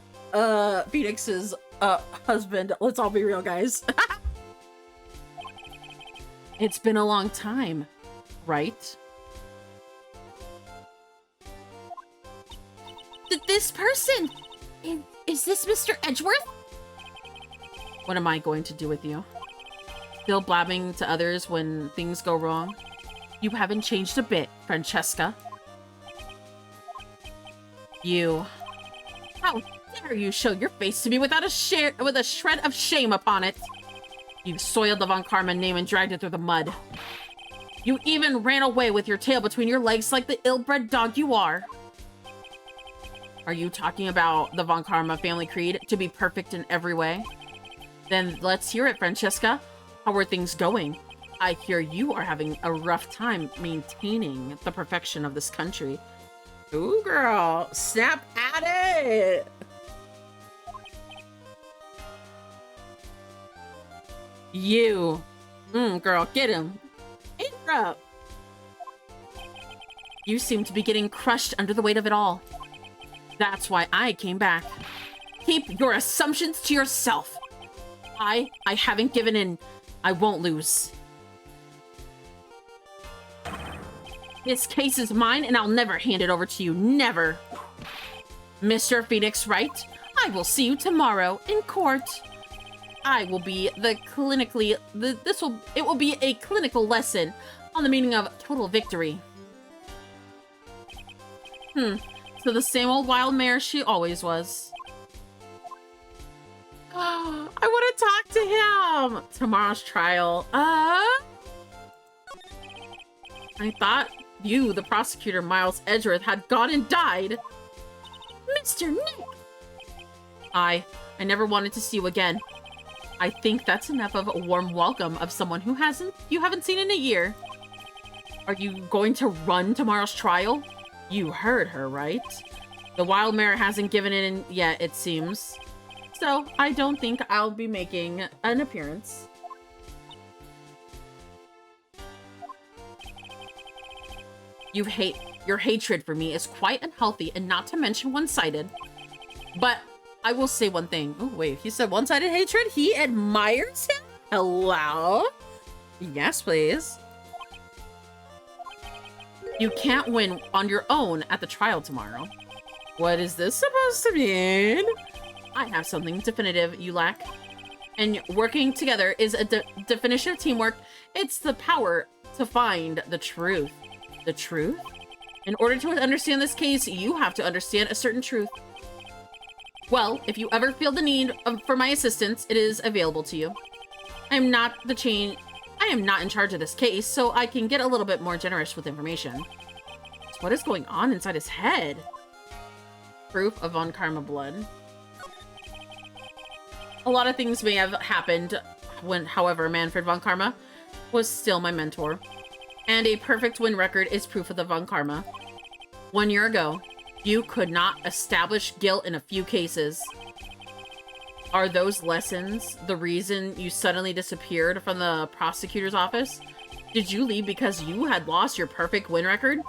Phoenix's husband. Let's all be real, guys. It's been a long time, right? This person! Is this Mr. Edgeworth? What am I going to do with you? Still blabbing to others when things go wrong? You haven't changed a bit, Francesca. You... How dare you show your face to me without a shred of shame upon it? You soiled the Von Karma name and dragged it through the mud. You even ran away with your tail between your legs like the ill-bred dog you are. Are you talking about the Von Karma family creed to be perfect in every way? Then let's hear it, Francesca. How are things going? I hear you are having a rough time maintaining the perfection of this country. Ooh, girl. Snap at it! You. Girl, get him. Interrupt. You seem to be getting crushed under the weight of it all. That's why I came back. Keep your assumptions to yourself. I haven't given in. I won't lose. This case is mine, and I'll never hand it over to you. Never. Mr. Phoenix Wright, I will see you tomorrow in court. I will be it will be a clinical lesson on the meaning of total victory. So the same old wild mare she always was. I want to talk to him. Tomorrow's trial. I thought you, the prosecutor, Miles Edgeworth, had gone and died. Mr. Nick! I never wanted to see you again. I think that's enough of a warm welcome of someone who you haven't seen in a year. Are you going to run tomorrow's trial? You heard her, right? The wild mare hasn't given in yet, it seems. So I don't think I'll be making an appearance. Your hatred for me is quite unhealthy and not to mention one-sided. But I will say one thing. Oh, wait, he said one-sided hatred? He admires him? Hello? Yes, please. You can't win on your own at the trial tomorrow. What is this supposed to mean? I have something definitive you lack. And working together is a definition of teamwork. It's the power to find the truth. The truth? In order to understand this case, you have to understand a certain truth. Well, if you ever feel the need for my assistance, it is available to you. I am not in charge of this case, so I can get a little bit more generous with information. So what is going on inside his head? Proof of Von Karma blood. A lot of things may have happened however, Manfred Von Karma was still my mentor. And a perfect win record is proof of the Von Karma. 1 year ago, you could not establish guilt in a few cases. Are those lessons the reason you suddenly disappeared from the prosecutor's office? Did you leave because you had lost your perfect win record?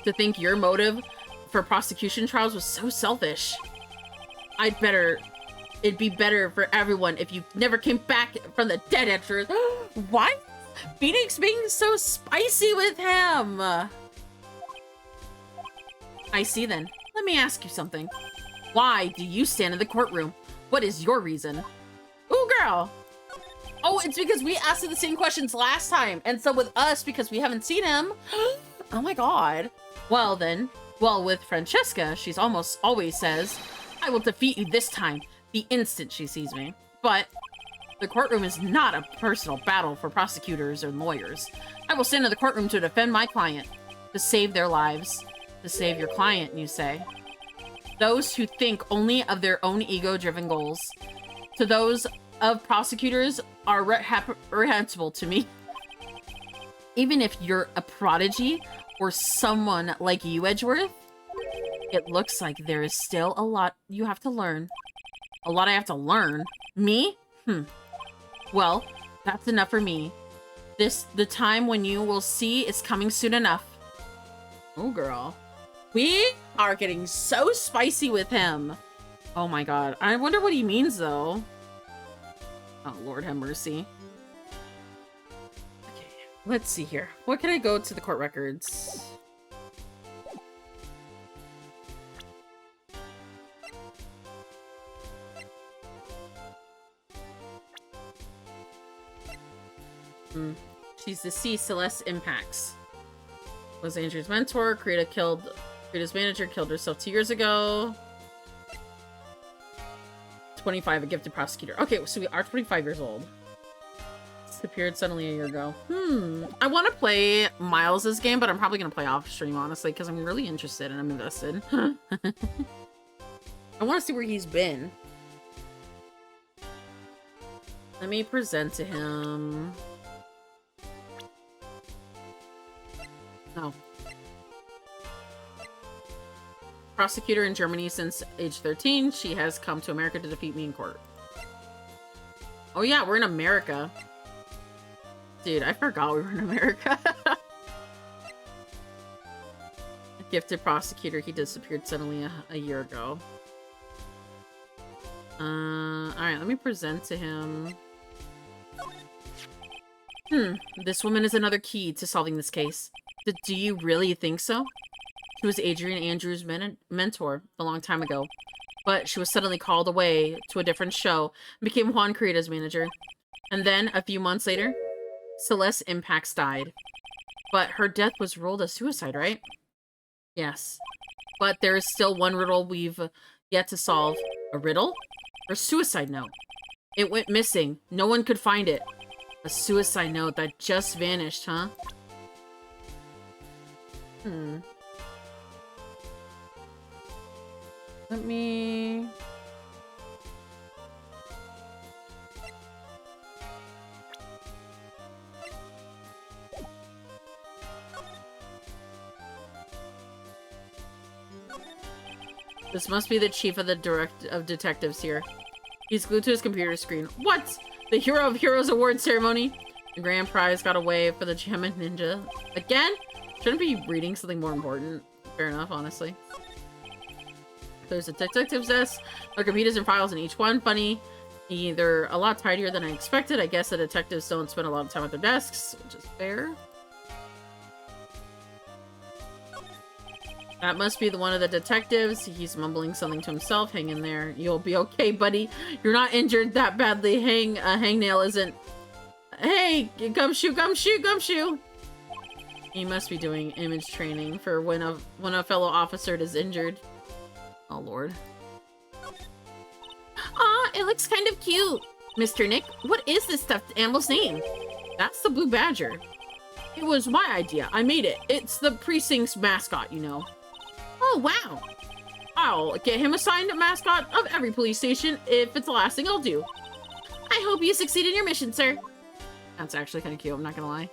To think your motive for prosecution trials was so selfish. It'd be better for everyone if you never came back from the dead entrance. Why? Phoenix being so spicy with him. I see then. Let me ask you something. Why do you stand in the courtroom? What is your reason? Ooh, girl. Oh, it's because we asked her the same questions last time. And so with us, because we haven't seen him. Oh my god. Well then, with Francesca, she's almost always says, I will defeat you this time, the instant she sees me. But the courtroom is not a personal battle for prosecutors or lawyers. I will stand in the courtroom to defend my client, to save their lives. To save your client, you say. Those who think only of their own ego-driven goals. To those of prosecutors are reprehensible to me. Even if you're a prodigy or someone like you, Edgeworth, it looks like there is still a lot you have to learn. A lot I have to learn? Me? Well, that's enough for me. The time when you will see is coming soon enough. Oh, girl. We are getting so spicy with him. Oh my god. I wonder what he means, though. Oh, Lord have mercy. Okay, let's see here. What can I go to the court records? She's deceased. Celeste Impacts. Was Andrew's mentor. Krita's manager killed herself 2 years ago. 25, a gifted prosecutor. Okay, so we are 25 years old. Disappeared suddenly a year ago. I want to play Miles's game, but I'm probably going to play off stream, honestly, because I'm really interested and I'm invested. I want to see where he's been. Let me present to him. Oh. Prosecutor in Germany since age 13. She has come to America to defeat me in court. Oh yeah, we're in America. Dude, I forgot we were in America. A gifted prosecutor. He disappeared suddenly a year ago. Alright, let me present to him. This woman is another key to solving this case. Do you really think so? She was Adrian Andrews' mentor a long time ago, but she was suddenly called away to a different show and became Juan Krita's manager. And then, a few months later, Celeste Impacts died. But her death was ruled a suicide, right? Yes. But there is still one riddle we've yet to solve. A riddle? Her suicide note. It went missing. No one could find it. A suicide note that just vanished, huh? Let me... This must be the chief of the detectives here. He's glued to his computer screen. What? The Hero of Heroes Award ceremony? The grand prize got away for the Gemma Ninja. Again? Shouldn't be reading something more important. Fair enough, honestly. There's a detective's desk. There are computers and files in each one. Funny. Either a lot tidier than I expected. I guess the detectives don't spend a lot of time at their desks, which is fair. That must be the one of the detectives. He's mumbling something to himself. Hang in there. You'll be okay, buddy. You're not injured that badly. Hangnail isn't Hey, Gumshoe, Gumshoe, Gumshoe! He must be doing image training for when a fellow officer is injured. Oh, Lord. Aw, it looks kind of cute. Mr. Nick, what is this stuffed animal's name? That's the Blue Badger. It was my idea. I made it. It's the precinct's mascot, you know. Oh, wow. I'll get him assigned a mascot of every police station if it's the last thing I'll do. I hope you succeed in your mission, sir. That's actually kind of cute, I'm not gonna lie.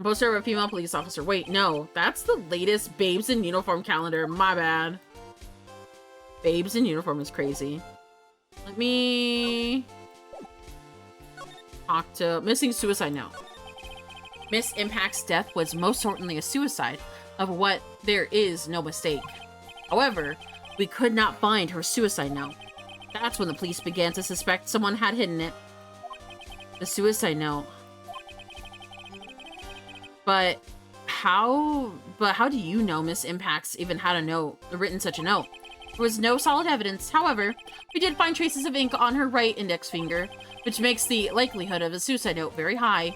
Poster of a female police officer. Wait, no. That's the latest Babes in Uniform calendar. My bad. Babes in Uniform is crazy. Let me talk to Missing Suicide Note. Miss Impact's death was most certainly a suicide, of what there is no mistake. However, we could not find her suicide note. That's when the police began to suspect someone had hidden it. The suicide note. But how do you know Miss Impacts even had a note, written such a note? There was no solid evidence. However, we did find traces of ink on her right index finger, which makes the likelihood of a suicide note very high.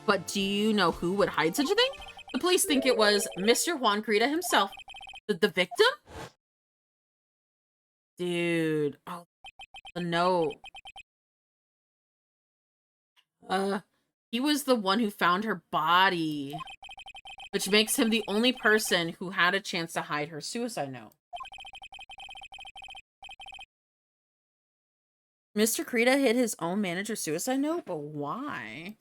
But do you know who would hide such a thing? The police think it was Mr. Juan Carita himself. The victim? Dude. Oh, the note. He was the one who found her body, which makes him the only person who had a chance to hide her suicide note. Mr. Carita hid his own manager's suicide note, but why?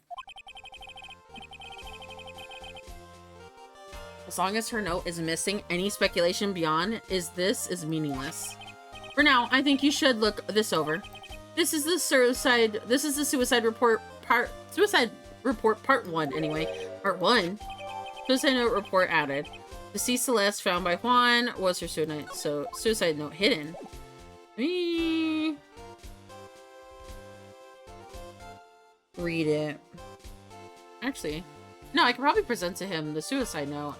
As long as her note is missing, any speculation beyond is meaningless. For now, I think you should look this over. This is the suicide report part 1 anyway. Part 1. Suicide note report added. Deceased Celeste found by Juan was her suicide note hidden. Me read it. Actually, no, I could probably present to him the suicide note.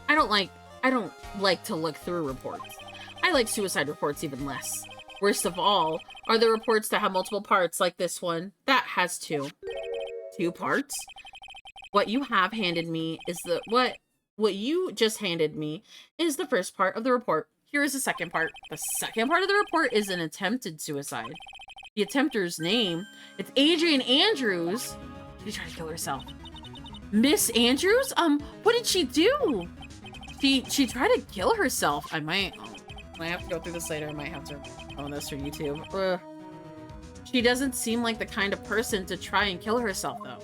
I don't like to look through reports. I like suicide reports even less. Worst of all are the reports that have multiple parts like this one. That has 2. 2 parts? What you have handed me is what you just handed me is the first part of the report. Here is the second part. The second part of the report is an attempted suicide. The attempter's name, it's Adrian Andrews. She tried to kill herself. Miss Andrews? What did she do? She tried to kill herself. I might have to go through this later. I might have to own this for YouTube. Ugh. She doesn't seem like the kind of person to try and kill herself, though.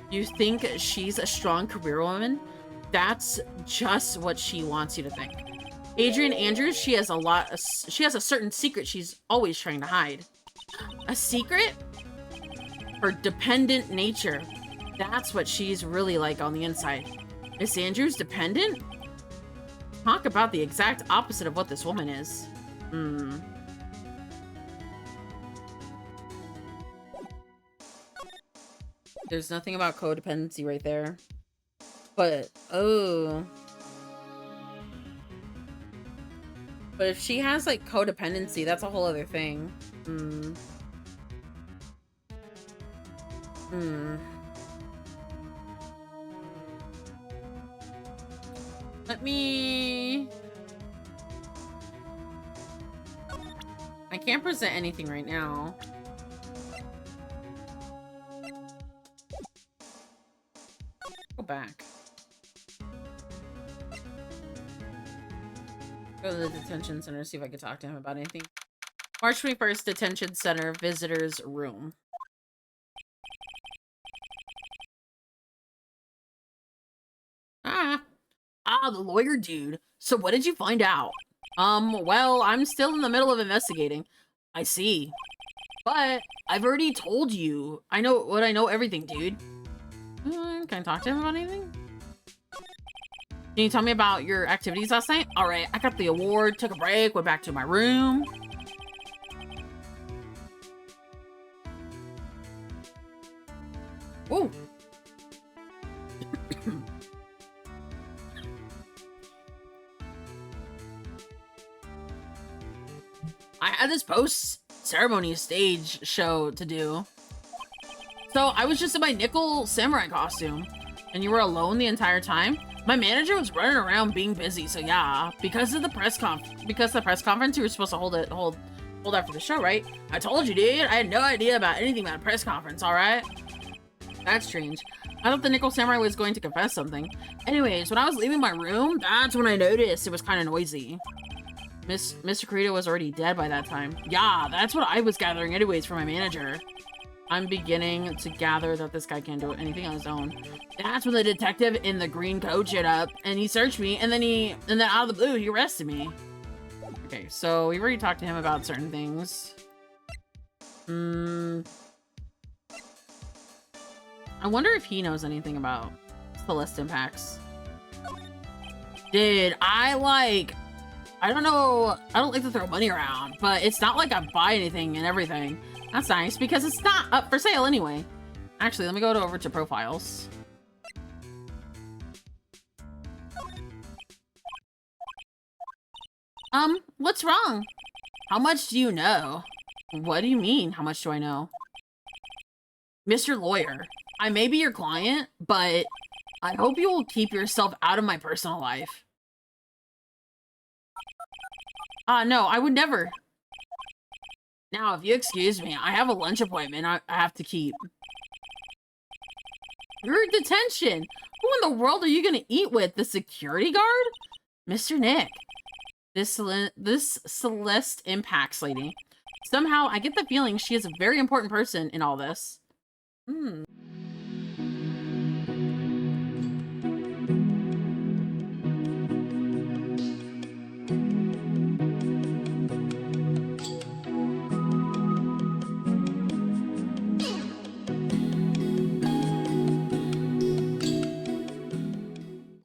You think she's a strong career woman? That's just what she wants you to think. Adrian Andrews, she has a certain secret she's always trying to hide. A secret? Her dependent nature. That's what she's really like on the inside. Miss Andrews dependent? Talk about the exact opposite of what this woman is. There's nothing about codependency right there. But, oh. But if she has, like, codependency, that's a whole other thing. Let me... I can't present anything right now. Go back. Go to the detention center, see if I can talk to him about anything. March 21st, detention center, visitors room. The lawyer dude. So what did you find out? Well, I'm still in the middle of investigating. I see. But I've already told you. I know everything, dude. Can I talk to him about anything? Can you tell me about your activities last night? Alright, I got the award, took a break, went back to my room. Ooh. had this post-ceremony stage show to do. So I was just in my nickel samurai costume, and you were alone the entire time? My manager was running around being busy, so yeah. Because the press conference you were supposed to hold after the show, right? I told you, dude. I had no idea about anything about a press conference, alright? That's strange. I thought the Nickel Samurai was going to confess something. Anyways, when I was leaving my room, that's when I noticed it was kind of noisy. Mr. Kirito was already dead by that time. Yeah, that's what I was gathering anyways from my manager. I'm beginning to gather that this guy can't do anything on his own. That's when the detective in the green coat showed up, and he searched me, and then out of the blue, he arrested me. Okay, so we've already talked to him about certain things. I wonder if he knows anything about Celeste impacts. Dude, I don't know, I don't like to throw money around, but it's not like I buy anything and everything. That's nice, because it's not up for sale anyway. Actually, let me go over to profiles. What's wrong? How much do you know? What do you mean, how much do I know? Mr. Lawyer, I may be your client, but I hope you will keep yourself out of my personal life. No, I would never. Now, if you excuse me, I have a lunch appointment I have to keep. You're in detention. Who in the world are you gonna eat with? The security guard? Mr. Nick. This Celeste impacts lady. Somehow, I get the feeling she is a very important person in all this.